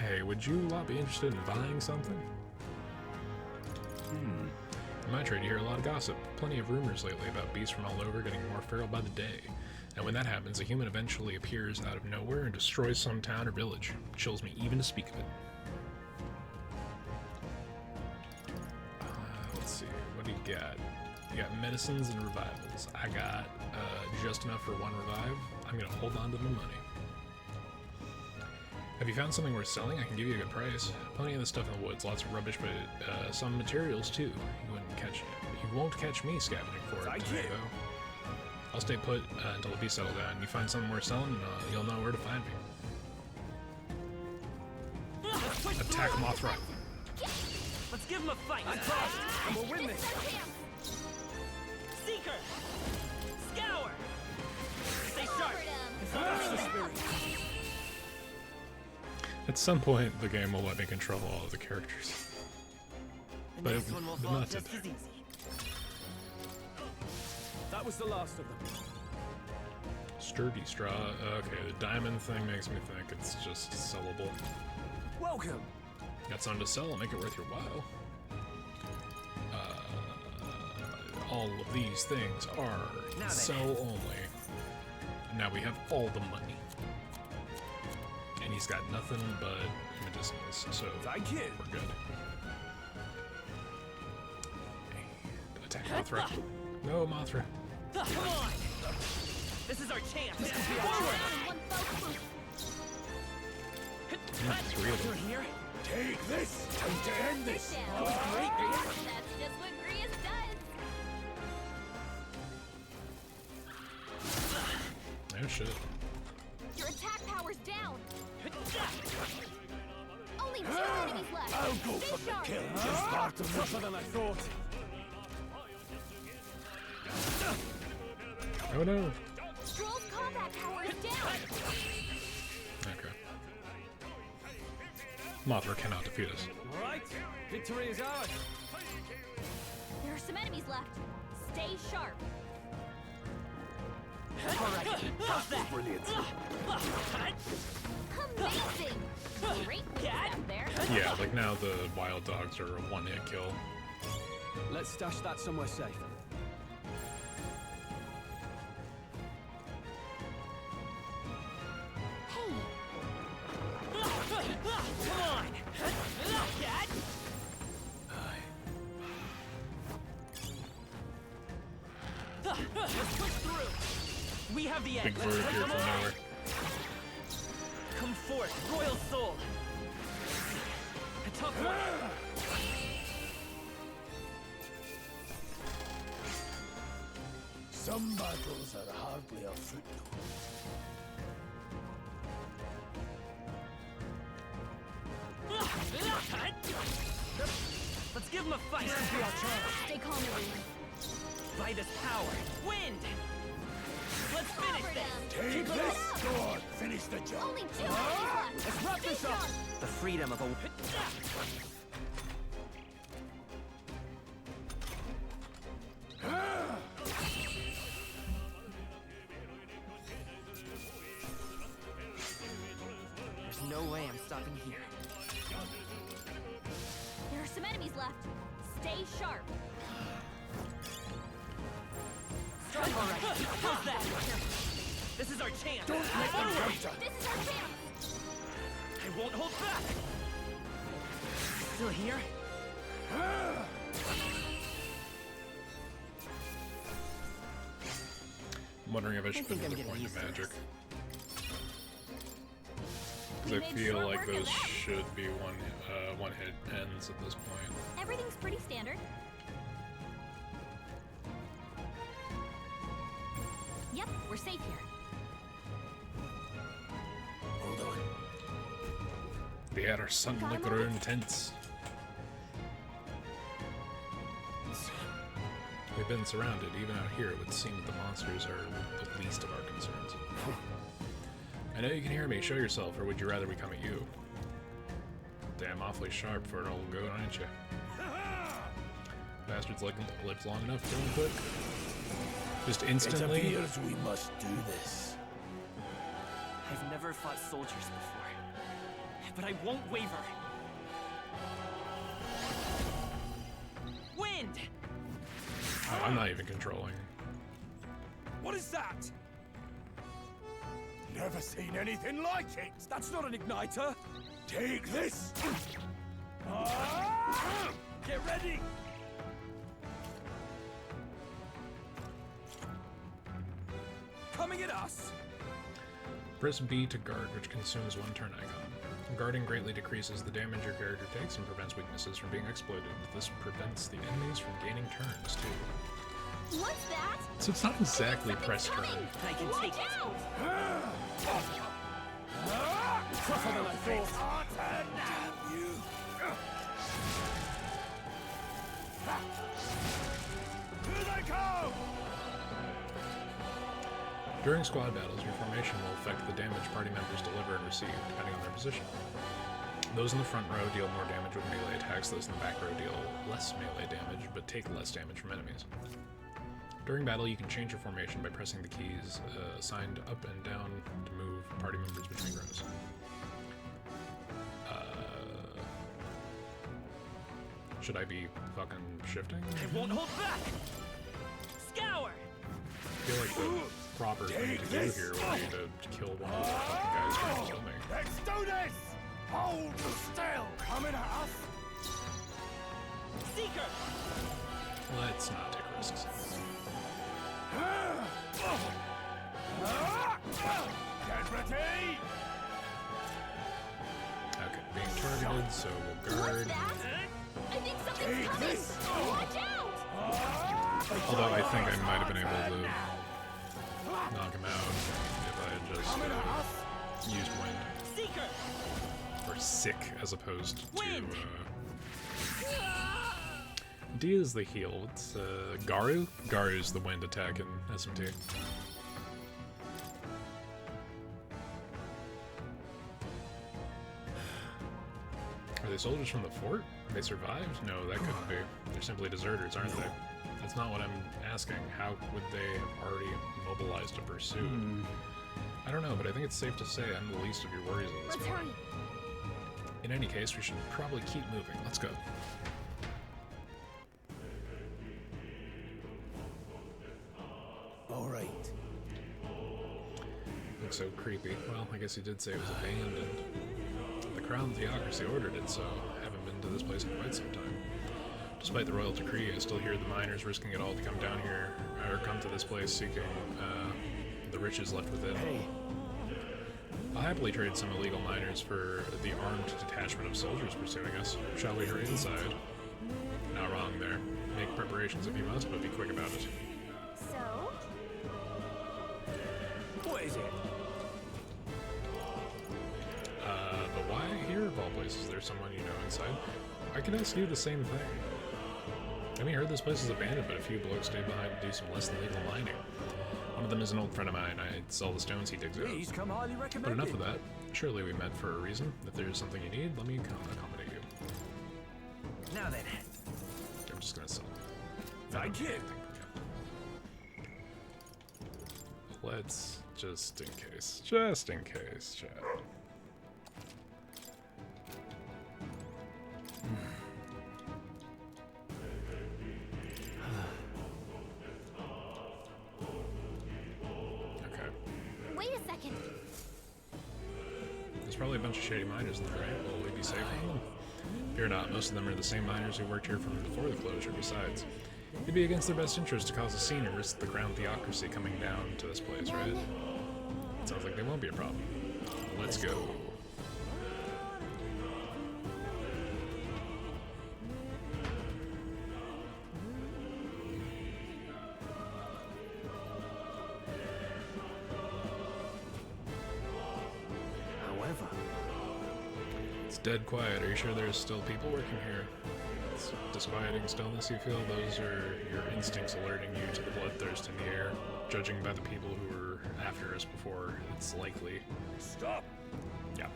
Hey, would you lot be interested in buying something? In my trade, you hear a lot of gossip. Plenty of rumors lately about beasts from all over getting more feral by the day. And when that happens, a human eventually appears out of nowhere and destroys some town or village. Chills me even to speak of it. Let's see, what do you got? You got medicines and revivals. I got just enough for one revive. I'm gonna hold on to my money. Have you found something worth selling? I can give you a good price. Plenty of the stuff in the woods, lots of rubbish, but some materials too. You won't catch me scavenging for it today, though. I'll stay put until the beast settle down. You find something worth selling, you'll know where to find me. Attack Mothra. Let's give him a fight. I'm tossed, and we'll win this. Seeker, scour. Stay sharp. At some point, the game will let me control all of the characters. But not today. That was the last of them. Sturdy straw. Okay, the diamond thing makes me think it's just sellable. Welcome. Got something to sell, make it worth your while. All of these things are sell only. Now we have all the money. And he's got nothing but medicinals, so thank you. We're good. Attack Mothra. No, Mothra. Come on! This is our chance! This could be our chance! Three of them. Here? Take this! Time to end this! That's just what Grius does! Oh shit. Your attack power's down! Only 2 enemies left! I'll go Stay for the sharp. kill. Just part of Tougher than I thought. Oh no. Stroll's combat power is down! Okay. Mothra cannot defeat us. All right, victory is ours. There are some enemies left. Stay sharp. Alright, how's that? Brilliant. Amazing! Great out there. Yeah, like now the wild dogs are a one-hit kill. Let's stash that somewhere safe. Hey, Come on! have the big end. bird appeared from nowhere. Come forth, royal soul. A tough one. Some battles are hardly a footnote. Let's give him a fight. Stay calm, everyone. By this power, wind. Let's finish this. Take this! Go on, finish the job. Only 2 enemies left. Let's wrap this up. The freedom of a... There's no way I'm stopping here. There are some enemies left. Stay sharp. Strike already. How's that? This is our chance. Don't let them counter. This is our chance. I won't hold back. Still here? I'm wondering if I should put another point of magic. Because I feel like those should be one hit ends at this point. Everything's pretty standard. Yep, we're safe here. Hold on. They had our sun like their own tents. We've been surrounded. Even out here, it would seem that the monsters are the least of our concerns. I know you can hear me. Show yourself, or would you rather we come at you? Damn, awfully sharp for an old goat, aren't you? Bastards lived long enough to kill him quick. Just instantly. It appears we must do this. I've never fought soldiers before, but I won't waver. Wind! Oh, I'm not even controlling. What is that? Never seen anything like it. That's not an igniter. Take this. Get ready. Coming at us. Press B to guard, which consumes one turn icon. Guarding greatly decreases the damage your character takes and prevents weaknesses from being exploited. This prevents the enemies from gaining turns, too. What's that? So it's not exactly press turn. I can take it. Tougher than I thought. Damn you. Here they come! During squad battles, your formation will affect the damage party members deliver and receive, depending on their position. Those in the front row deal more damage with melee attacks, those in the back row deal less melee damage, but take less damage from enemies. During battle, you can change your formation by pressing the keys assigned up and down to move party members between rows. Should I be fucking shifting? I won't hold back. Scour! I feel like the proper thing to do here would be to kill one of the fucking guys trying to kill me. Let's do this. Hold still. Coming at us. Seeker! Let's not take risks. Get ready. Okay, being targeted, so we'll guard. I think something's coming! Watch out! Although I think I might have been able to knock him out if I had just used wind. Seeker! Or sick, as opposed to D is the heal. It's Garu? Garu is the wind attack in SMT. Are they soldiers from the fort? They survived? No, that couldn't be. They're simply deserters, aren't they? That's not what I'm asking. How would they have already mobilized a pursuit? I don't know, but I think it's safe to say I'm the least of your worries at this point. In any case, we should probably keep moving. Let's go. All right. Looks so creepy. Well, I guess he did say it was abandoned. The Crown Theocracy ordered it, so I haven't been to this place in quite some time. Despite the royal decree, I still hear the miners risking it all to come down here, or come to this place seeking the the riches left within. I'll happily trade some illegal miners for the armed detachment of soldiers pursuing us. Shall we hurry inside? Not wrong there. Make preparations if you must, but be quick about it. So? What is it? But why here of all places? There's someone you know inside. I could ask you the same thing. I mean, I heard this place is abandoned, but a few blokes stayed behind to do some less than legal mining. One of them is an old friend of mine. I'd sell the stones he digs out. He's come highly But recommended. enough of that. Surely we met for a reason. If there's something you need, let me accommodate you. Now then. I'm just gonna sell. Thank you. Let's just in case. Just in case, chat. Wait a second. There's probably a bunch of shady miners in there, right? Will we be safe from them? Fear not, most of them are the same miners who worked here from before the closure. Besides, it'd be against their best interest to cause a scene and risk the crown theocracy coming down to this place, right? It sounds like they won't be a problem. Let's go. However, It's dead quiet. Are you sure there's still people working here? It's disquieting stillness you feel. Those are your instincts alerting you to the bloodthirst in the air. Judging by the people who were after us before, it's likely. Stop! Yeah.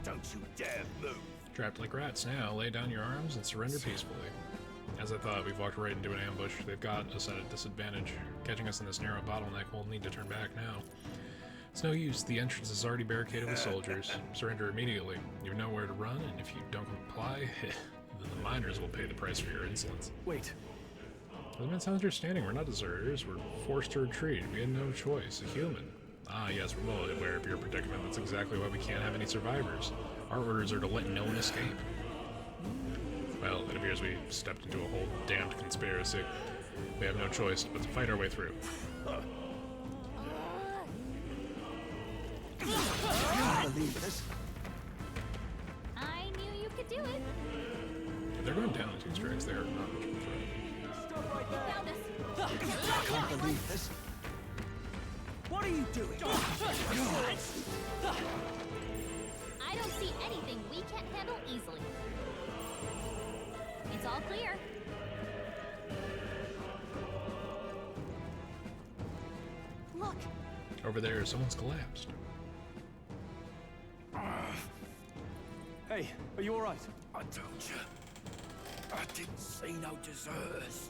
Don't you dare move! Trapped like rats now. Lay down your arms and surrender peacefully. As I thought, we've walked right into an ambush. They've got us at a disadvantage. Catching us in this narrow bottleneck, we'll need to turn back now. It's no use. The entrance is already barricaded with soldiers. Surrender immediately. You know where to run, and if you don't comply, then the miners will pay the price for your insolence. Wait. As misunderstanding, we're not deserters. We're forced to retreat. We had no choice. A human. Ah, yes, we're well aware of your predicament. That's exactly why we can't have any survivors. Our orders are to let no one escape. Well, it appears we stepped into a whole damned conspiracy. We have no choice but to fight our way through. I can't believe this. I knew you could do it. If they're going down in 2 strikes, they are not much of a threat. Stop right there. Found us. I can't believe this. What are you doing? I don't see anything we can't handle easily. It's all clear. Look. Over there, someone's collapsed. Hey, are you alright? I told you. I didn't see no deserters.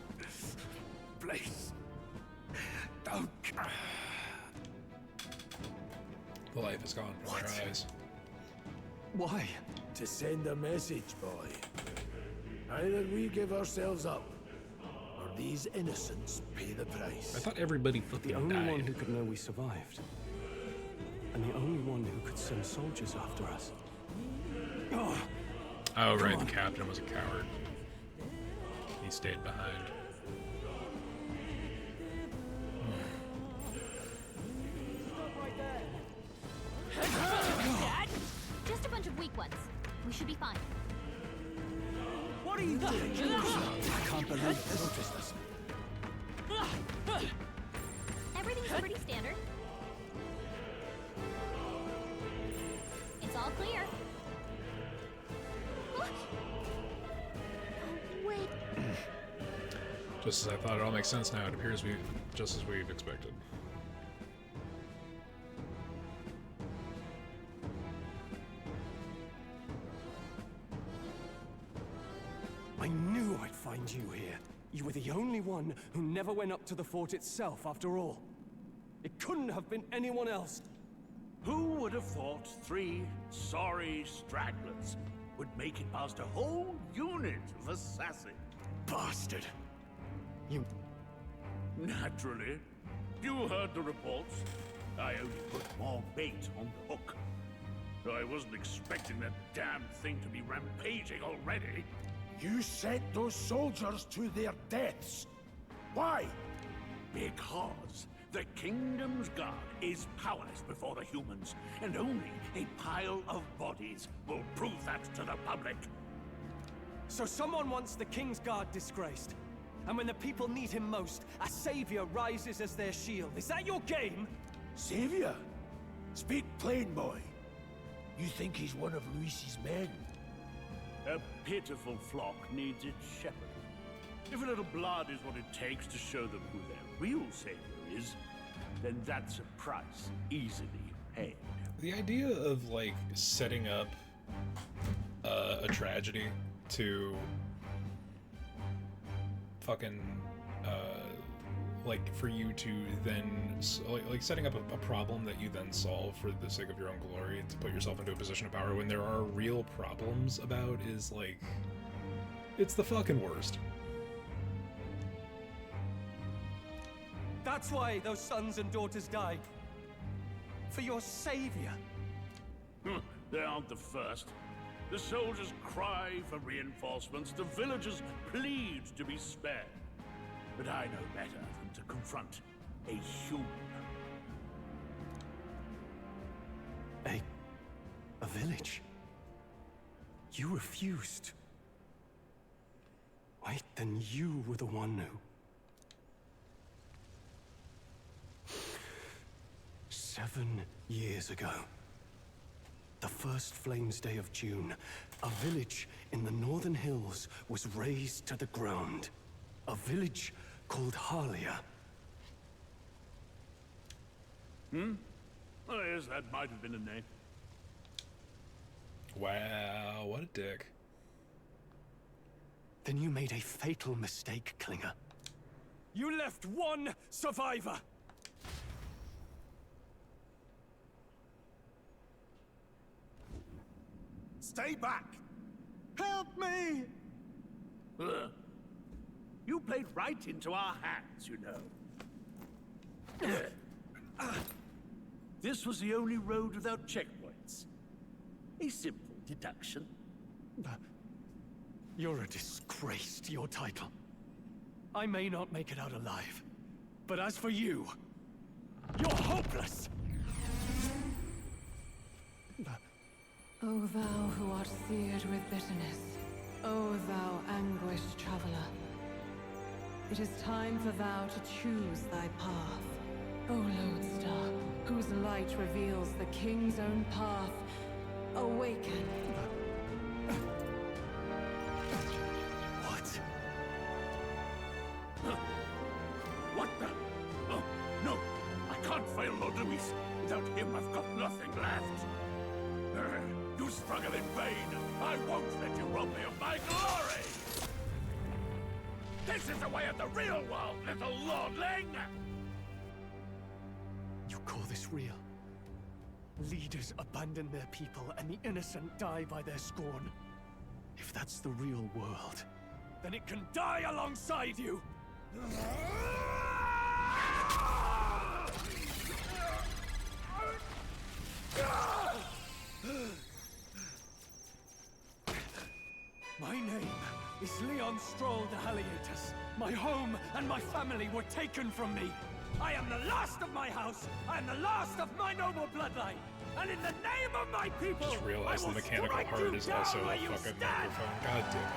Please. Don't. The life is gone from their eyes. Why? To send a message, boy. Either we give ourselves up, or these innocents pay the price. I thought everybody The fucking only died. one who could know we survived. And the only one who could send soldiers after us. Oh, right, the captain was a coward. He stayed behind. Just a bunch of weak ones. We should be fine. What are you doing? I can't believe this. Everything's pretty standard. It's all clear. Oh, wait. Just as I thought, it all makes sense now. It appears just as we've expected. I knew I'd find you here. You were the only one who never went up to the fort itself, after all. It couldn't have been anyone else. Who would have thought 3 sorry stragglers would make it past a whole unit of assassins? Bastard. You... Naturally. You heard the reports. I only put more bait on the hook. I wasn't expecting that damn thing to be rampaging already. You sent those soldiers to their deaths. Why? Because The kingdom's guard is powerless before the humans, and only a pile of bodies will prove that to the public. So someone wants the King's Guard disgraced. And when the people need him most, a savior rises as their shield. Is that your game? Savior? Speak plain, boy. You think he's one of Luis's men? A pitiful flock needs its shepherd. If a little blood is what it takes to show them who their real savior is, then that's a price easily paid. The idea of, like, setting up a tragedy to fucking, like, for you to then, like setting up a problem that you then solve for the sake of your own glory to put yourself into a position of power when there are real problems about is, like, it's the fucking worst. That's why those sons and daughters died. For your savior. They aren't the first. The soldiers cry for reinforcements, the villagers plead to be spared. But I know better than to confront a human. A village? You refused. Wait, then you were the one who... 7 years ago, the first Flames Day of June, a village in the northern hills was razed to the ground. A village called Harlia. Oh, yes, that might have been a name. Wow, what a dick. Then you made a fatal mistake, Klinger. You left one survivor! Stay back! Help me! You played right into our hands, you know. This was the only road without checkpoints. A simple deduction. You're a disgrace to your title. I may not make it out alive, but as for you, you're hopeless! O thou who art seared with bitterness, O thou anguished traveler, it is time for thou to choose thy path. O lodestar, whose light reveals the king's own path, awaken. What? What the? Oh, no! I can't fail Lord Luis. Without him, I've got nothing left. You struggle in vain. I won't let you rob me of my glory! This is the way of the real world, little lordling! You call this real? Leaders abandon their people and the innocent die by their scorn. If that's the real world, then it can die alongside you! My name is Leon Stroll de Halietas. My home and my family were taken from me. I am the last of my house. I am the last of my noble bloodline. And in the name of my people, Just realized the mechanical heart is also a fucking microphone. God damn it.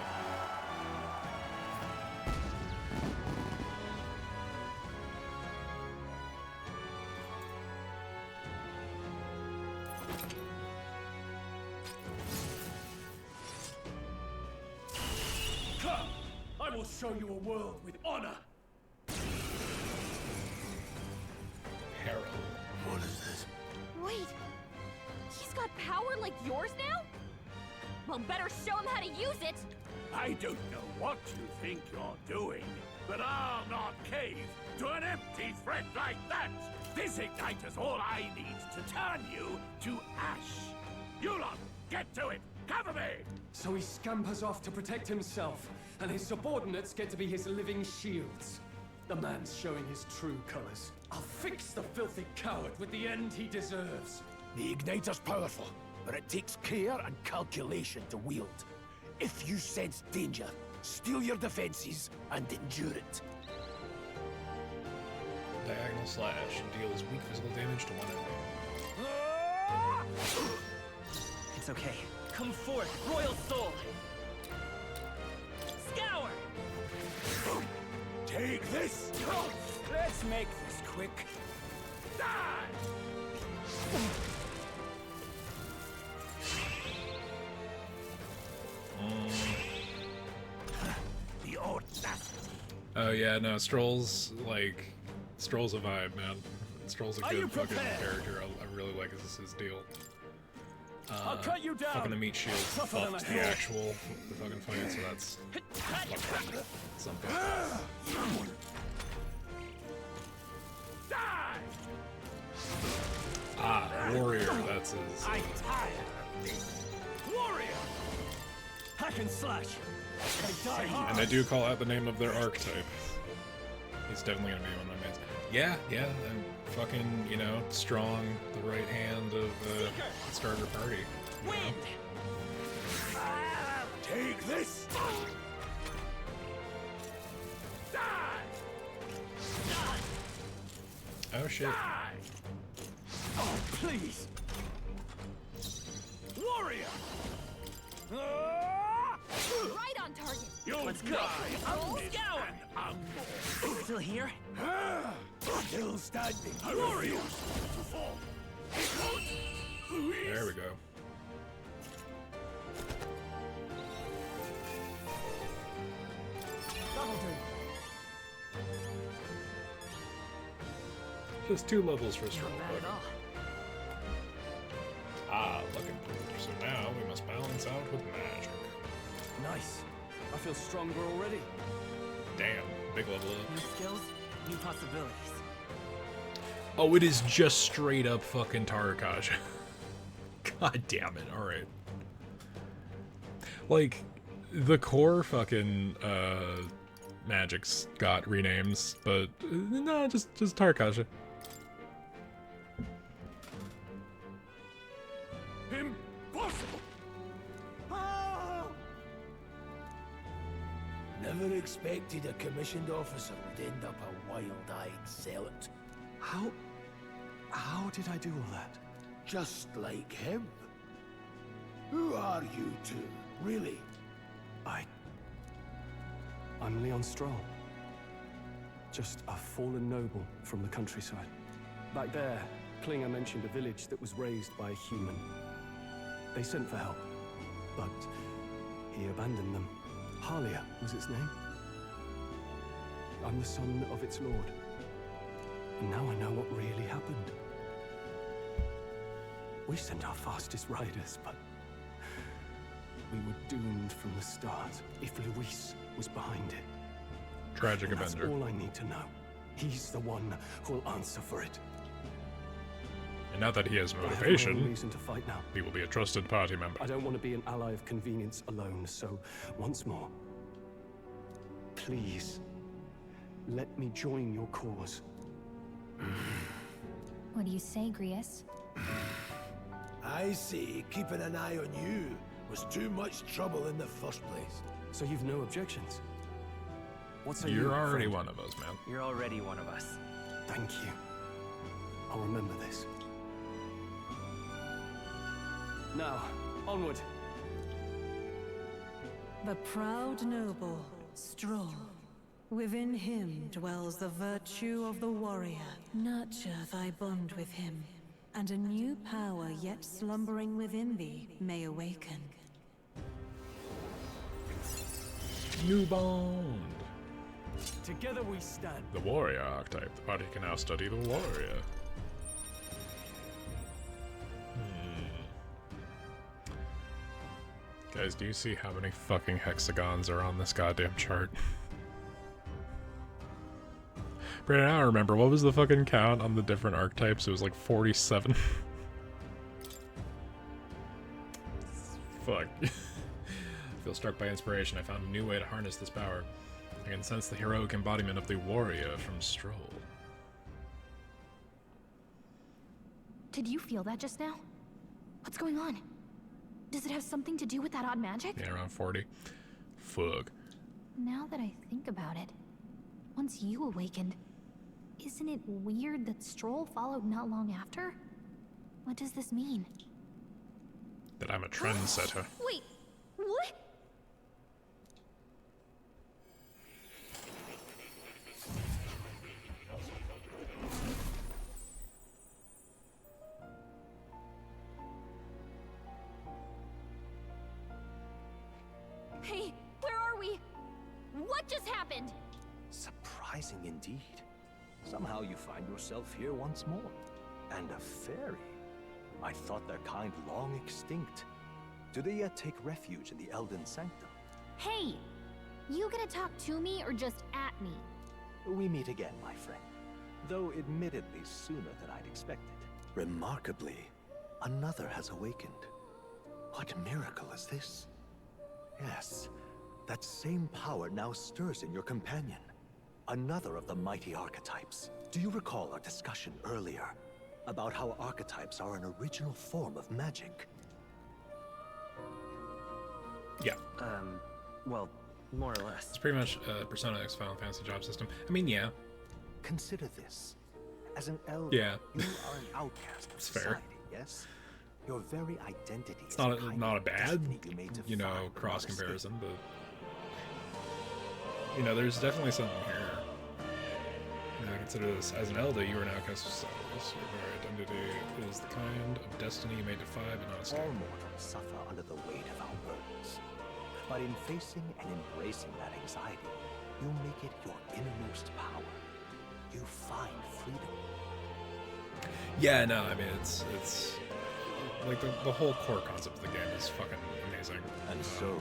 Come! I will show you a world with honor! Harold. What is this? Wait, he's got power like yours now? Well, better show him how to use it! I don't know what you think you're doing, but I'll not cave to an empty threat like that! This igniter's all I need to turn you to ash! You lot, get to it! Cover me! So he scampers off to protect himself, and his subordinates get to be his living shields. The man's showing his true colors. I'll fix the filthy coward with the end he deserves. The igniter's powerful, but it takes care and calculation to wield. If you sense danger, steel your defenses and endure it. diagonal slash and deals weak physical damage to one enemy. It's okay. Come forth, royal soul! Scour! Take this! Let's make this quick. Die! The audacity. Oh yeah, no, Stroll's a vibe, man. Stroll's a good fucking character. I really like his deal. I'll cut you down. Fucking the meat shield Tougher than fucked a the hill. actual the fucking fight, so that's something. Die! Ah, warrior, that's his. I'm tired of this. Warrior! Hack and slash. I die hard. And they do call out the name of their archetype. He's definitely gonna be one of my mains. Yeah, I'm fucking, you know, strong, the right hand of the starter party. You know? Take this! Oh shit. Oh, please! Warrior! Right on target. Let's go! Scour! Still here? Still standing. Warrior! There we go. That'll do. Just 2 levels for strong. Not bad at all. Ah, look improved. So now we must balance out with magic. Nice. I feel stronger already. Damn, big level up. New skills, new possibilities. Oh, it is just straight up fucking Tarakaja. God damn it, alright. Like, the core fucking, magics got renames, but, no, just Tarakaja. Impossible! Never expected a commissioned officer would end up a wild-eyed zealot. How did I do all that? Just like him. Who are you two, really? I'm Leon Stroll. Just a fallen noble from the countryside. Back there, Klinger mentioned a village that was raised by a human. They sent for help, but he abandoned them. Halia was its name. I'm the son of its lord. And now I know what really happened. We sent our fastest riders, but we were doomed from the start. If Luis was behind it, Tragic and that's Avenger. all I need to know. He's the one who'll answer for it. And now that he has I have my own motivation, reason to fight now. he will be a trusted party member. I don't want to be an ally of convenience alone, so once more, please, let me join your cause. What do you say, Grius? I see keeping an eye on you was too much trouble in the first place. So you've no objections? What say You're you, already friend? one of us, man. You're already one of us. Thank you. I'll remember this. Now, onward. The proud noble, Stroll. Within him dwells the virtue of the warrior. Nurture thy bond with him, and a new power yet slumbering within thee may awaken. New bond. Together we stand. The warrior archetype. The party can now study the warrior. Guys, do you see how many fucking hexagons are on this goddamn chart? Brandon, I don't remember. What was the fucking count on the different archetypes? It was like 47. Fuck. I feel struck by inspiration. I found a new way to harness this power. I can sense the heroic embodiment of the warrior from Stroll. Did you feel that just now? What's going on? Does it have something to do with that odd magic? Yeah, around 40. Fuck. Now that I think about it, once you awakened, isn't it weird that Stroll followed not long after? What does this mean? That I'm a trendsetter. Wait, what? Hey, where are we? What just happened? Surprising indeed. Somehow you find yourself here once more. And a fairy. I thought their kind long extinct. Do they yet take refuge in the Elden Sanctum? Hey! You gonna talk to me or just at me? We meet again, my friend. Though admittedly sooner than I'd expected. Remarkably, another has awakened. What miracle is this? Yes, that same power now stirs in your companion. Another of the mighty archetypes. Do you recall our discussion earlier about how archetypes are an original form of magic? Yeah. Well, more or less. It's pretty much Persona X Final Fantasy job system. I mean, yeah. Consider this. As an elder, Yeah. you are an outcast of It's fair. society, yes? Your very identity It's is not a kind not a of bad, destiny you made to you know, find but cross not escape. comparison, but you know, there's definitely something here. You know, consider this as an Elder, you are now cast of souls. Your very identity is the kind of destiny you may defy but not escape. All mortals suffer under the weight of our burdens. But in facing and embracing that anxiety, you make it your innermost power. You find freedom. Yeah, no, I mean it's like the whole core concept of the game is fucking amazing. And so,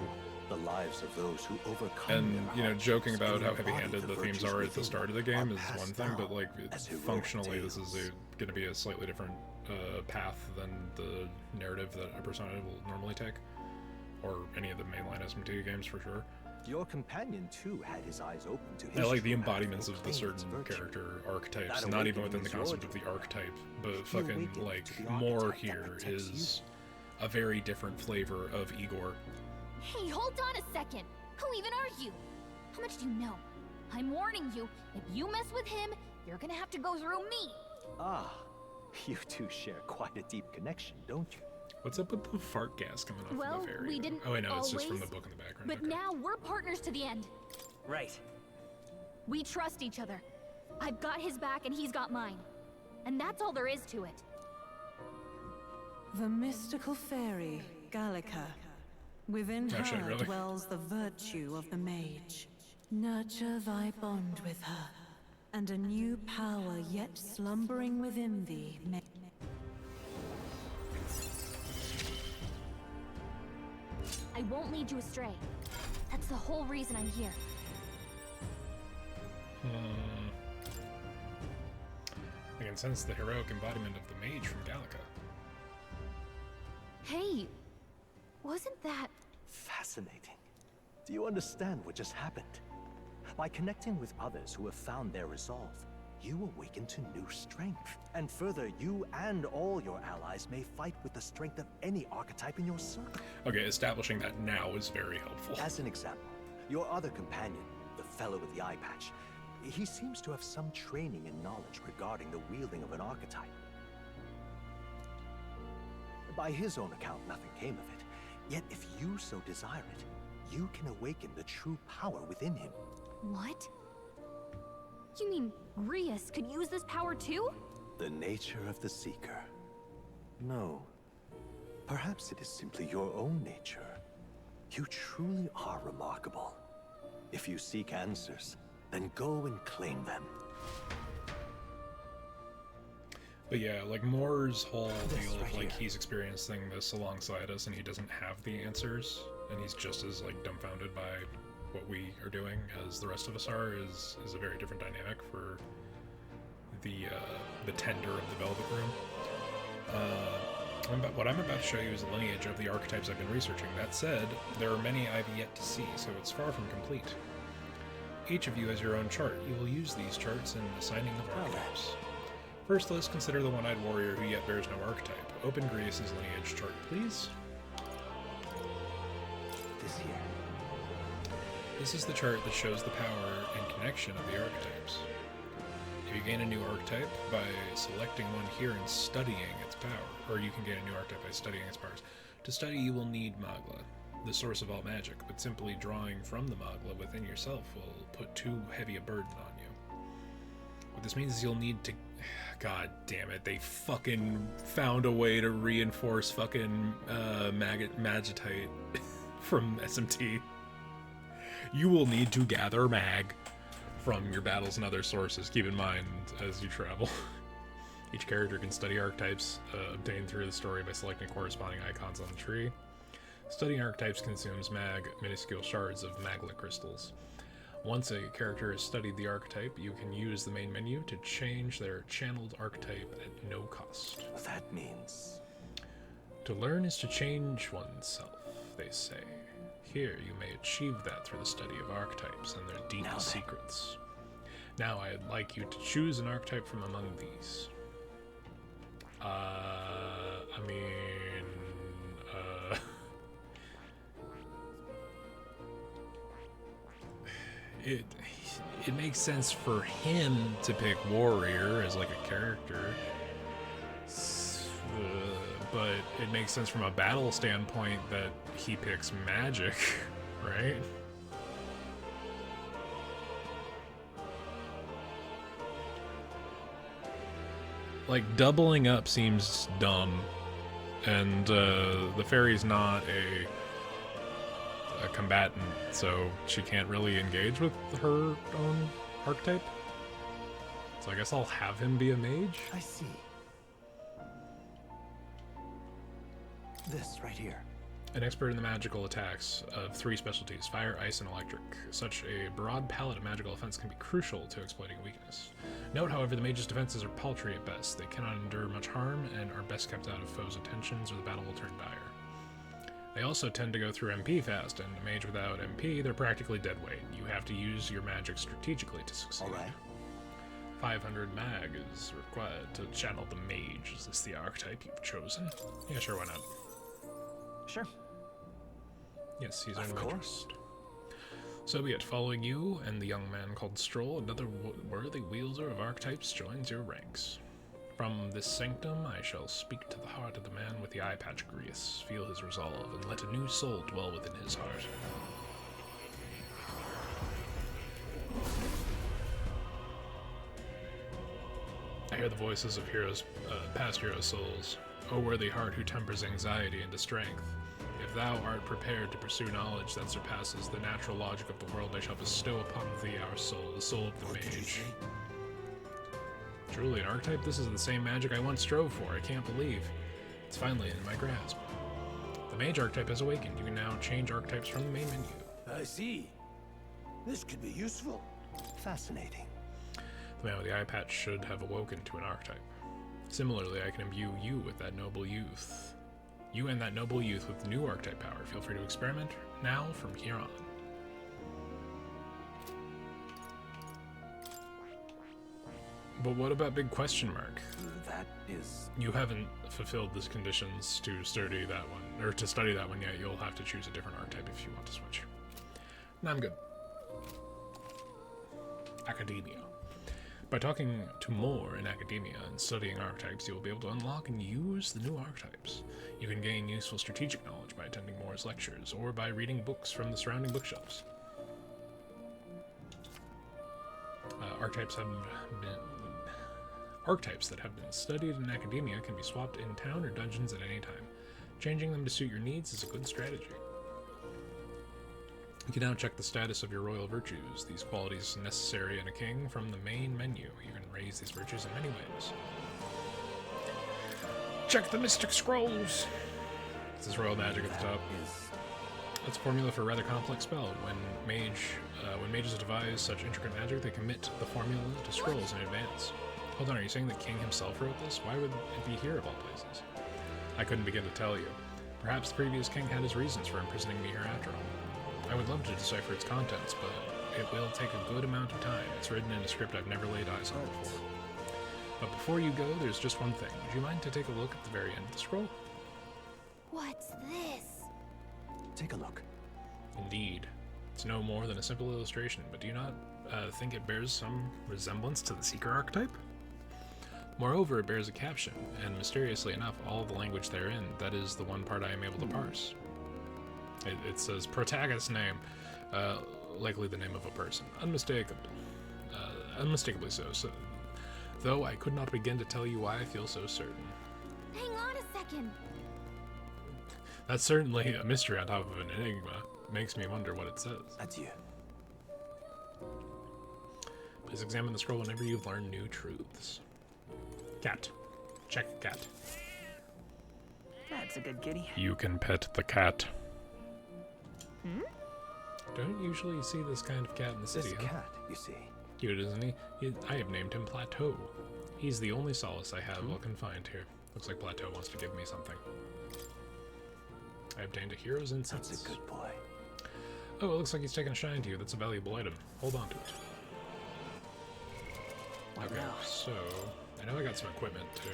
the lives of those who overcome And their you know, hardships joking about and how embody heavy-handed the themes virtues are at the within start of the are game is passed one thing, but down like as heroic functionally, this tales. is going to be a slightly different path than the narrative that a Persona will normally take, or any of the mainline SMT games for sure. Your companion too had his eyes open to I history. like the and embodiments of the proclaimed its certain virtue. character archetypes, That not even awakening within the is your concept of doing. the archetype, but He fucking awakened like to the more archetype that here protects is a very different flavor of Igor. Hey, hold on a second! Who even are you? How much do you know? I'm warning you, if you mess with him, you're gonna have to go through me! Ah, you two share quite a deep connection, don't you? What's up with the fart gas coming off Well, of the ferry? we didn't Oh wait, no, it's just from always, the book in the background. But okay. now we're partners to the end. Right. We trust each other. I've got his back and he's got mine. And that's all there is to it. The mystical fairy, Gallica. Within Actually, her really? dwells the virtue of the mage. Nurture thy bond with her, and a new power yet slumbering within thee may... I won't lead you astray. That's the whole reason I'm here. I can sense the heroic embodiment of the mage from Gallica. Hey, wasn't that... Fascinating. Do you understand what just happened? By connecting with others who have found their resolve, you awaken to new strength. And further, you and all your allies may fight with the strength of any archetype in your circle. Okay, establishing that now is very helpful. As an example, your other companion, the fellow with the eye patch, he seems to have some training and knowledge regarding the wielding of an archetype. By his own account, nothing came of it. Yet if you so desire it, you can awaken the true power within him. What? You mean Grius could use this power too? The nature of the Seeker. No. Perhaps it is simply your own nature. You truly are remarkable. If you seek answers, then go and claim them. But yeah, like Moore's whole This deal of right like here. he's experiencing this alongside us and he doesn't have the answers and he's just as like dumbfounded by what we are doing as the rest of us are is a very different dynamic for the tender of the Velvet Room. What I'm about to show you is a lineage of the archetypes I've been researching. That said, there are many I've yet to see, so it's far from complete. Each of you has your own chart. You will use these charts in assigning of archetypes. First, let's consider the one-eyed warrior who yet bears no archetype. Open Grius' lineage chart, please. This here. This is the chart that shows the power and connection of the archetypes. You gain a new archetype by selecting one here and studying its power. Or you can gain a new archetype by studying its powers. To study, you will need Magla, the source of all magic, but simply drawing from the Magla within yourself will put too heavy a burden on you. What this means is you'll need to... God damn it, they fucking found a way to reinforce fucking Magitite from SMT. You will need to gather mag from your battles and other sources. Keep in mind as you travel. Each character can study archetypes obtained through the story by selecting corresponding icons on the tree. Studying archetypes consumes mag, minuscule shards of magla crystals. Once a character has studied the archetype, you can use the main menu to change their channeled archetype at no cost. That means... To learn is to change oneself, they say. Here, you may achieve that through the study of archetypes and their deepest secrets. Now, I'd like you to choose an archetype from among these. It makes sense for him to pick warrior as like a character, but it makes sense from a battle standpoint that he picks magic, right? Like, doubling up seems dumb, and the fairy's not a combatant, so she can't really engage with her own archetype. So I guess I'll have him be a mage. I see. This right here. An expert in the magical attacks of 3 specialties, fire, ice, and electric. Such a broad palette of magical offense can be crucial to exploiting weakness. Note, however, the mage's defenses are paltry at best. They cannot endure much harm and are best kept out of foes' attentions or the battle will turn dire. They also tend to go through MP fast, and a mage without MP, they're practically dead weight. You have to use your magic strategically to succeed. All right. 500 mag is required to channel the mage. Is this the archetype you've chosen? Yeah, sure, why not? Sure. Yes, he's of course. So be it. Following you and the young man called Stroll, another worthy wielder of archetypes joins your ranks. From this sanctum, I shall speak to the heart of the man with the eye patch grease, feel his resolve, and let a new soul dwell within his heart. I hear the voices of heroes, past heroes' souls. O worthy heart who tempers anxiety into strength. If thou art prepared to pursue knowledge that surpasses the natural logic of the world, I shall bestow upon thee our soul, the soul of the mage. Truly an archetype? This is the same magic I once strove for. I can't believe. It's finally in my grasp. The mage archetype has awakened. You can now change archetypes from the main menu. I see. This could be useful. Fascinating. The man with the eye patch should have awoken to an archetype. Similarly, I can imbue you with that noble youth. You and that noble youth with new archetype power. Feel free to experiment now from here on. But what about big question mark? That is... You haven't fulfilled the conditions to study that one, or to study that one yet. You'll have to choose a different archetype if you want to switch. No, I'm good. Academia. By talking to more in academia and studying archetypes, you will be able to unlock and use the new archetypes. You can gain useful strategic knowledge by attending Moore's lectures, or by reading books from the surrounding bookshelves. Archetypes that have been studied in academia can be swapped in town or dungeons at any time. Changing them to suit your needs is a good strategy. You can now check the status of your royal virtues, these qualities necessary in a king, from the main menu. You can raise these virtues in many ways. Check the mystic scrolls! This is royal magic at the top. That's a formula for a rather complex spell. When mages devise such intricate magic, they commit the formula to scrolls in advance. Hold on, are you saying the king himself wrote this? Why would it be here of all places? I couldn't begin to tell you. Perhaps the previous king had his reasons for imprisoning me here after all. I would love to decipher its contents, but it will take a good amount of time. It's written in a script I've never laid eyes on before. But before you go, there's just one thing. Would you mind to take a look at the very end of the scroll? What's this? Take a look. Indeed. It's no more than a simple illustration, but do you not think it bears some resemblance to the Seeker archetype. Moreover, it bears a caption, and mysteriously enough, all the language therein, that is the one part I am able to parse. It says protagonist name, likely the name of a person, unmistakably so. Though I could not begin to tell you why I feel so certain. Hang on a second. That's certainly a mystery on top of an enigma. Makes me wonder what it says. Adieu. Please examine the scroll whenever you learn new truths. Cat. Check cat. That's a good kitty. You can pet the cat. Hmm? Don't usually see this kind of cat in the city, This cat, you see. Cute, isn't he? I have named him Plateau. He's the only solace I have while confined here. Looks like Plateau wants to give me something. I obtained a hero's incense. That's a good boy. Oh, it looks like he's taking a shine to you. That's a valuable item. Hold on to it. Okay, so I know I got some equipment too.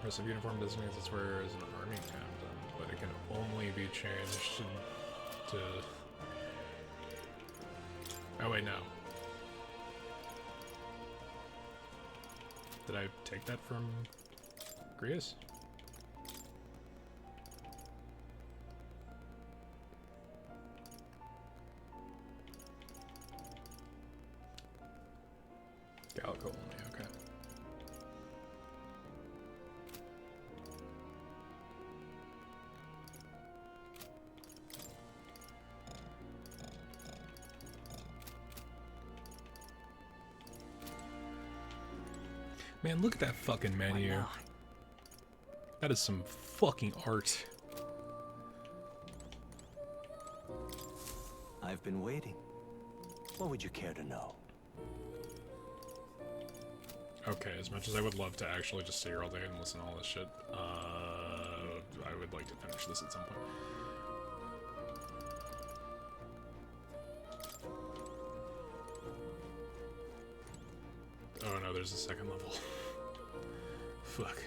Dress of uniform designates its wearer as an army captain, but it can only be changed to... Oh wait, no. Did I take that from Grius? Gallic only, okay. Man, look at that fucking menu. That is some fucking art. I've been waiting. What would you care to know? Okay, as much as I would love to actually just sit here all day and listen to all this shit, I would like to finish this at some point. Oh no, there's a second level. Fuck.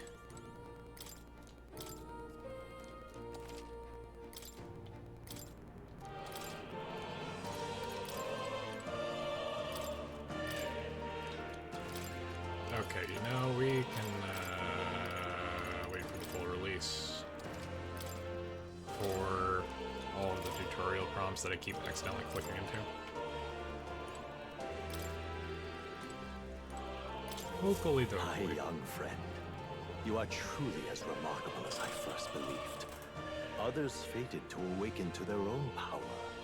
Okay, you know, we can wait for the full release for all of the tutorial prompts that I keep accidentally clicking into. Hopefully, My young friend, you are truly as remarkable as I first believed. Others fated to awaken to their own power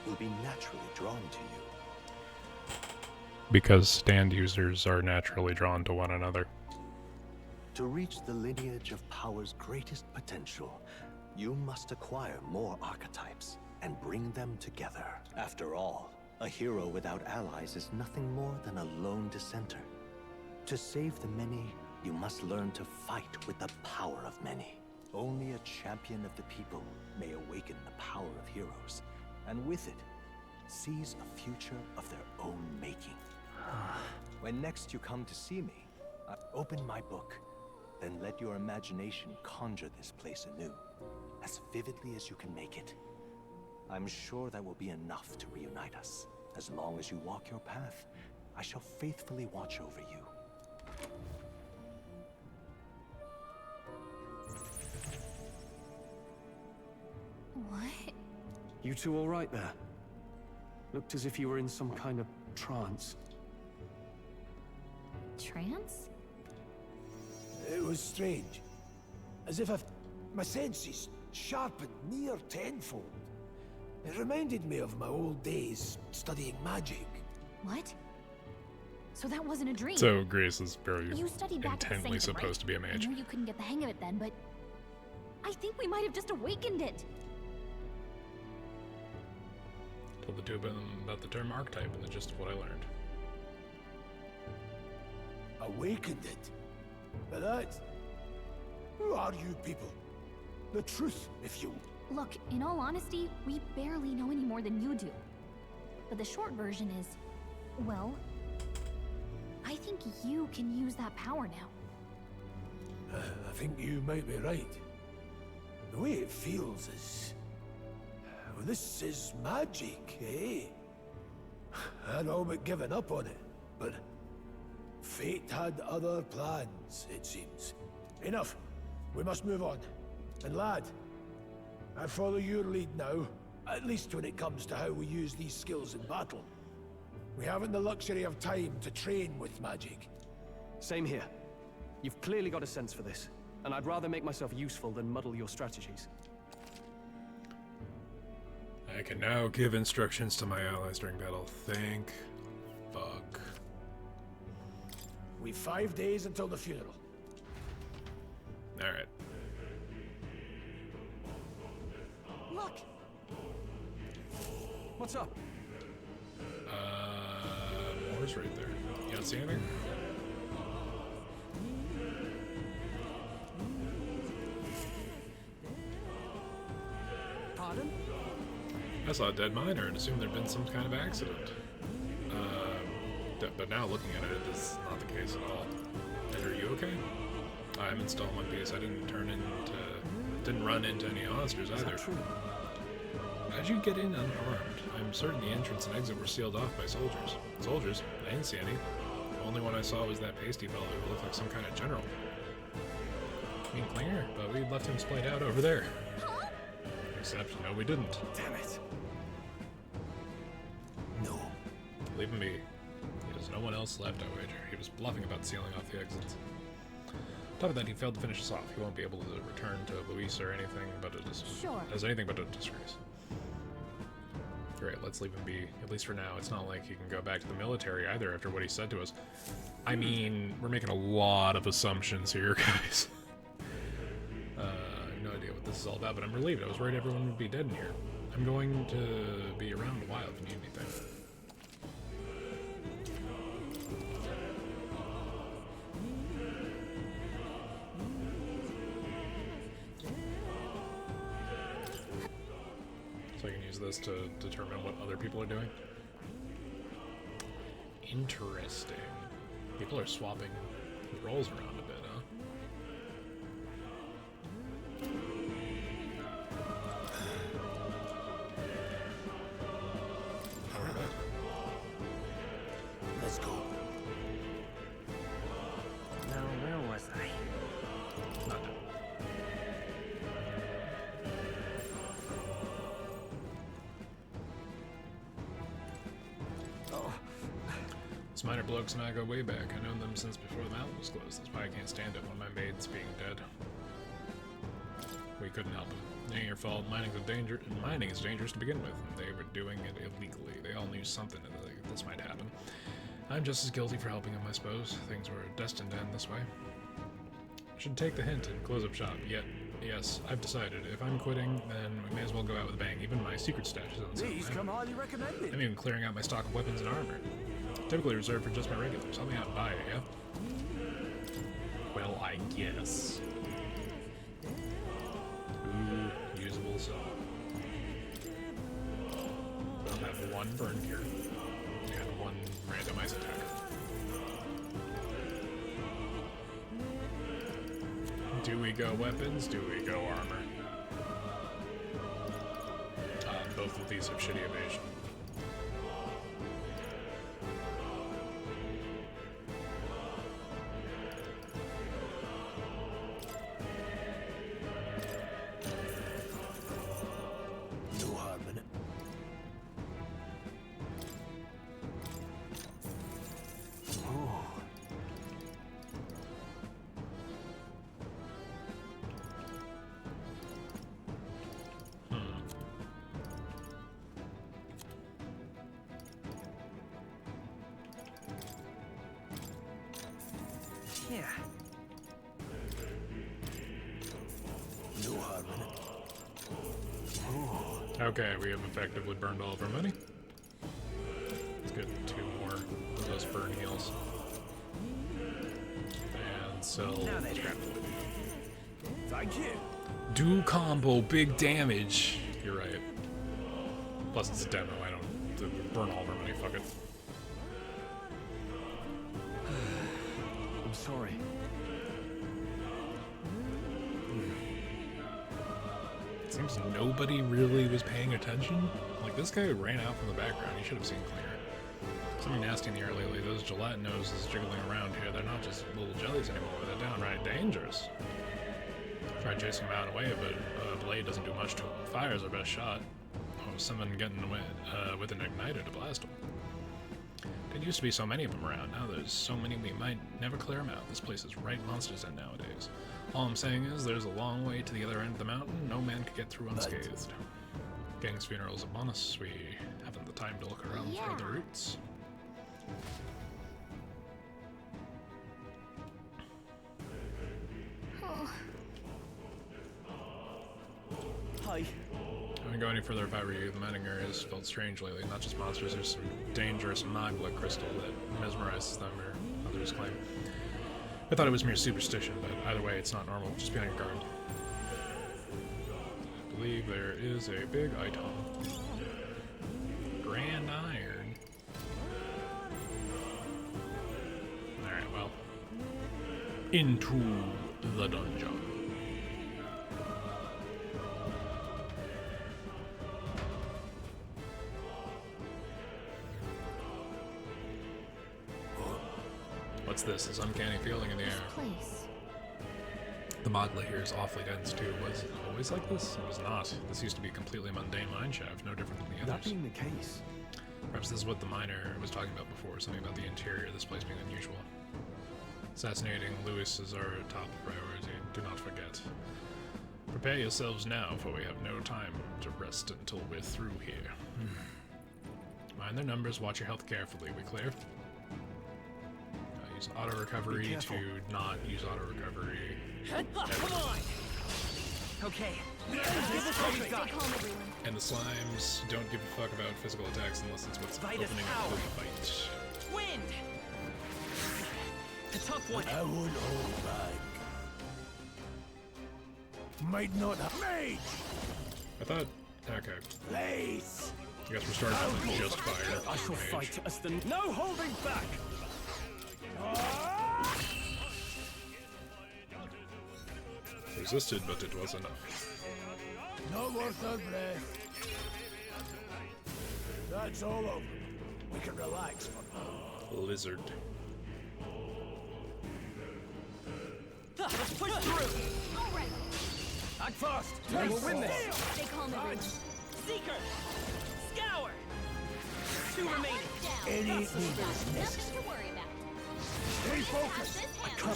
will be naturally drawn to you. Because stand users are naturally drawn to one another. To reach the lineage of power's greatest potential, you must acquire more archetypes and bring them together. After all, a hero without allies is nothing more than a lone dissenter. To save the many, you must learn to fight with the power of many. Only a champion of the people may awaken the power of heroes, and with it, seize a future of their own making. When next you come to see me, open my book, then let your imagination conjure this place anew, as vividly as you can make it. I'm sure that will be enough to reunite us. As long as you walk your path, I shall faithfully watch over you. What? You two all right there? Looked as if you were in some kind of trance. Trance? It was strange. As if my senses sharpened near tenfold. It reminded me of my old days studying magic. What? So that wasn't a dream. So Grace is very You studied back at the intently Sanctum, supposed to be a I mage. know you couldn't get the hang of it then, but I think we might have just awakened it. Told the two about the term archetype and the gist of what I learned. Awakened it? But that... Who are you people? The truth, if you... Look, in all honesty, we barely know any more than you do. But the short version is, well, I think you can use that power now. I think you might be right. The way it feels is... Well, this is magic, eh? I'd all but given up on it, but... Fate had other plans, it seems. Enough. We must move on. And lad, I follow your lead now, at least when it comes to how we use these skills in battle. We haven't the luxury of time to train with magic. Same here. You've clearly got a sense for this, and I'd rather make myself useful than muddle your strategies. I can now give instructions to my allies during battle. Thank fuck. We've 5 days until the funeral. Alright. Look! What's up? More's right there. You don't see anything? Pardon? I saw a dead miner and assumed there'd been some kind of accident. But now looking at it, this is not the case at all. And are you okay? I'm installed in one piece. I didn't run into any monsters either. How'd you get in unarmed? I'm certain the entrance and exit were sealed off by soldiers. Soldiers? I didn't see any. The only one I saw was that pasty fellow who looked like some kind of general. I mean Klinger, but we left him splayed out over there. Except, no, we didn't. Damn it. No. Leave him be. There's no one else left, I wager. He was bluffing about sealing off the exits. On top of that, he failed to finish us off. He won't be able to return to Luis or anything but as anything but a disgrace. Great, let's leave him be, at least for now. It's not like he can go back to the military either after what he said to us. I mean, we're making a lot of assumptions here, guys. I have no idea what this is all about, but I'm relieved. I was worried everyone would be dead in here. I'm going to be around a while if you need anything. So I can use this to determine what other people are doing. Interesting. People are swapping roles around a bit, huh? Let's go. Now, where was I? Not done. This miner blokes and I go way back. I've known them since before the mountain was closed. That's why I can't stand it when my maid's being dead. We couldn't help him. It ain't your fault. Mining is dangerous to begin with. They were doing it illegally. They all knew something that this might happen. I'm just as guilty for helping them, I suppose. Things were destined to end this way. I should take the hint and close up shop. Yet, yes, I've decided. If I'm quitting, then we may as well go out with a bang. Even my secret stash is on sale. These come highly recommended. I'm even clearing out my stock of weapons and armor. Typically reserved for just my regulars. Help me out and buy it, yeah? Well, I guess. Ooh, usables. I'll have one burn cure and one random ice attack. Do we go weapons? Do we go armor? Both of these have shitty evasion. No harm in it. Oh. Yeah. No harm in it. Oh. Okay, we have effectively burned all of our money. Let's get 2 more of those burn heals. And sell scrap. Thank you. Do combo, big damage. You're right. Plus it's a demo, I don't burn all of our money, fuck it. sorry. It seems nobody really was paying attention. Like, this guy ran out from the background. He should have seen clearer. Something nasty in the air lately. Those gelatin noses jiggling around here, they're not just little jellies anymore. They're downright dangerous. Tried chasing them out away, but a blade doesn't do much to them. Fire's our best shot. Oh, someone getting away with an igniter to blast them. There used to be so many of them around. Now there's so many we might never clear them out. This place is right monsters in nowadays. All I'm saying is there's a long way to the other end of the mountain. No man could get through unscathed. Gang's funeral's upon us. We haven't the time to look around for other routes. Hi. I wouldn't go any further if I were you. The mining areas felt strange lately. Not just monsters, there's some dangerous magma crystal that mesmerizes them, or others claim. I thought it was mere superstition, but either way, it's not normal. Just be on your guard. I believe there is a big item. Grand iron. Alright, well. Into the dungeon. What's this? This uncanny feeling in the air. The magma here is awfully dense too. Was it always like this? It was not. This used to be a completely mundane mine shaft, no different than the others. That being the case, perhaps this is what the miner was talking about before, something about the interior of this place being unusual. Assassinating Louis is our top priority. Do not forget. Prepare yourselves now, for we have no time to rest until we're through here. Mind their numbers, watch your health carefully. We clear? Use auto recovery to not use auto recovery. Come on! Okay. And the slimes don't give a fuck about physical attacks unless it's what's opening up the fight. Wind! A tough one. I won't hold back. Might not have made. I thought. Okay. Place. I guess we're starting out with just fire. I shall fight as the no holding back. Resisted, but it was enough. No more third breath. That's all over. We can relax for now. Lizard. Let's push through. All right. Act fast. We will win this. Stay calm, everyone. Seeker. Scour. 2 remaining. Any Nothing to worry about. Stay focused. I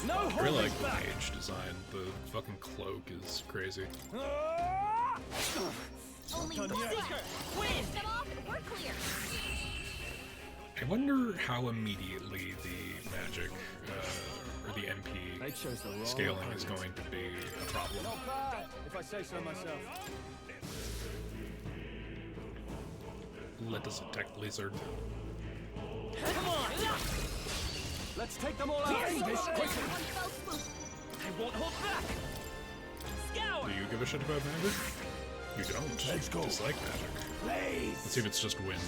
really like the mage design. The fucking cloak is crazy. Only one Seeker. Finish them off and we're clear. I wonder how immediately the magic or the MP scaling is going to be a problem. Not bad, if I say so myself. Let us attack lizard. Come on! Let's take them all out. This quickly. I won't hold back. Scour. Do you give a shit about magic? You don't. Let's go. Dislike magic. Let's see if it's just wind.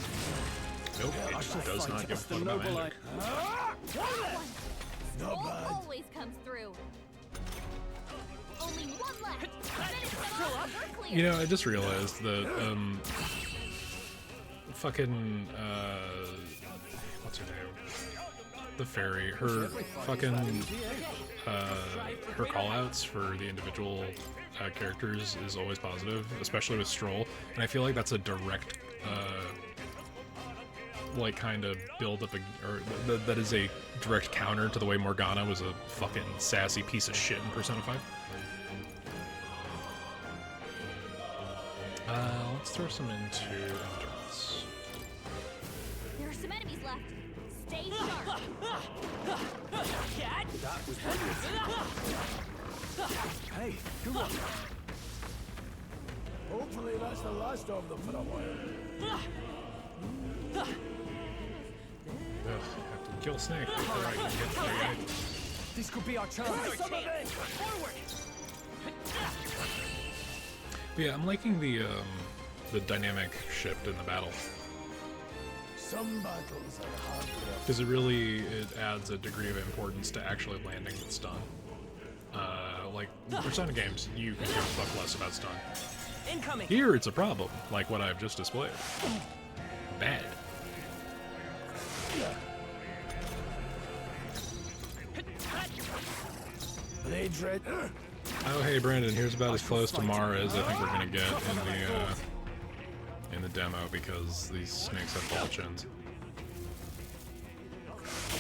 Nope, it does not give a fuck about magic. Soul always comes through. Only one left. Finish them off. We're clear. You know, I just realized that fucking what's her name? The fairy. Her fucking her callouts for the individual characters is always positive, especially with Stroll, and I feel like that's a direct like kind of build up that is a direct counter to the way Morgana was a fucking sassy piece of shit in Persona 5. Let's throw some into endurance. There are some enemies left. Stay sharp. That was brilliant. Hey, good one. Hopefully that's the last of them for a while. Ugh, have to kill Snake before I can get to the guy. This could be our chance. Forward. But yeah, I'm liking the dynamic shift in the battle. Some battles are hard to Because it adds a degree of importance to actually landing with stun. Like Persona games, you can give a fuck less about stun. Incoming. Here it's a problem, like what I've just displayed. Bad. Oh hey Brandon, here's about as close to Mara as I think we're gonna get in the demo because these snakes have ball chins.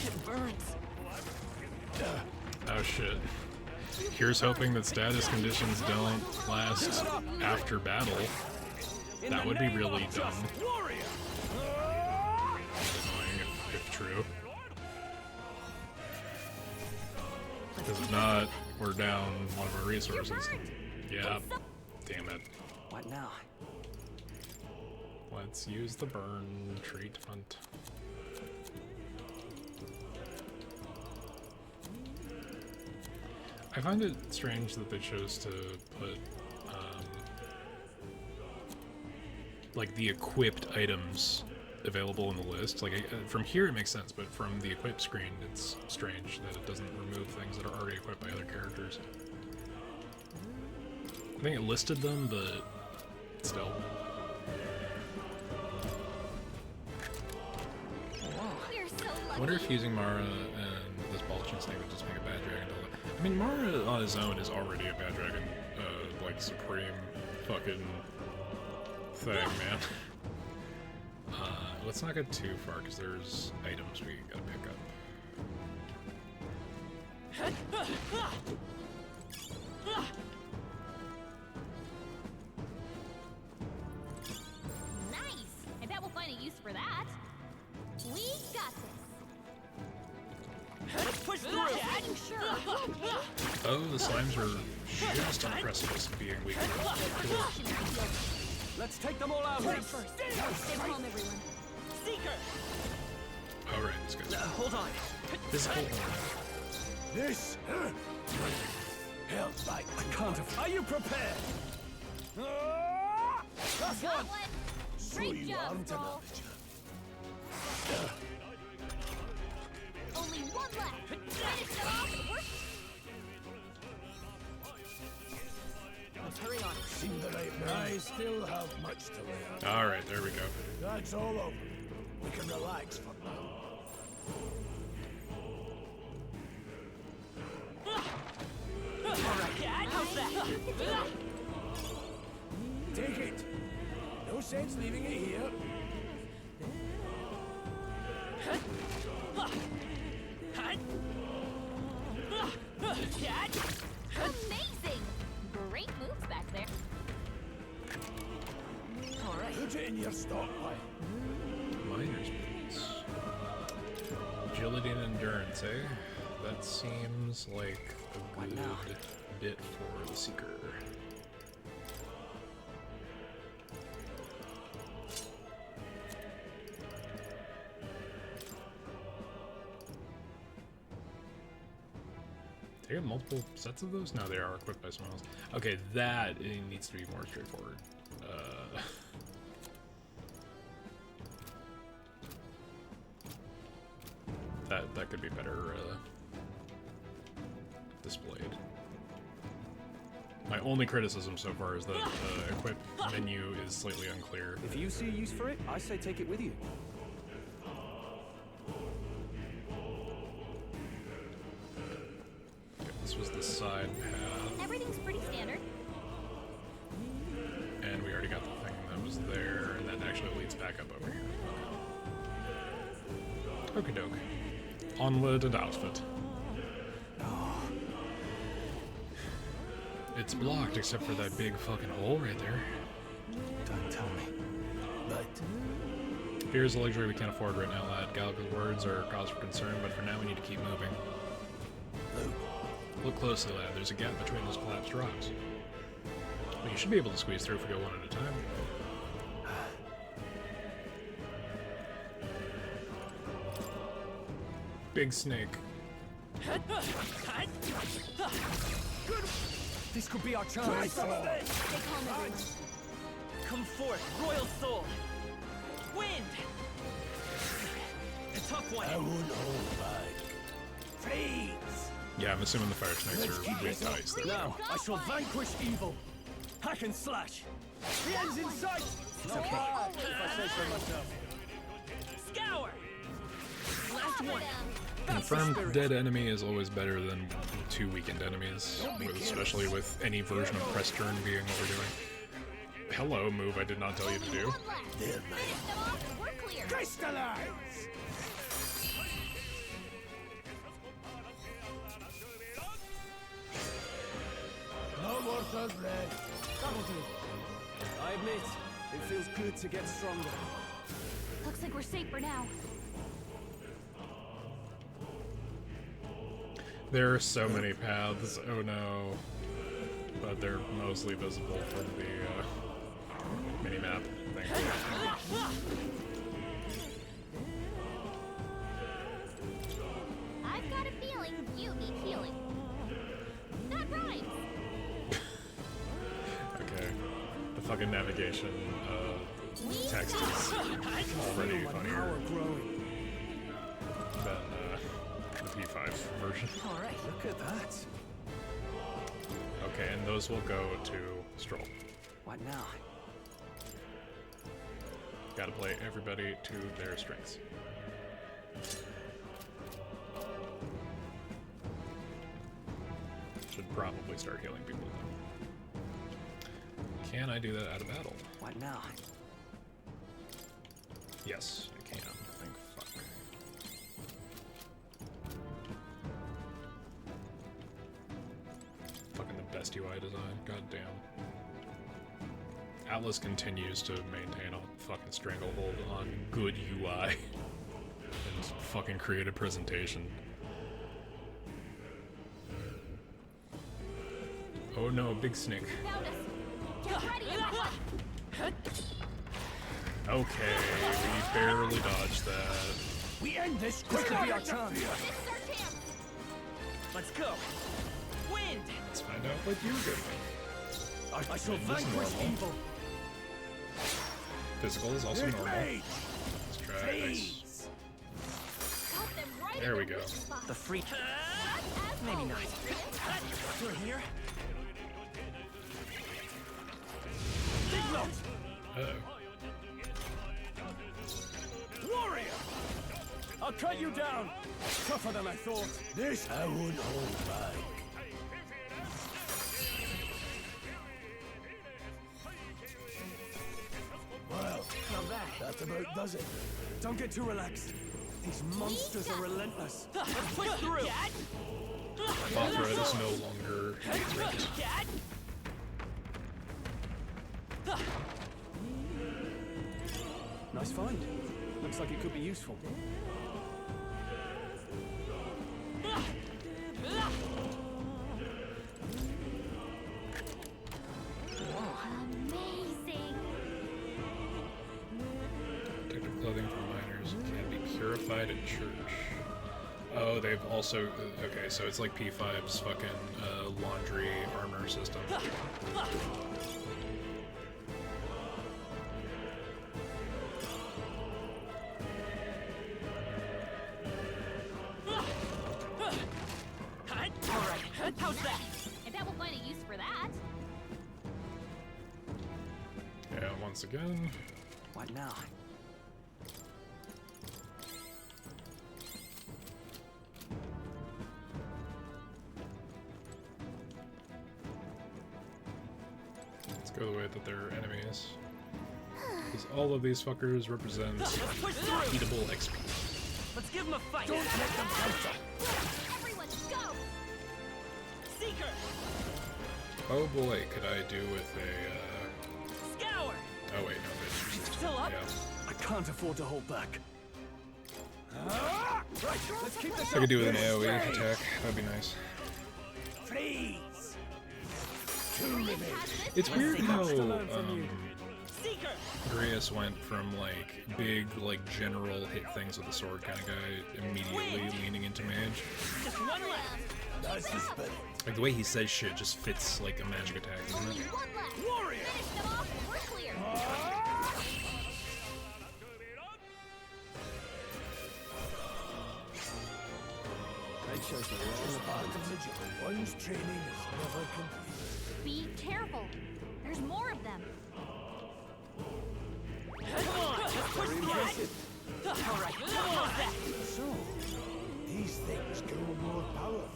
It burns. Oh shit. Here's hoping that status conditions don't last after battle. That would be really dumb. Annoying if true. Because if not, we're down one of our resources. Yeah. Damn it. What now? Let's use the burn treatment. I find it strange that they chose to put, like, the equipped items available in the list. Like, from here it makes sense, but from the equip screen, it's strange that it doesn't remove things that are already equipped by other characters. I think it listed them, but still. I wonder if using Mara and this Balchin snake would just make a bad dragon to live. I mean, Mara on his own is already a bad dragon, like, supreme fucking thing, man. Let's not get too far, because there's items we gotta pick up. Nice! I bet we'll find a use for that. We got this. Push through! Oh, the slimes are just on the precipice of being weak. Cool. Let's take them all out. First. Stay calm, everyone. Seeker! Alright, this guy's hold on. physical. This helps fight. I can't afford. Are you prepared? That's Got one. one. So Great you job, aren't Skull. another job. Only one left. Finish them off and work. Let's hurry on. Seem the right man. I still have much to learn. Alright, there we go. That's all over. We can relax for now. How's that? Take it. No sense leaving it here. Amazing! Great moves back there. All right. Put it in your stockpile. Miner's boots. Agility and endurance, eh? That seems like a good bit for the Seeker. They have multiple sets of those? No, they are equipped by someone else. Okay, that it needs to be more straightforward. That could be better displayed. My only criticism so far is that the equip menu is slightly unclear. If you see a use for it, I say take it with you. This was the side path. Everything's pretty standard. And we already got the thing that was there, and that actually leads back up over here. Okie doke. Onward and outfit. It's blocked except for that big fucking hole right there. Don't tell me. But Fear is a luxury we can't afford right now, lad. Gallagher's words are a cause for concern, but for now we need to keep moving. Look closely, lad. There's a gap between those collapsed rocks. Well, you should be able to squeeze through if we go one at a time. Big snake. This could be our chance. Stay calm, everyone. Come forth, royal soul. Wind. The tough one. I won't hold back. Freeze! Yeah, I'm assuming the fire snakes are with dice. Now, I shall vanquish evil. Hack and slash. The end's in sight! It's okay. If I say so myself. Scour! Last one. Confirmed dead enemy is always better than 2 weakened enemies, especially with any version of press turn being what we're doing. Hello, move I did not tell you to do. Crystallize! No mortals left. I admit, it feels good to get stronger. Looks like we're safe for now. There are so many paths, oh no. But they're mostly visible from the mini-map thing. I've got a feeling you need healing. That rhymes. Okay. The fucking navigation text is already funnier than the P5 version. Alright, look at that. Okay, and those will go to Stroll. What now? Gotta play everybody to their strengths. Should probably start healing people though. Can I do that out of battle? What now? Yes, I can. Thank fuck. Fucking the best UI design. God damn. Atlas continues to maintain a fucking stranglehold on good UI and fucking creative presentation. Oh no, big snake. Okay, we barely dodged that. We end this. This could be our chance. Let's go. Wind. Let's find out what you're doing. I shall vanquish evil. Physical is also normal. Let's try ice. There we go. The freak. Maybe not. You're here. Big note. Uh-oh. Warrior! I'll cut you down. Tougher than I thought. This I won't hold back. Well, Not bad. that about does it. Don't get too relaxed. These monsters are relentless. Let's push through. Mothra is no longer a threat. Nice find. Looks like it could be useful. Amazing. Protective clothing for miners can be purified at church. Oh, they've also... Okay, so it's like P5's fucking laundry armor system. Alright, how's that? I bet we'll find a use for that. Yeah, once again. What now? Let's go the way that they're enemies. Because all of these fuckers represent eatable XP. Let's give them a fight. Don't let them counter. Everyone, go! Seeker. Oh boy, could I do with a, Scour. Oh wait, no, bitch. Still up? Yeah. I can't afford to hold back. Right, let's keep this I could up. do with an AoE attack. That'd be nice. Freeze. It's weird how Seeker. Grius went from like big, like general hit things with the sword kind of guy immediately leaning into mage. Just one left. That's the spirit. Like the way he says shit just fits like a magic attack, doesn't it? One left. Warrior. Finish them off and we're clear. One's training is never complete. Be careful. There's more of them. Come on, let's push the edge. All right, come on. So, these things grow more powerful.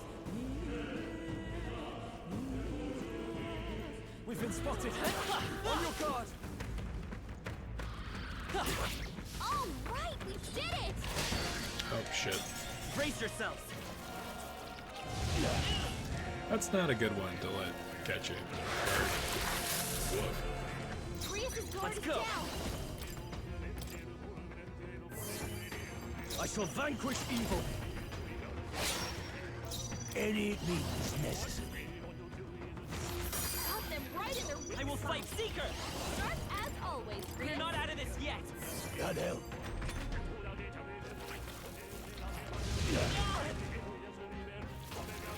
We've been spotted. On your guard. All right, we did it. Oh shit. Brace yourselves. That's not a good one to let catch you. Woof. Prius is going Let's go. down. I shall vanquish evil. Any means necessary. Got them right in their weak I will fight spot. Seeker. Sharp as always, Prius. We're not out of this yet. God help.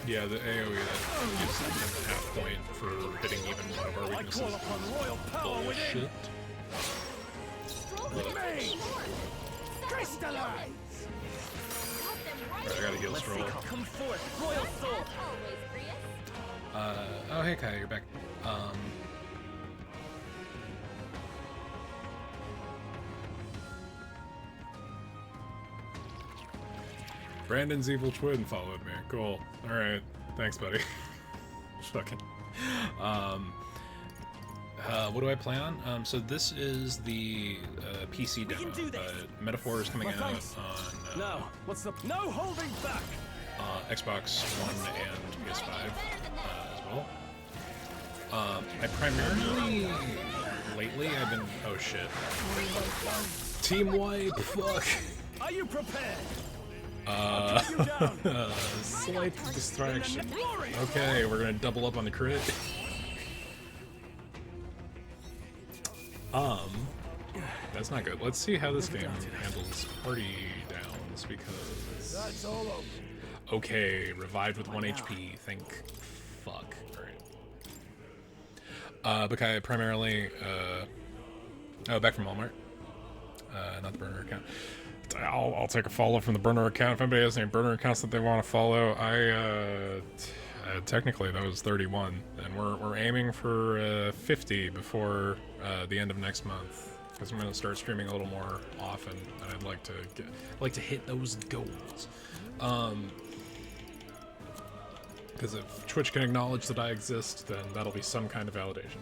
Yeah, the AoE that gives them a half point for hitting even one of our weaknesses. I call upon royal power within. Bullshit. Remain. Crystallize. Alright, I gotta heal Let's see. Stroll. Come forth, royal soul. Always, Prius. Oh hey Kai, you're back. Brandon's evil twin followed me. Cool. Alright. Thanks, buddy. Fucking. What do I play on? So this is the PC demo. Metaphor is coming out on No, what's the no holding back? Xbox One and PS5 as well. I primarily lately I've been oh shit. Team wipe. Fuck. Are you prepared? Slight distraction. Okay, we're gonna double up on the crit. That's not good. Let's see how this game handles party downs because. That's all over. Okay, revived with 1 HP. Think, fuck. Alright. But I primarily, oh, back from Walmart. Not the burner account. I'll take a follow from the burner account. If anybody has any burner accounts that they want to follow, technically that was 31, and we're aiming for 50 before the end of next month, because I'm going to start streaming a little more often, and I'd like to hit those goals. Because if Twitch can acknowledge that I exist, then that'll be some kind of validation.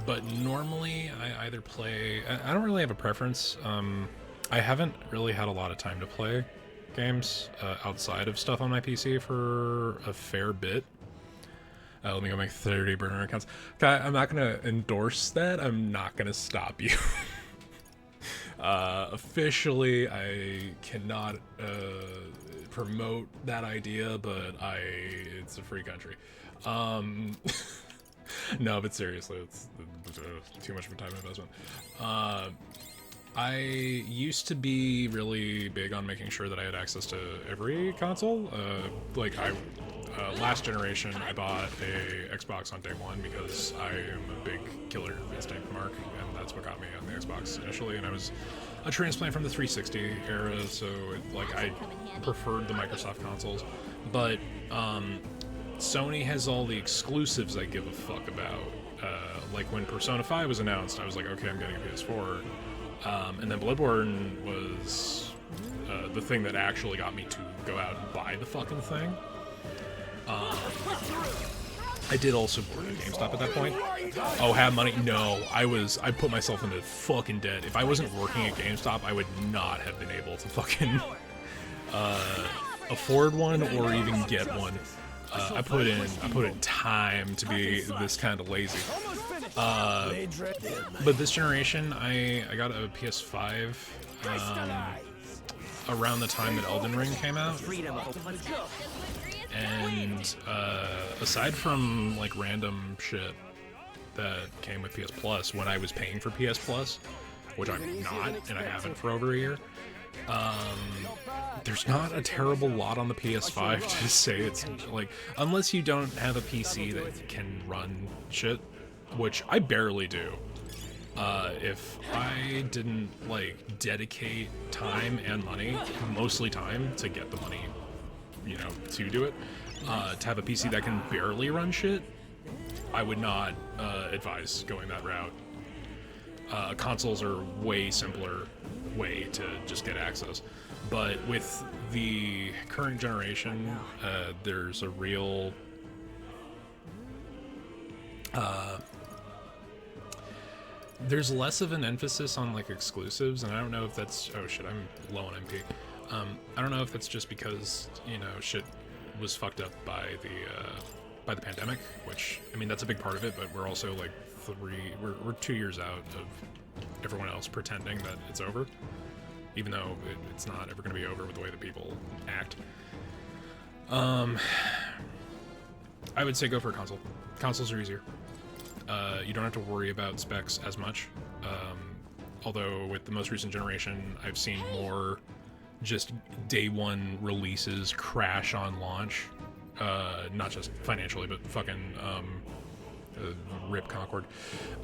But normally, I either play... I don't really have a preference. I haven't really had a lot of time to play games outside of stuff on my PC for a fair bit. Let me go make 30 burner accounts. Okay, I'm not going to endorse that. I'm not going to stop you. Officially, I cannot promote that idea, but it's a free country. No, but seriously, it's too much of a time investment. I used to be really big on making sure that I had access to every console. Last generation, I bought a Xbox on day one because I am a big Killer Instinct mark, and that's what got me on the Xbox initially. And I was a transplant from the 360 era, so I preferred the Microsoft consoles. But Sony has all the exclusives I give a fuck about. Like when Persona 5 was announced, I was like, okay, I'm getting a PS4. And then Bloodborne was the thing that actually got me to go out and buy the fucking thing. I did also work at GameStop at that point. Oh, have money? No, I put myself into fucking debt. If I wasn't working at GameStop, I would not have been able to fucking afford one or even get one. I put in time to be this kind of lazy. But this generation, I got a PS5 around the time that Elden Ring came out. And aside from like random shit that came with PS Plus when I was paying for PS Plus, which I'm not, and I haven't for over a year, there's not a terrible lot on the PS5 to say it's like, unless you don't have a PC that can run shit, which I barely do. If I didn't like dedicate time and money, mostly time, to get the money you know, to do it. To have a PC that can barely run shit, I would not advise going that route. Consoles are way simpler way to just get access. But with the current generation, there's a real... there's less of an emphasis on, like, exclusives, and I don't know if that's... Oh shit, I'm low on MP. I don't know if that's just because, you know, shit was fucked up by the pandemic, which, I mean, that's a big part of it, but we're also, like, we're 2 years out of everyone else pretending that it's over, even though it's not ever going to be over with the way that people act. I would say go for a console. Consoles are easier. You don't have to worry about specs as much. Although with the most recent generation, I've seen more just day one releases crash on launch. Not just financially, but fucking rip Concord.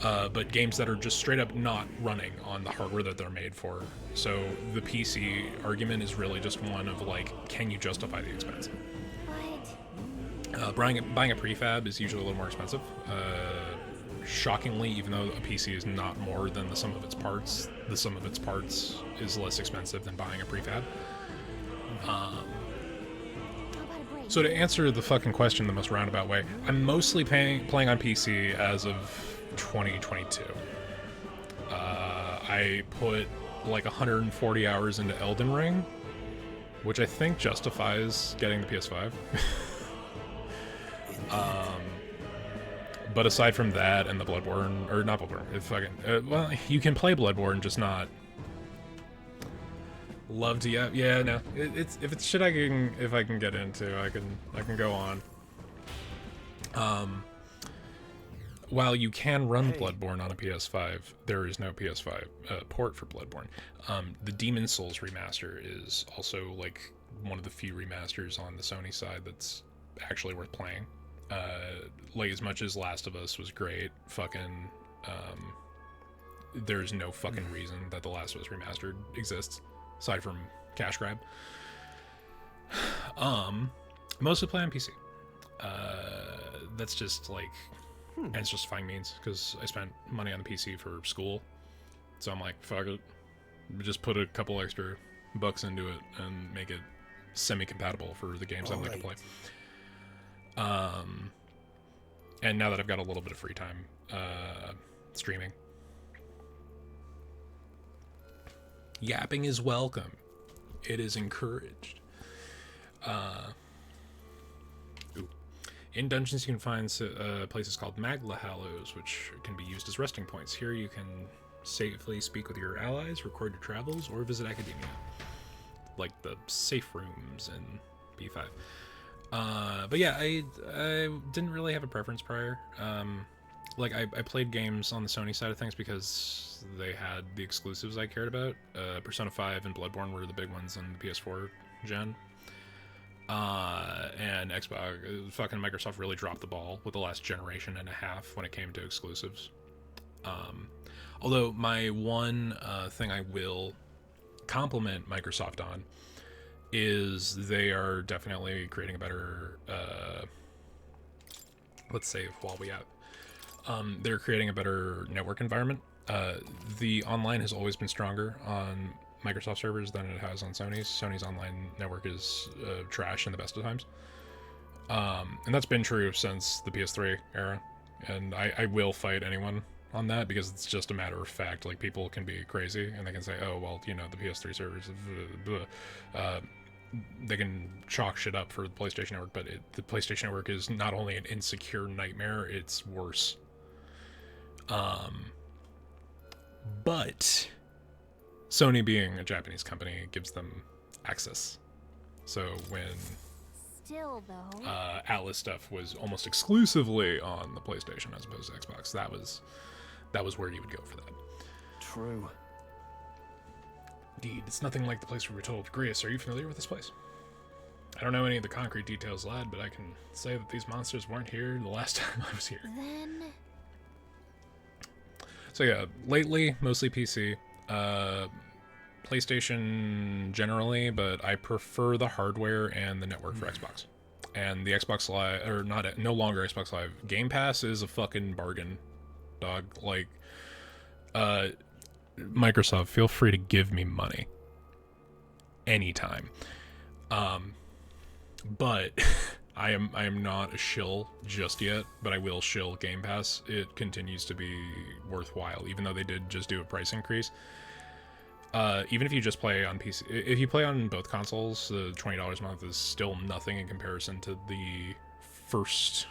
But games that are just straight up not running on the hardware that they're made for. So the PC argument is really just one of, like, can you justify the expense? Buying a prefab is usually a little more expensive. Shockingly, even though a PC is not more than the sum of its parts, the sum of its parts is less expensive than buying a prefab. So to answer the fucking question the most roundabout way, I'm mostly playing on PC as of 2022. I put like 140 hours into Elden Ring, which I think justifies getting the PS5. But aside from that and the Bloodborne, or not Bloodborne, it's fucking, well, you can play Bloodborne, just not love to, yeah, no, it's, if it's shit if I can get into, I can go on. While you can run Bloodborne on a PS5, there is no PS5 port for Bloodborne. The Demon Souls remaster is also, like, one of the few remasters on the Sony side that's actually worth playing. Like, as much as Last of Us was great, fucking, there's no fucking reason that the Last of Us remastered exists, aside from cash grab. Mostly play on PC. That's just, like, and it's justifying means, because I spent money on the PC for school, so I'm like, fuck it, just put a couple extra bucks into it and make it semi-compatible for the games I'd like to play. And now that I've got a little bit of free time, streaming. Yapping is welcome. It is encouraged. In dungeons, you can find places called Magla Hallows, which can be used as resting points. Here you can safely speak with your allies, record your travels, or visit academia, like the safe rooms in B5. But yeah, I didn't really have a preference prior. Like, I played games on the Sony side of things because they had the exclusives I cared about. Persona 5 and Bloodborne were the big ones on the PS4 gen. And Xbox, fucking Microsoft really dropped the ball with the last generation and a half when it came to exclusives. Although my one thing I will compliment Microsoft on is they are definitely creating a better, let's save while we have. They're creating a better network environment. The online has always been stronger on Microsoft servers than it has on Sony's. Sony's online network is trash in the best of times. And that's been true since the PS3 era. And I will fight anyone on that because it's just a matter of fact. Like, people can be crazy and they can say, oh, well, you know, the PS3 servers, they can chalk shit up for the PlayStation Network, but the PlayStation Network is not only an insecure nightmare, it's worse. But Sony, being a Japanese company, gives them access. So when Still, though, Atlas stuff was almost exclusively on the PlayStation as opposed to Xbox, that was where you would go for that. True. Indeed, it's nothing like the place we were told. Grius, are you familiar with this place? I don't know any of the concrete details, lad, but I can say that these monsters weren't here the last time I was here. then So yeah, lately, mostly PC. PlayStation generally, but I prefer the hardware and the network for Xbox. And the Xbox Live, or not, no longer Xbox Live, Game Pass is a fucking bargain, dog. Like, Microsoft, feel free to give me money anytime. But I am not a shill just yet, but I will shill Game Pass. It continues to be worthwhile, even though they did just do a price increase. Even if you just play on PC, if you play on both consoles, the $20 a month is still nothing in comparison to the first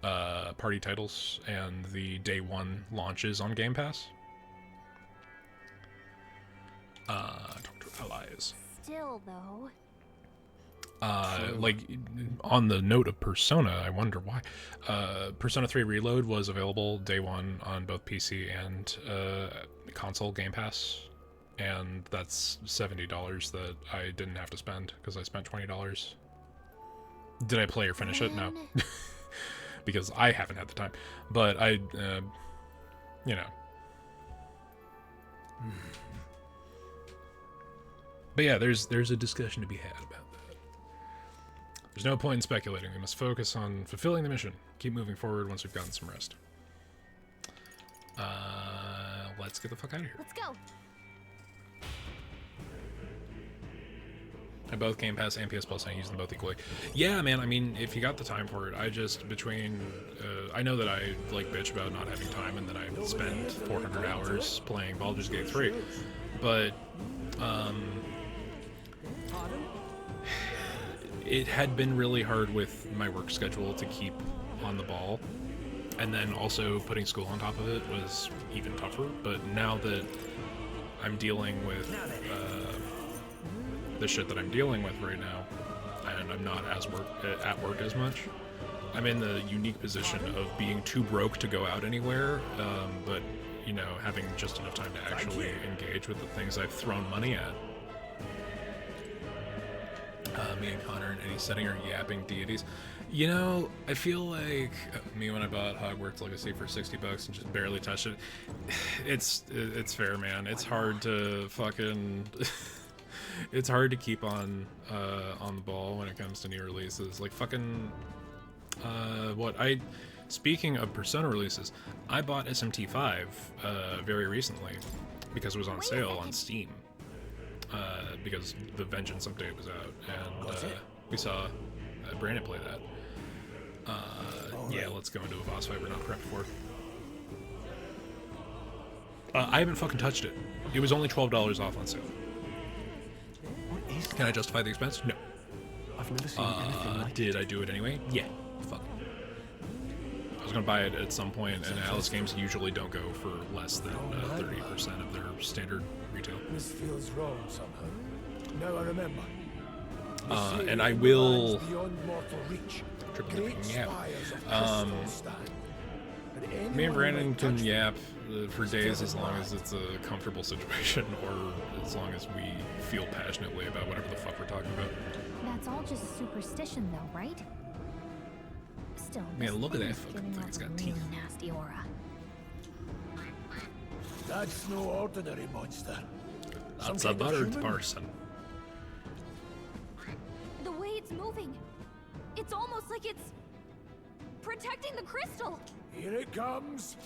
party titles and the day one launches on Game Pass. Talk to allies. Still, though. Like, on the note of Persona, I wonder why. Persona 3 Reload was available day one on both PC and console Game Pass, and that's $70 that I didn't have to spend because I spent $20. Did I play or finish it? No. Because I haven't had the time. But I, you know. But yeah, there's a discussion to be had about that. There's no point in speculating. We must focus on fulfilling the mission. Keep moving forward once we've gotten some rest. Let's get the fuck out of here. Let's go. I both Game Pass and PS Plus, I use them both equally. Yeah, man, I mean, if you got the time for it, I just, between, I know that I, like, bitch about not having time and that I spent 400 hours playing Baldur's Gate 3, but, it had been really hard with my work schedule to keep on the ball, and then also putting school on top of it was even tougher. But now that I'm dealing with the shit that I'm dealing with right now, and I'm not as at work as much, I'm in the unique position of being too broke to go out anywhere, but, you know, having just enough time to actually engage with the things I've thrown money at. Me and Connor in any setting are yapping deities. You know, I feel like me when I bought Hogwarts Legacy for $60 and just barely touched it. It's fair, man. It's hard to fucking it's hard to keep on the ball when it comes to new releases. Like fucking speaking of Persona releases, I bought SMT5 very recently because it was on sale on Steam. Because the Vengeance update was out, and we saw Brandon play that. Yeah, let's go into a boss fight we're not prepped for. I haven't fucking touched it. It was only $12 off on sale. Can I justify the expense? No. I've never seen anything like did I do it anyway? Yeah. Fuck. I was gonna buy it at some point, and Alice games usually don't go for less than 30% of their standard retail. This feels wrong somehow. Now I remember. And I will. Beyond mortal reach. Yap. Me and Brandon can yap for days as long as it's a comfortable situation, or as long as we feel passionately about whatever the fuck we're talking about. That's all just superstition, though, right? Still, man, look at that this fucking thing's thing. It's got giving teeth. off a really nasty aura. That's no ordinary monster. That's Some a kind of bird human? person. The way it's moving, it's almost like it's protecting the crystal. Here it comes.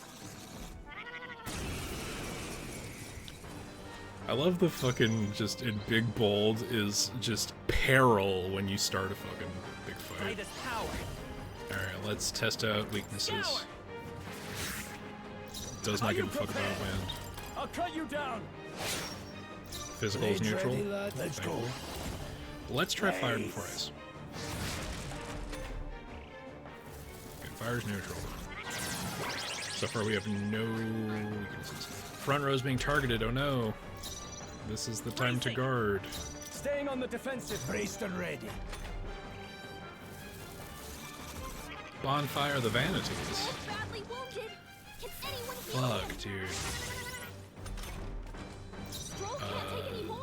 I love the fucking just in big bold is just peril when you start a fucking big fight. Alright, let's test out weaknesses. Does not give a fuck about wind. I'll cut you down. Physical is neutral. Let's go. Let's try fire before ice. Okay, fire's neutral. So far we have no weaknesses. Front row's being targeted, oh no. This is the time to guard. Staying on the defensive. Braced and ready. Bonfire of the Vanities. Badly wounded. Can anyone heal him? Fuck, dude.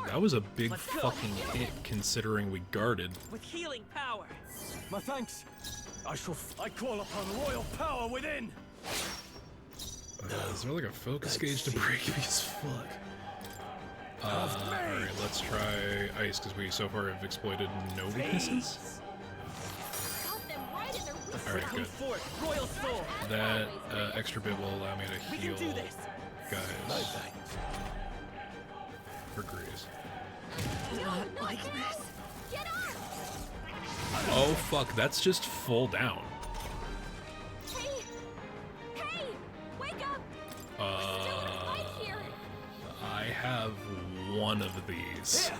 That was a big fucking hit considering we guarded. With healing power. My thanks. I call upon royal power within. Is there like a focus gauge to break me as fuck? Alright, let's try ice, because we so far have exploited no weaknesses. Alright, good. That extra bit will allow me to heal guys. For Grease. Not like this. Oh fuck, that's just full down. Hey, wake up! I have one of these.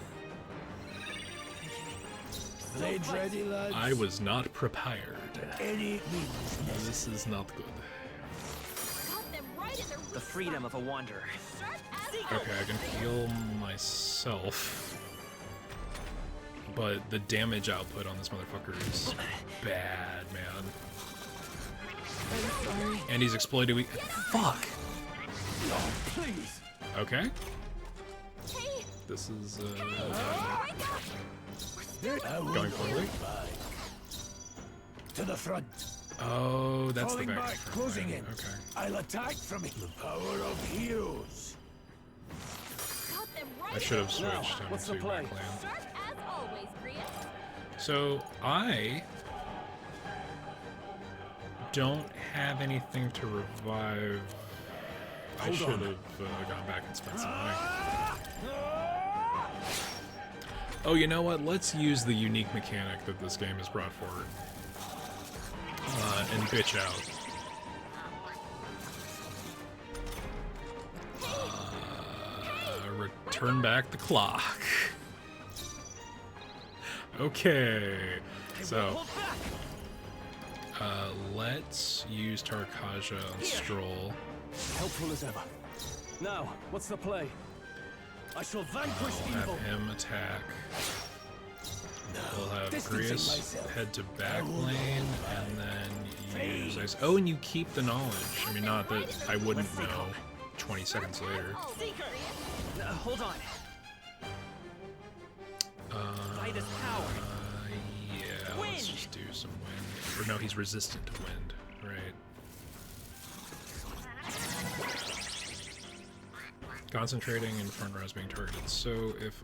Blades ready, lads? I was not prepared. Any means This is not good. The freedom of a wanderer. Okay, I can heal myself. But the damage output on this motherfucker is bad, man. I'm sorry. And he's exploited weak. Fuck! Oh, please. Okay. This is going poorly. To the front. Oh, that's Falling the back. back, closing in. Okay. I'll attack from the power of heroes. I should have switched. What's the play? So I don't have anything to revive. I should have gone back and spent some money. Oh, you know what? Let's use the unique mechanic that this game has brought forward. And bitch out. Return back the clock. Okay. So, let's use Tarkaja on Stroll. Helpful as ever. Now, what's the play? I shall vanquish I'll evil. have him attack. We'll have Grius head to back lane, and then use ice. Oh, and you keep the knowledge. I mean, not that I wouldn't know 20 seconds later. Hold on. Fight is power. Yeah, let's just do some wind. Or no, he's resistant to wind, right? Concentrating and front row is being targeted. So if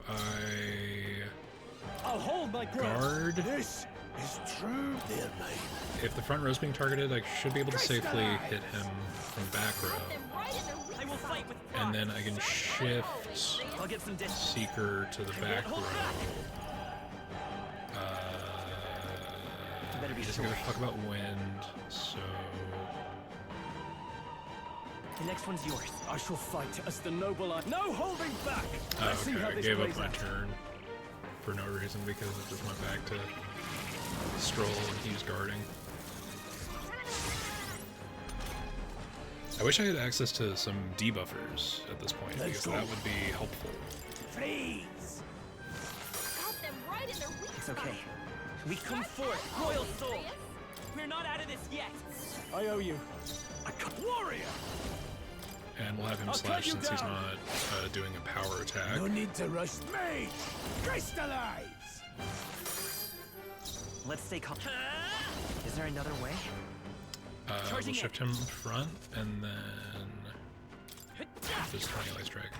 I'll hold my guard, this is true. if the front row is being targeted, I should be able to safely hit him from back row. And then I can shift Seeker to the back row. He doesn't give a fuck about wind, so... The next one's yours. I shall fight as the noble I... No holding back! Let's see how Okay, I this gave up plays my out. turn for no reason because it just went back to Stroll and he was guarding. I wish I had access to some debuffers at this point because that would be helpful. Please. It's okay. We come forth, royal soul. We're not out of this yet. I owe you. Warrior. And we'll have him slash since he's not doing a power attack. No need to rush. Mage, crystallize. Let's stay calm. Is there another way? We'll shift him front and then just 20 light strike.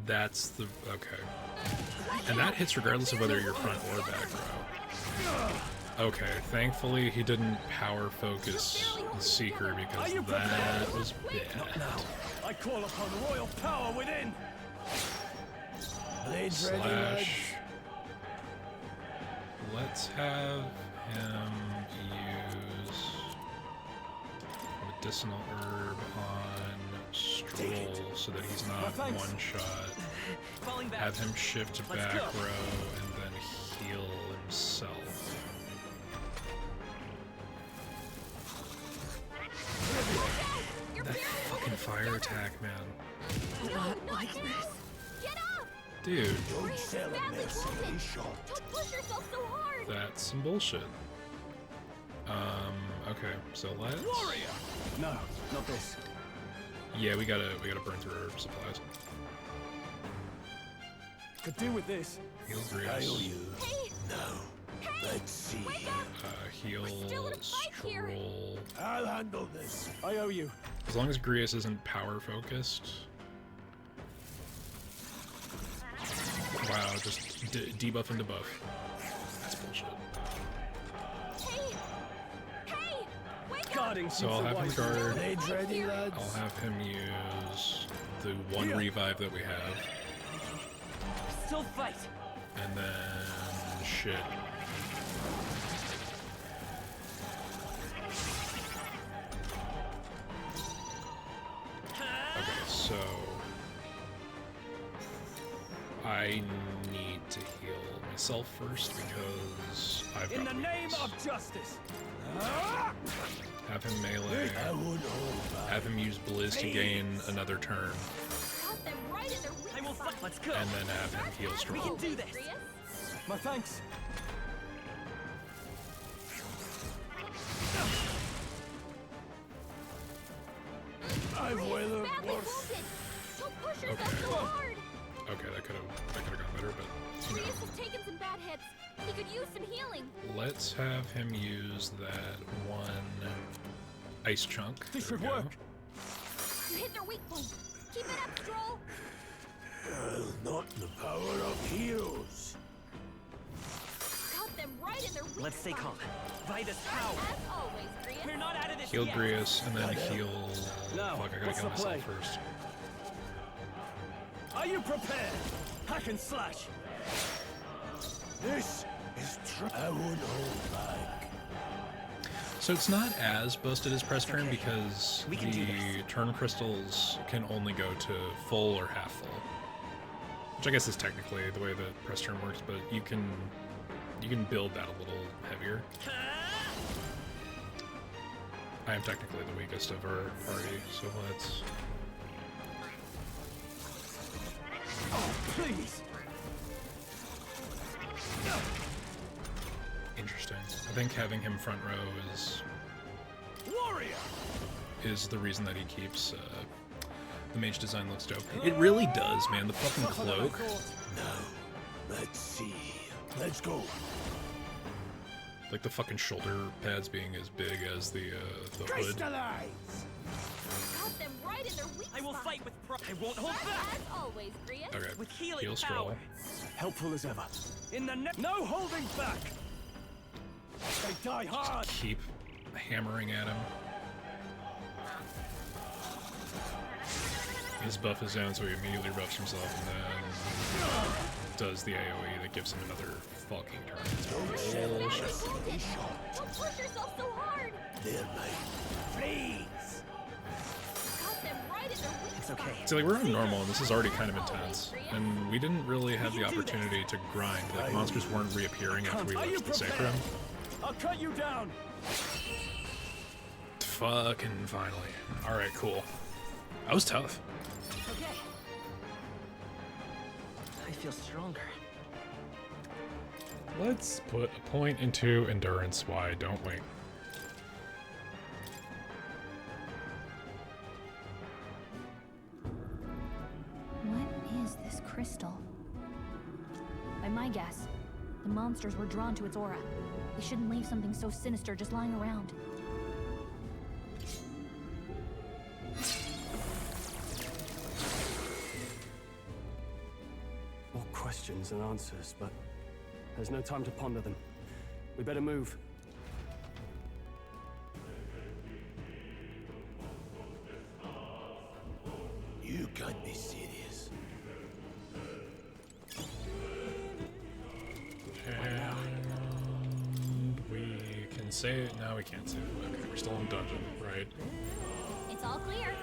That's the okay. And that hits regardless of whether you're front or back row. Okay, thankfully he didn't power focus the Seeker because that was bad. I call upon royal power within. Blades ready, lads. Slash. Let's have him use medicinal herb on Stroll so that he's not one shot. Have him shift to back row and then heal himself. That fucking fire attack, man. Not like this. Dude. Don't sell a mercenary shot. Don't push yourself so hard. That's some bullshit. Okay, so let's... Warrior! No, not this. Yeah, we gotta burn through our supplies. Could do with this. Heal I owe Grius. you. No. Let's see. Heal, stroll. I'll handle this. I owe you. As long as Grius isn't power focused. Wow, just debuff and debuff. That's bullshit. So I'll have him guard. I'll have him use the one revive that we have. Still fight. And then shit. Okay, so I need to heal myself first because I've got In the name weakness. of justice. Have him melee. Have him use Blizz to gain another turn. I will fight. Let's go. And then have him heal strong. We can do this. My thanks. I've weathered worse. Okay. Okay, that could have gone better, but you know. Grius has taken some bad hits. He could use some healing. Let's have him use that one ice chunk. This There we should go. work. You hit their weak point. Keep it up, Stroll. Not the power of heroes. Got them right in their weak Let's stay calm. spot. Vitus power. As always, Grius. We're not out of this Heal yet. Grius and then heal. Now, Fuck, I gotta what's kill the myself play? first. Are you prepared? Hack and slash. This is true. I won't hold back. So it's not as busted as press turn because We can do the turn crystals can only go to full or half full. Which I guess is technically the way that press turn works, but you can build that a little heavier. I am technically the weakest of our party, so let's... Oh, please. Interesting. I think having him front row is the reason that he keeps the mage design looks dope. It really does, man. The fucking cloak. Now, let's see. Let's go. Like the fucking shoulder pads being as big as the hood. Crystallize. Got them right in their weak I will spot. fight with pride. I won't hold back. As always, Grius. Okay. With healing Heal power. scroll. Helpful as ever. In the No holding back. They die hard. Keep hammering at him. His buff is down, so he immediately buffs himself, and then does the AoE that gives him another fucking turn. Don't Bullshit. push yourself so hard. They're mine. Freeze. Got them right in their weak It's okay. See, like, we're on normal, and this is already kind of intense. And we didn't really have the opportunity to grind. Like, monsters weren't reappearing after we Are you left the safe prepared? room. I'll cut you down. Fucking finally. Alright, cool. That was tough. Okay. I feel stronger. Let's put a point into endurance, why don't we? What is this crystal? By my guess, the monsters were drawn to its aura. They shouldn't leave something so sinister just lying around. More questions and answers, but there's no time to ponder them. We better move. You can't be serious. And we can save. No, we can't save. Okay, we're still in dungeon, right? It's all clear.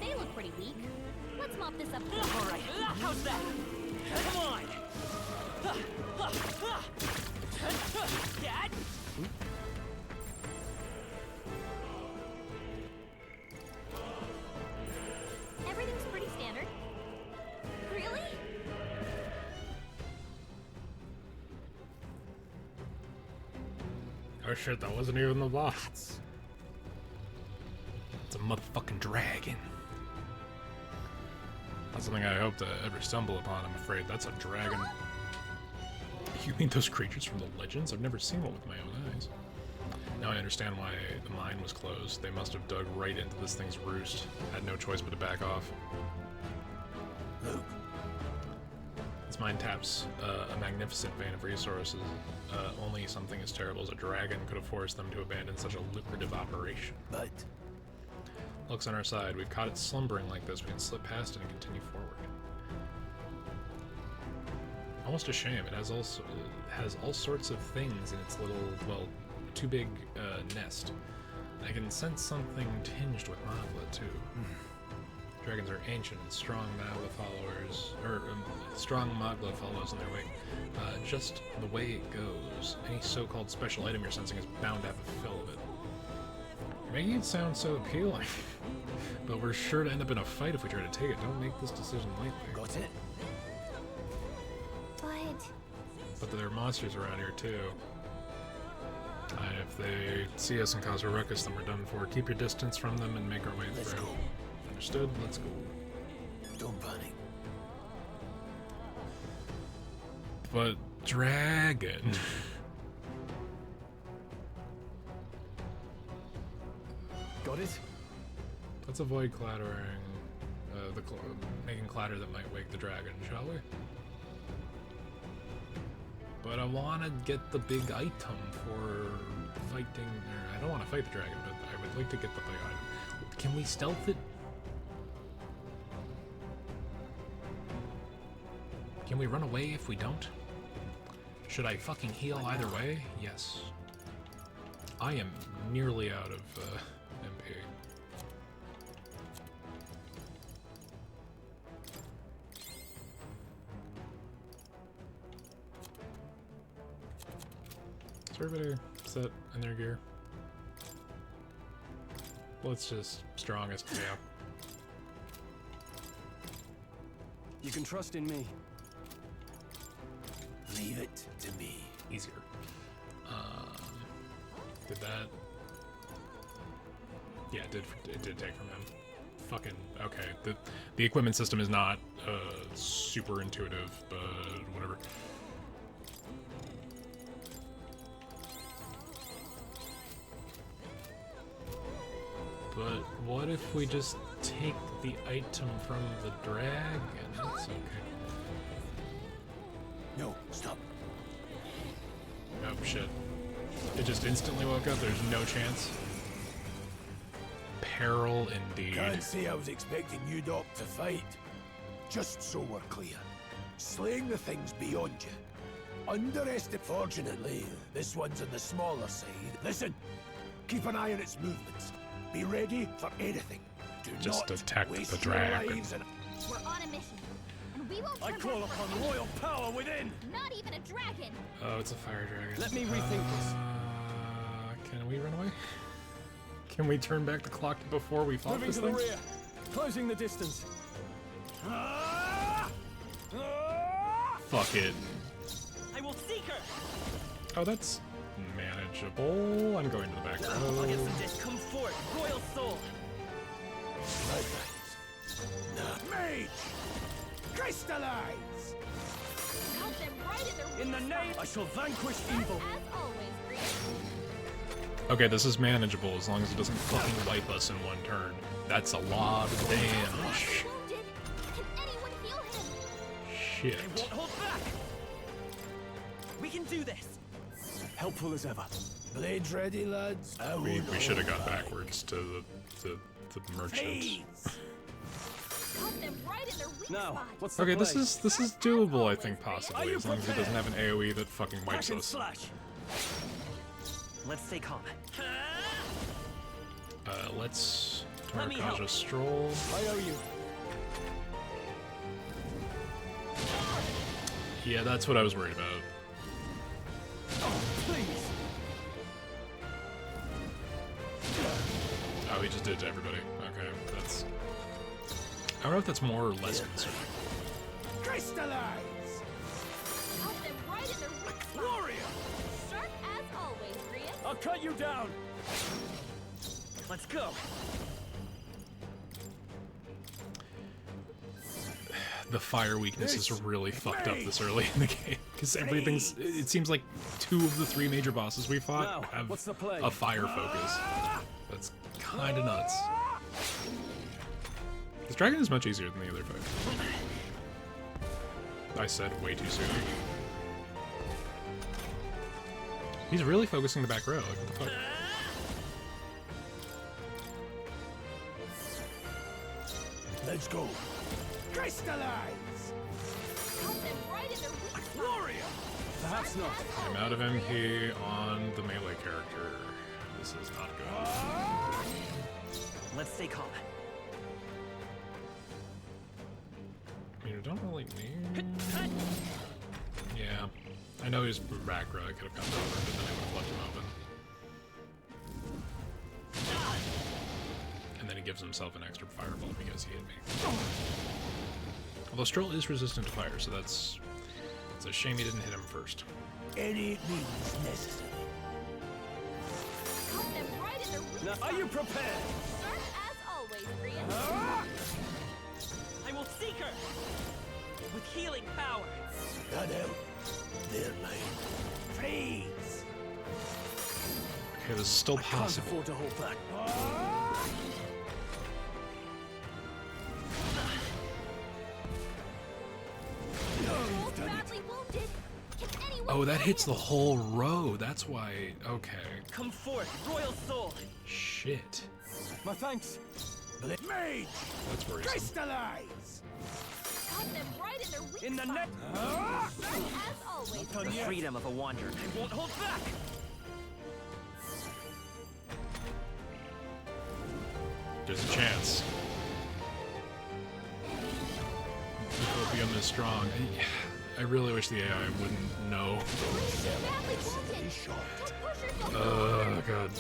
They look pretty weak. Let's mop this up. All right. How's that? Come on. Dad? Everything's pretty standard. Really? Oh shit, that wasn't even the boss. It's a motherfucking dragon. Not something I hope to ever stumble upon, I'm afraid. That's a dragon. You mean those creatures from the legends? I've never seen one with my own eyes. Now I understand why the mine was closed. They must have dug right into this thing's roost. Had no choice but to back off. Look. This mine taps a magnificent vein of resources. Only something as terrible as a dragon could have forced them to abandon such a lucrative operation. But luck's on our side. We've caught it slumbering like this. We can slip past it and continue forward. Almost a shame. It has all sorts of things in its little, well, too big nest. I can sense something tinged with Magla too. Dragons are ancient and strong Magla followers, or strong Magla follows in their wake. Just the way it goes, any so-called special item you're sensing is bound to have a fill of it. You're making it sound so appealing, but we're sure to end up in a fight if we try to take it. Don't make this decision lightly. Got it? But there are monsters around here too. And if they see us and cause a ruckus, then we're done for. Keep your distance from them and make our way through. Understood? Let's go. Don't panic. But dragon. Got it? Let's avoid clattering. Making clatter that might wake the dragon, shall we? But I want to get the big item for fighting. Or I don't want to fight the dragon, but I would like to get the big item. Can we stealth it? Can we run away if we don't? Should I fucking heal either way? Yes. I am nearly out of MP. Is everybody set in their gear? Let's just strongest, yeah. You can trust in me. Leave it to me. Easier. Did that? Yeah, it did take from him. Fucking okay. The equipment system is not super intuitive, but whatever. But what if we just take the item from the dragon? That's okay. No, stop. Oh shit. It just instantly woke up, there's no chance. Peril indeed. Can't say I was expecting you, Doc, to fight. Just so we're clear. Slaying the thing's beyond you. Underestimate. Fortunately, this one's on the smaller side. Listen, keep an eye on its movements. Be ready for anything. Do just not attack waste the your dragon. lives and We're on a mission, and we won't. I call upon royal power within. Not even a dragon. Oh, it's a fire dragon. Let me rethink this. Can we run away? Can we turn back the clock to before we fought Moving this to the thing? rear. Closing the distance. Fuck it. I will seek her. Oh, that's manageable. I'm going to the back I'll get row. some dish. Come forth, royal soul. Mage! Crystallize! Count them right in the In the name, I shall vanquish evil. As always, Grief. Okay, this is manageable as long as it doesn't fucking wipe us in one turn. That's a lot of damage. Wounded. Can anyone heal him? Shit. They won't hold back. We can do this. Helpful as ever. Blades ready, lads. We should have gone backwards to the merchant. Count them right in their weak Now, spot. what's the Okay, play? this is doable, I think, possibly, as long as it doesn't have an AoE that fucking wipes Hack and us. slash. Let's stay calm. Let's Let me help. Tarakaja stroll. I owe you. Yeah, that's what I was worried about. Please. Oh, he just did it to everybody. Okay, that's... I don't know if that's more or less concerning. Crystallize! Count them right in their weak spot. Warrior. Sharp as always, Grief. I'll cut you down. Let's go. the fire weakness is really fucked up this early in the game because everything's. It seems like 2 of the 3 major bosses we fought have a fire focus. That's kind of nuts. This dragon is much easier than the other fight. I said way too soon. He's really focusing the back row. Like, what the fuck? Let's go. Crystallize! Warrior! Perhaps not. I'm out of MP on the melee character. This is not good. Let's stay calm. I mean, I don't really need... Yeah. I know he's back row. I could have gotten over, but then I would have left him open. And then he gives himself an extra fireball because he hit me. Although Stroll is resistant to fire, so it's a shame he didn't hit him first. Any means necessary. Now, are you prepared? As always, Brian. I will seek her with healing power. Got out. Their lane. Freeze! Okay, this is still possible. Can't afford to hold back. Oh, that hits the whole row. That's why. Okay. Come forth, royal soul. Shit. My thanks. Mage! That's worrisome. Crystallize! Got them right in their weak In the spot. neck. As always, The freedom of a wanderer. I won't hold back. There's a chance. Opium is strong. I really wish the AI wouldn't know. Oh god.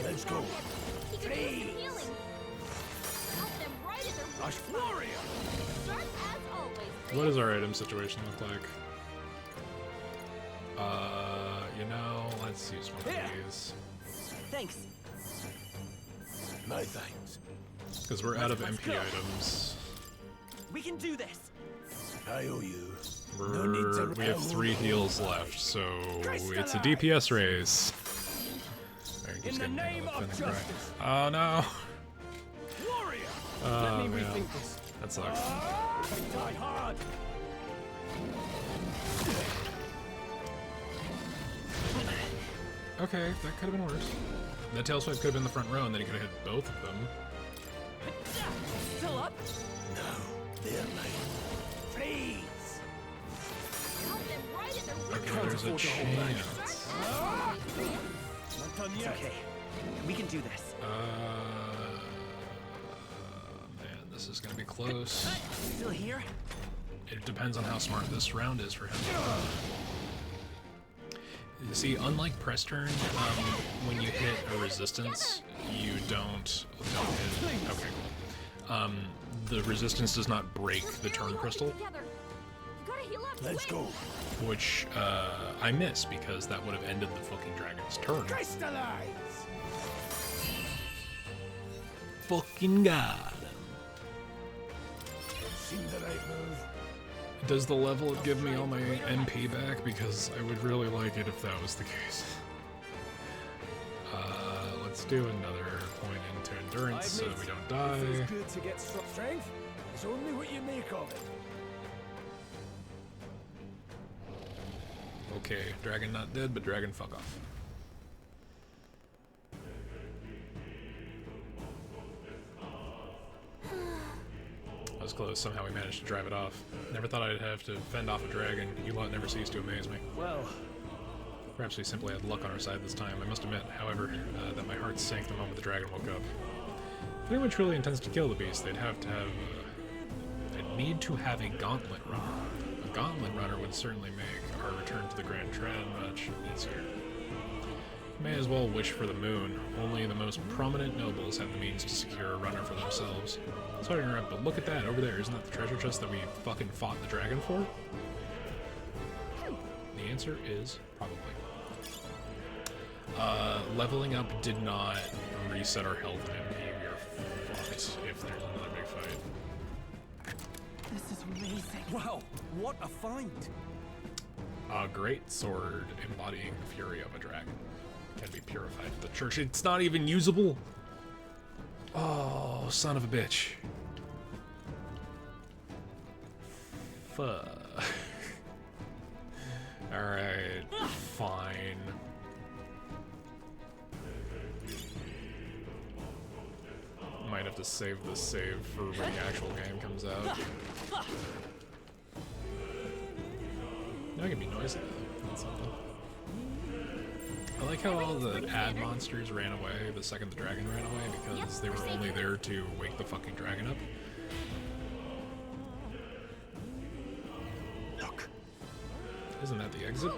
Let's go. Freeze! Warrior! What does our item situation look like? You know, let's use one of these. Thanks. My thanks. Because we're out of MP items. We can do this. I owe you. We have 3 heals left, so it's a DPS race. In the name of justice. Oh no. Warrior! Oh, Let me man. rethink this. That sucks. Die hard! Okay, that could have been worse. That tail swipe could have been the front row, and then he could have hit both of them. Still up? No, their lane. Freeze! Okay, there's a chance. It's okay. We can do this. Man, this is gonna be close. Still here? It depends on how smart this round is for him. You see, unlike press turn, when you hit a resistance, you don't hit. Okay, cool. The resistance does not break the turn crystal, Let's go. which I miss because that would have ended the fucking dragon's turn. Crystallize! Fucking god. Seen the right move. Does the level give me all my MP back? Because I would really like it if that was the case. Let's do another point into endurance so we don't die. It feels good to get strength. It's only what you make of it. Okay, dragon not dead, but dragon fuck off. That was close. Somehow we managed to drive it off. Never thought I'd have to fend off a dragon. You lot never cease to amaze me. Well, perhaps we simply had luck on our side this time. I must admit, however, that my heart sank the moment the dragon woke up. If anyone truly intends to kill the beast, they'd have to have... they'd need to have a gauntlet runner. A gauntlet runner would certainly make our return to the Grand Trend much easier. May as well wish for the moon. Only the most prominent nobles have the means to secure a runner for themselves. Sorry to interrupt, but look at that over there. Isn't that the treasure chest that we fucking fought the dragon for? The answer is probably. Leveling up did not reset our health and MP. We are fucked if there's another big fight. This is amazing. Wow, what a find! A great sword embodying the fury of a dragon can be purified at the church. It's not even usable. Oh, son of a bitch. Fuck. Alright, fine. Might have to save this save for when the actual game comes out. That can be noisy though. That's something. I like how all the ad monsters ran away the second the dragon ran away because they were only there to wake the fucking dragon up. Look. Isn't that the exit?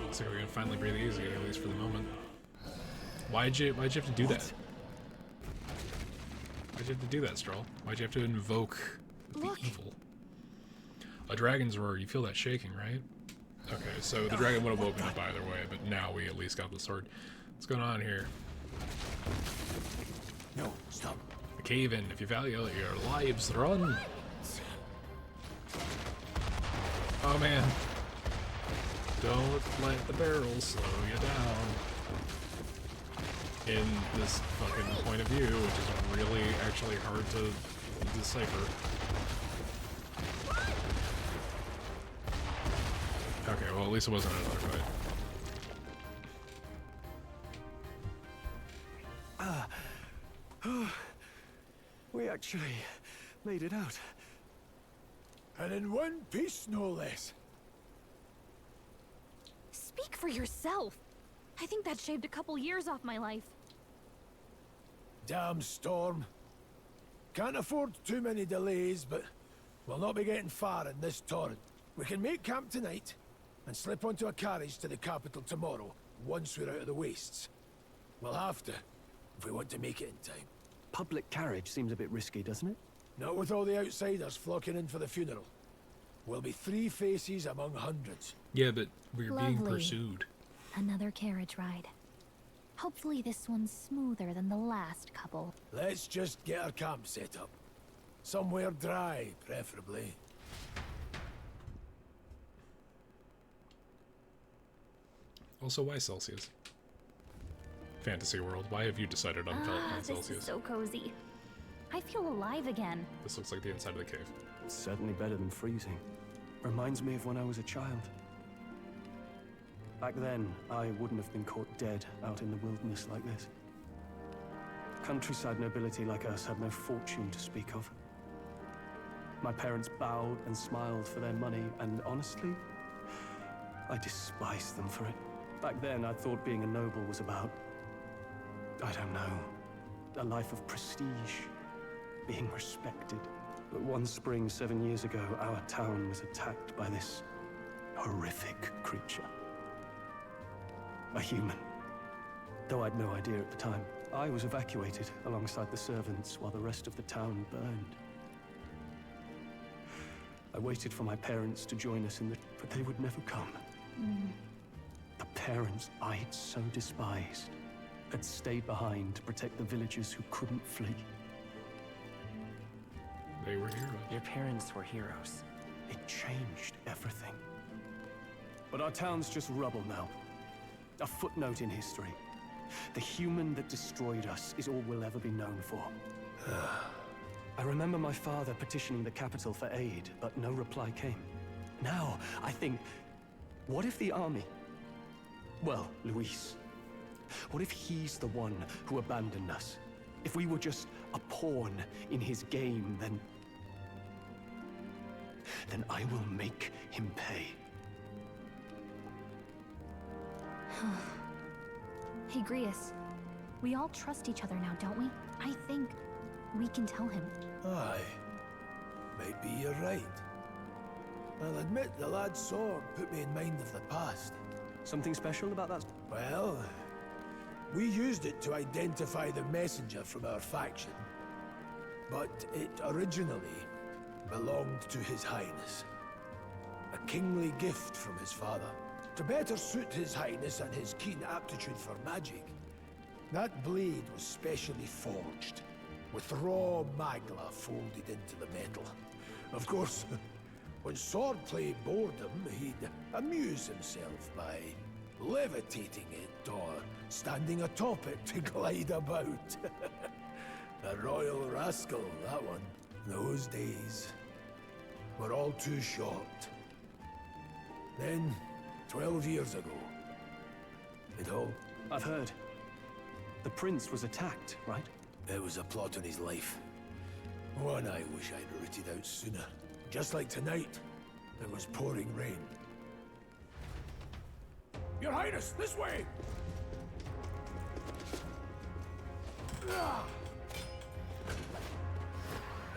Looks like we're gonna finally breathe easy, at least for the moment. Why'd you have to do that? Why'd you have to do that, Stroll? Why'd you have to invoke the evil? A dragon's roar, you feel that shaking, right? Okay, so the dragon would have woken up either way, but now we at least got the sword. What's going on here? No, stop. The cave in. If you value your lives, run! Oh man. Don't let the barrels slow you down. In this fucking point of view, which is really actually hard to decipher. Okay, well at least it wasn't another fight. We actually made it out. And in one piece, no less. Speak for yourself. I think that shaved a couple years off my life. Damn storm. Can't afford too many delays, but we'll not be getting far in this torrent. We can make camp tonight and slip onto a carriage to the capital tomorrow, once we're out of the wastes. We'll have to, if we want to make it in time. Public carriage seems a bit risky, doesn't it? Not with all the outsiders flocking in for the funeral. We'll be 3 faces among hundreds. Yeah, but we're being Lovely. pursued. Another carriage ride. Hopefully this one's smoother than the last couple. Let's just get our camp set up. Somewhere dry, preferably. Also, why Celsius? Fantasy world, why have you decided on This Celsius? is so cozy. I feel alive again. This looks like the inside of the cave. It's certainly better than freezing. Reminds me of when I was a child. Back then, I wouldn't have been caught dead out in the wilderness like this. Countryside nobility like us had no fortune to speak of. My parents bowed and smiled for their money, and honestly, I despised them for it. Back then, I thought being a noble was about, I don't know, a life of prestige, being respected. But one spring 7 years ago, our town was attacked by this horrific creature. A human. Though I'd no idea at the time. I was evacuated alongside the servants while the rest of the town burned. I waited for my parents to join us but they would never come. The parents I'd so despised had stayed behind to protect the villagers who couldn't flee. They were heroes. Your parents were heroes. It changed everything. But our town's just rubble now. A footnote in history. The human that destroyed us is all we'll ever be known for. I remember my father petitioning the capital for aid, but no reply came. Now, I think, what if the army... Well, Luis. What if he's the one who abandoned us? If we were just a pawn in his game, then I will make him pay. Hey, Grius. We all trust each other now, don't we? I think we can tell him. Aye. Maybe you're right. I'll admit the lad's sword put me in mind of the past. Something special about that? Well, we used it to identify the messenger from our faction. But it originally belonged to His Highness. A kingly gift from his father. To better suit His Highness and his keen aptitude for magic, that blade was specially forged with raw magla folded into the metal. Of course, when swordplay bored him, he'd amuse himself by levitating it or standing atop it to glide about. A royal rascal, that one. Those days were all too short. Then, 12 years ago, it all... I've heard. The prince was attacked, right? It was a plot on his life. One I wish I'd rooted out sooner. Just like tonight, it was pouring rain. Your Highness, this way! I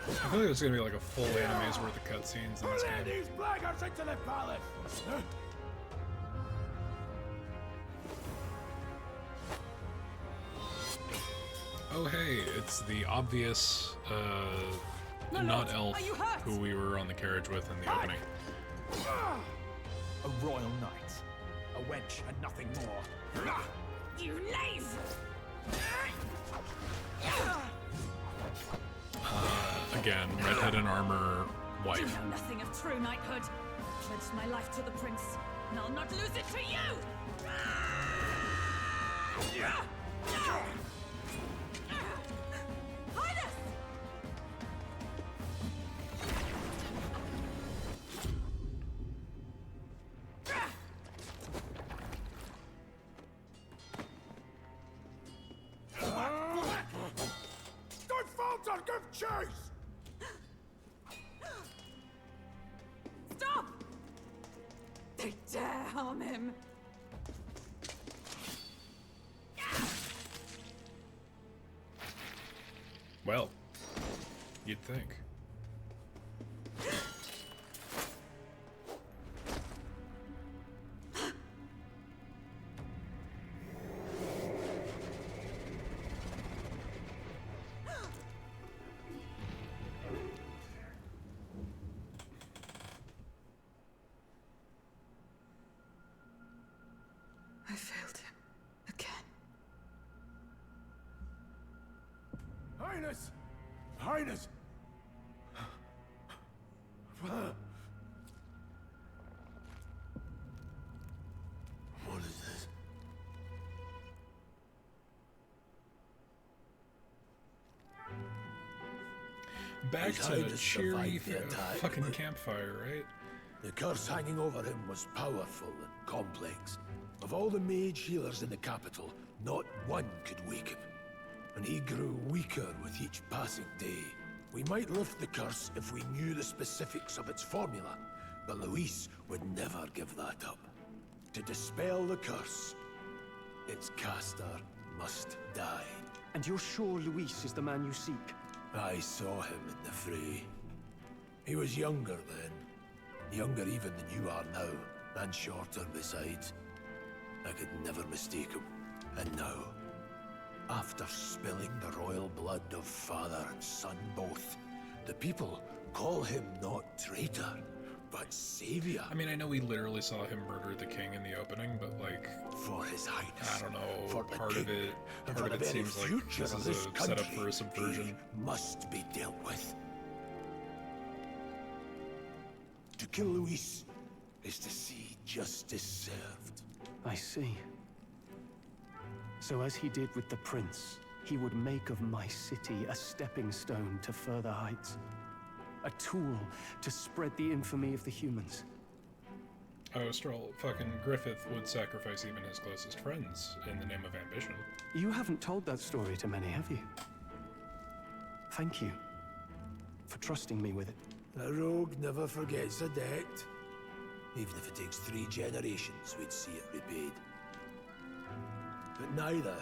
feel like there's gonna be like a full anime's worth of cutscenes in this Let game. these blackguards into the palace! Oh hey, it's the obvious, My not lord, elf are you hurt? who we were on the carriage with in the opening. A royal knight. A wench and nothing more. You knave! Again, redhead in armor, You wife. know nothing of true knighthood. I pledged my life to the prince, and I'll not lose it to you! Highness! Don't falter! Give chase! Stop! They dare harm him. Well, you'd think. I failed him. Again. Highness! Highness! What is this? Back His to Highness cheery survived the attack, fucking but campfire, right? the curse hanging over him was powerful and complex. Of all the mage healers in the capital, not one could wake him. And he grew weaker with each passing day. We might lift the curse if we knew the specifics of its formula, but Luis would never give that up. To dispel the curse, its caster must die. And you're sure Luis is the man you seek? I saw him in the fray. He was younger then. Younger even than you are now, and shorter besides. I could never mistake him. And now, after spilling the royal blood of father and son both, the people call him not traitor, but savior. I mean, I know we literally saw him murder the king in the opening, but like... For his highness. I don't know, For the part of king, it, and part for of the it very seems like future this of is this a setup country, for a subversion. he must be dealt with. To kill Luis is to see justice served. I see. So as he did with the prince, he would make of my city a stepping stone to further heights. A tool to spread the infamy of the humans. Oh, Stroll, fucking Griffith would sacrifice even his closest friends in the name of ambition. You haven't told that story to many, have you? Thank you for trusting me with it. A rogue never forgets a debt. Even if it takes 3 generations, we'd see it repaid. But neither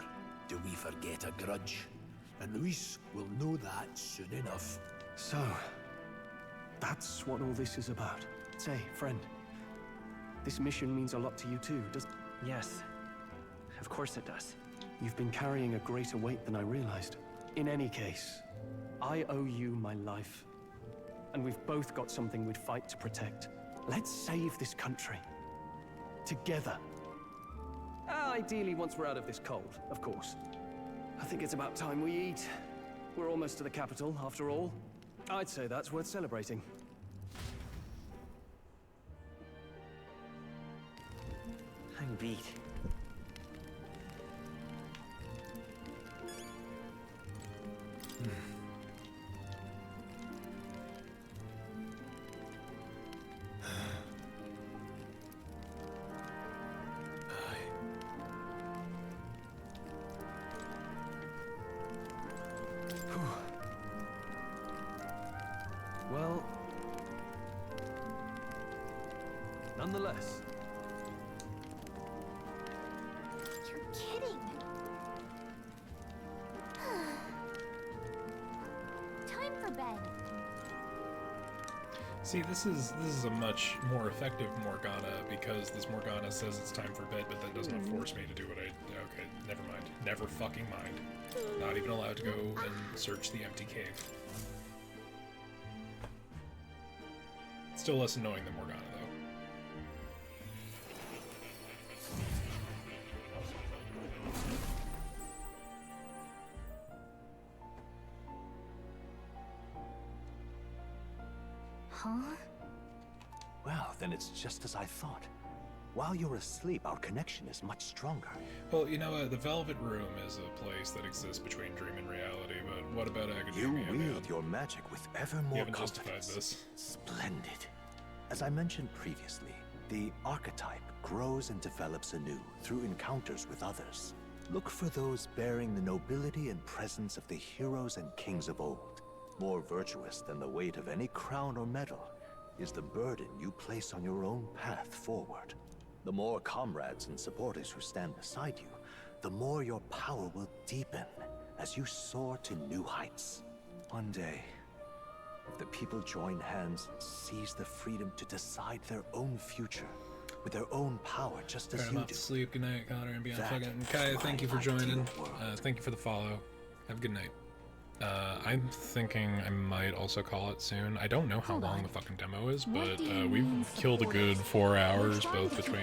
do we forget a grudge. And Luis will know that soon enough. So, that's what all this is about. Say, friend, this mission means a lot to you too, does... Yes, of course it does. You've been carrying a greater weight than I realized. In any case, I owe you my life. And we've both got something we'd fight to protect. Let's save this country. Together. Ideally, once we're out of this cold, of course. I think it's about time we eat. we're almost to the capital, after all. I'd say that's worth celebrating. I'm beat. Well, nonetheless. You're kidding. Time for bed. See, this is a much more effective Morgana because this Morgana says it's time for bed, but that does not force me to do what I. Okay, never mind. Never fucking mind. Not even allowed to go and search the empty cave. Still less annoying than Morgana, though. Huh? Well, then it's just as I thought. While you're asleep, our connection is much stronger. Well, you know, the Velvet Room is a place that exists between dream and reality, but what about academia? You wield your magic with ever more confidence. This. Splendid. As I mentioned previously, the archetype grows and develops anew through encounters with others. Look for those bearing the nobility and presence of the heroes and kings of old. More virtuous than the weight of any crown or medal is the burden you place on your own path forward. The more comrades and supporters who stand beside you, the more your power will deepen as you soar to new heights. One day, if the people join hands and seize the freedom to decide their own future with their own power, just as you do. Sleep. Good night, Connor, and beyond fucking. Kai, thank you for joining. Thank you for the follow. Have a good night. I'm thinking I might also call it soon. I don't know how long the fucking demo is, but we've killed a good 4 hours, both between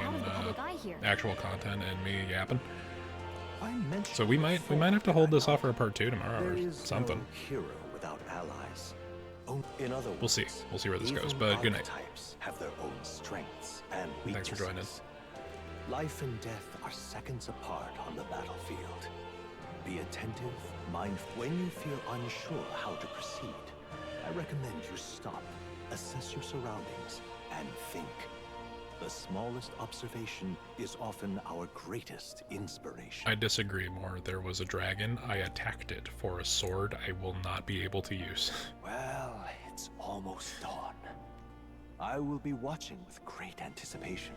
actual content and me yapping. So we might have to hold this off for a part 2 tomorrow or something. No hero without allies. In other words, We'll see where this goes. But good night. Have their own strengths and weaknesses. Thanks for joining. Life and death are seconds apart on the battlefield. Be attentive, mindful. When you feel unsure how to proceed, I recommend you stop, assess your surroundings, and think. The smallest observation is often our greatest inspiration. I disagree more. There was a dragon. I attacked it for a sword I will not be able to use. Well, it's almost dawn. I will be watching with great anticipation.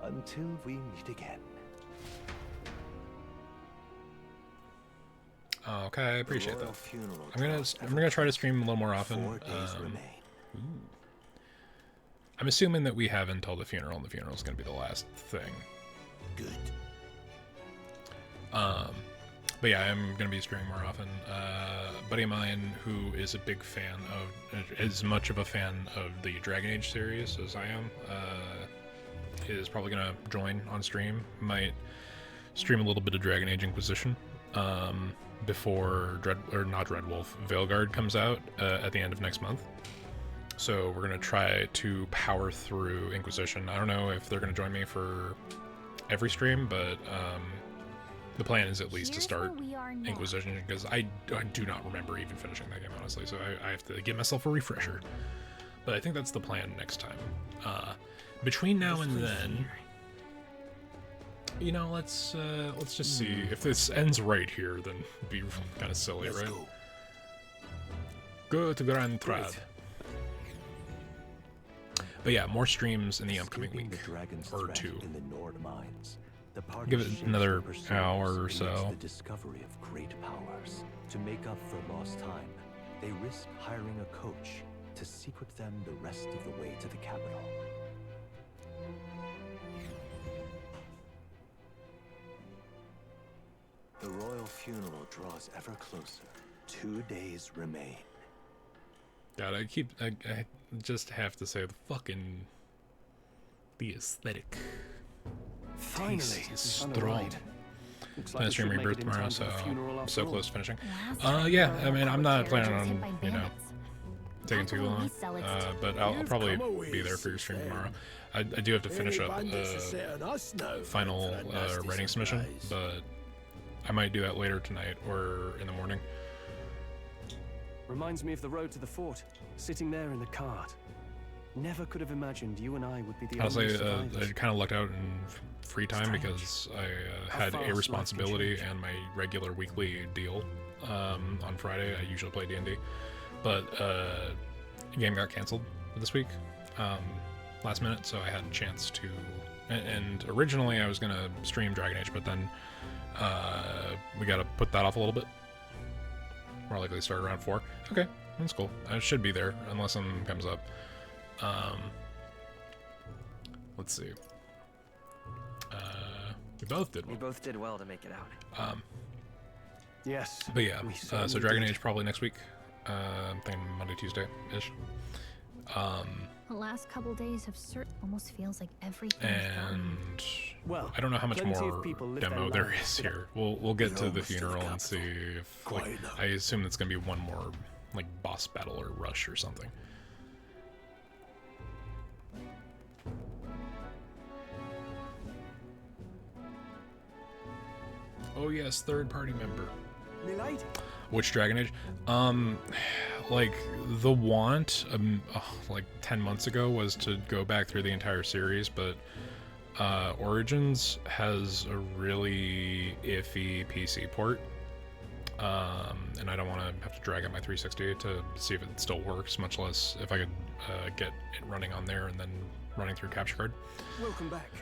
Until we meet again. Okay, I appreciate that. I'm gonna try to stream a little more often. I'm assuming that we have until the funeral, and the funeral is gonna be the last thing. Good. But yeah, I'm gonna be streaming more often. A buddy of mine who is a big fan of, as much of a fan of the Dragon Age series as I am, is probably gonna join on stream. Might stream a little bit of Dragon Age Inquisition. Before Dreadwolf, Veilguard comes out at the end of next month. So we're gonna try to power through Inquisition. I don't know if they're gonna join me for every stream, but the plan is at least to start Inquisition, because I do not remember even finishing that game, honestly, so I have to give myself a refresher. But I think that's the plan next time. Between now and then, you know, let's just see. If this ends right here, then it'd be kind of silly, right? Go to Grand Trad. But yeah, more streams in the upcoming week or 2. In the Nord mines, the party Give it shapes another their pursuits hour or against so. The discovery of great powers. To make up for lost time, they risk hiring a coach to secret them the rest of the way to the capital. The royal funeral draws ever closer. 2 days remain. God, I just have to say the aesthetic. Finally, Taste is strong. Looks Plan like to stream we should make Rebirth it in tomorrow, time so for the funeral after so all. close to finishing. Last time Yeah, the I mean, I'm public not carriage planning was hit on, by you know, bandits. taking too long, but I'll probably be there for your stream tomorrow. I do have to finish up final writing submission, but I might do that later tonight or in the morning. Reminds me of the road to the fort, sitting there in the cart. Never could have imagined you and I would be the Honestly, only survivors. I kind of lucked out in free time because I had a responsibility and my regular weekly deal on Friday. I usually play D&D, but the game got canceled this week last minute, so I had a chance to. And originally I was gonna stream Dragon Age, but then we gotta put that off a little bit. More likely to start around 4. Okay, that's cool. I should be there unless something comes up. Let's see. We both did well. We both did well to make it out. Yes. But yeah, so Dragon Age probably next week. I'm thinking Monday, Tuesday-ish. The last couple days have almost feels like everything. And well, I don't know how much plenty of more people live demo their there lives is without- here. We'll get to the funeral and see if like, I assume it's gonna be one more like boss battle or rush or something. Oh yes, third party member. Milady. Which Dragon Age? Like the want, like 10 months ago was to go back through the entire series, but Origins has a really iffy PC port, and I don't want to have to drag out my 360 to see if it still works, much less if I could get it running on there and then running through capture card. Welcome back.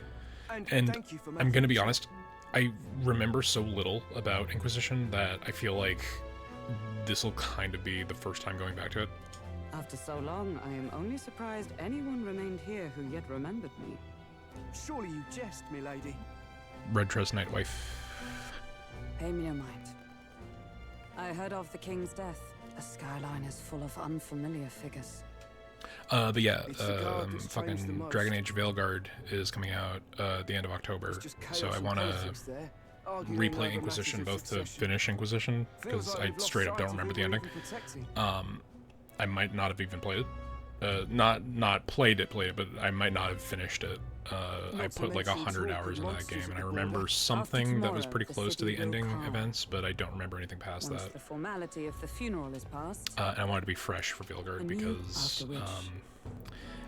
And thank you for I'm making gonna be honest, I remember so little about Inquisition that I feel like this will kind of be the first time going back to it. After so long, I am only surprised anyone remained here who yet remembered me. Surely you jest, milady. Red Trust Night Wife. Pay me no mind. I heard of the king's death. The skyline is full of unfamiliar figures. But yeah, It's the guard that's changed the fucking most. Dragon Age Veilguard is coming out at the end of October, so I want to replay Inquisition both to finish Inquisition, because I straight up don't remember the ending. I might not have even played it. Not played it, but I might not have finished it. I put like 100 hours into that game, and I remember something that was pretty close to the ending events, but I don't remember anything past Once that. the formality of the funeral is past, And I wanted to be fresh for Veilguard because after which,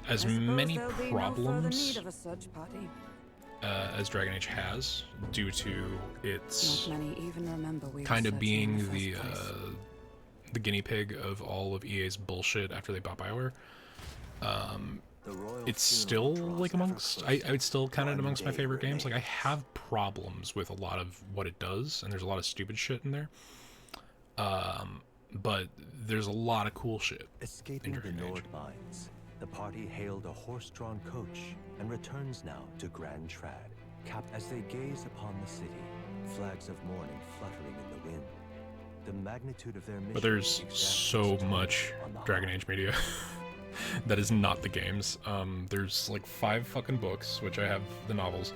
as I suppose many there'll be no further problems need of a search party. as Dragon Age has, due to its Not many even remember we were kind of searching in being the first place. the guinea pig of all of EA's bullshit after they bought BioWare. It's still like amongst I would still count it amongst my favorite games. Like I have problems with a lot of what it does, and there's a lot of stupid shit in there. But there's a lot of cool shit. Escaping the Nord mines, the party hailed a horse-drawn coach and returns now to Grand Trad. As they gaze upon the city, flags of mourning fluttering in the wind. The magnitude of their mission. But there's so much Dragon Age media that is not the games. There's like 5 fucking books, which I have the novels.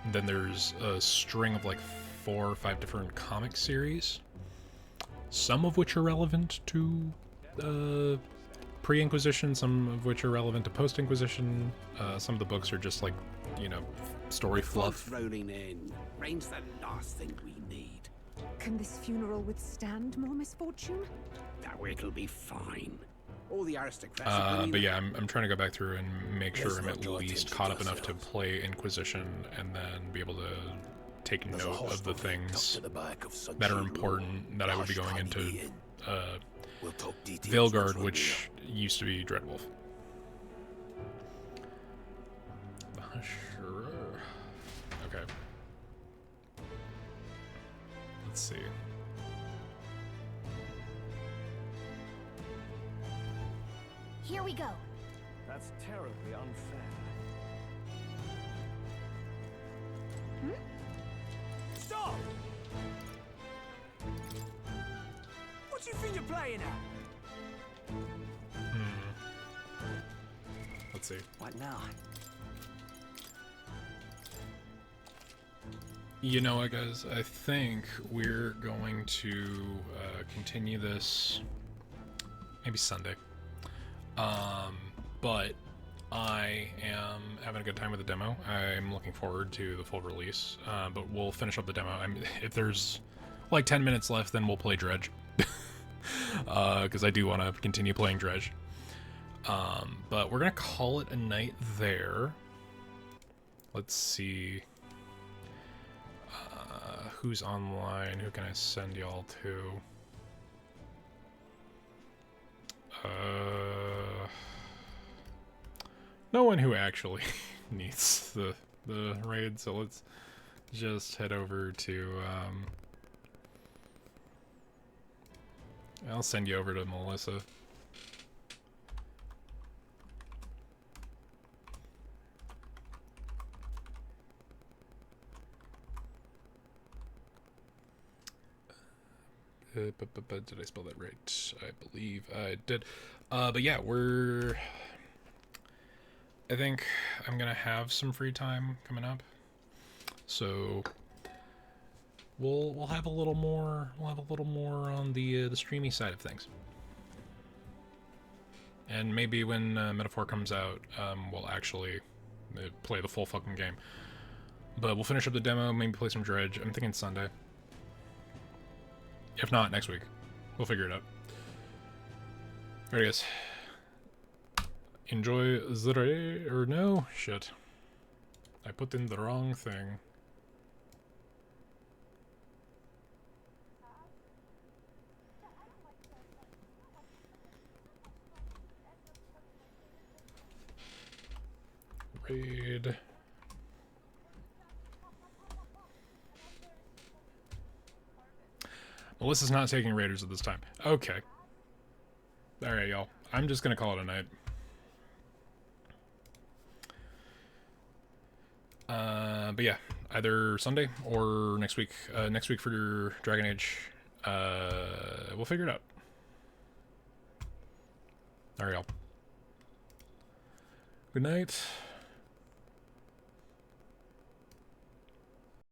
And then there's a string of like 4 or 5 different comic series, some of which are relevant to pre-Inquisition, some of which are relevant to post-Inquisition. Some of the books are just like, you know, story fluff. Rolling in. Rain's the last thing we need. Can this funeral withstand more misfortune? Now it'll be fine. All the aristocrats are bringing But yeah, I'm trying to go back through and make sure I'm at least caught up enough to play Inquisition and then be able to take note of the things that are important that I would be going into Veilguard, which used to be Dreadwolf. Sure. Okay. Let's see. Here we go. That's terribly unfair. Stop! What do you think you're playing at? Let's see. What now? You know what, guys? I think we're going to continue this maybe Sunday. But I am having a good time with the demo. I'm looking forward to the full release. But we'll finish up the demo. If there's like 10 minutes left, then we'll play Dredge. Because I do want to continue playing Dredge. But we're going to call it a night there. Let's see. Who's online? Who can I send y'all to? No one who actually needs the raid, so let's just head over to I'll send you over to Melissa. Did I spell that right? I believe I did. But yeah, I think I'm gonna have some free time coming up, so we'll have a little more. We'll have a little more on the streamy side of things, and maybe when Metaphor comes out, we'll actually play the full fucking game. But we'll finish up the demo, maybe play some Dredge. I'm thinking Sunday. If not, next week. We'll figure it out. Alright, guys. Enjoy the raid, or no? Shit. I put in the wrong thing. Raid. Melissa's not taking raiders at this time. Okay. Alright, y'all. I'm just gonna call it a night. But yeah, either Sunday or next week. Next week for Dragon Age. We'll figure it out. Alright, y'all. Good night.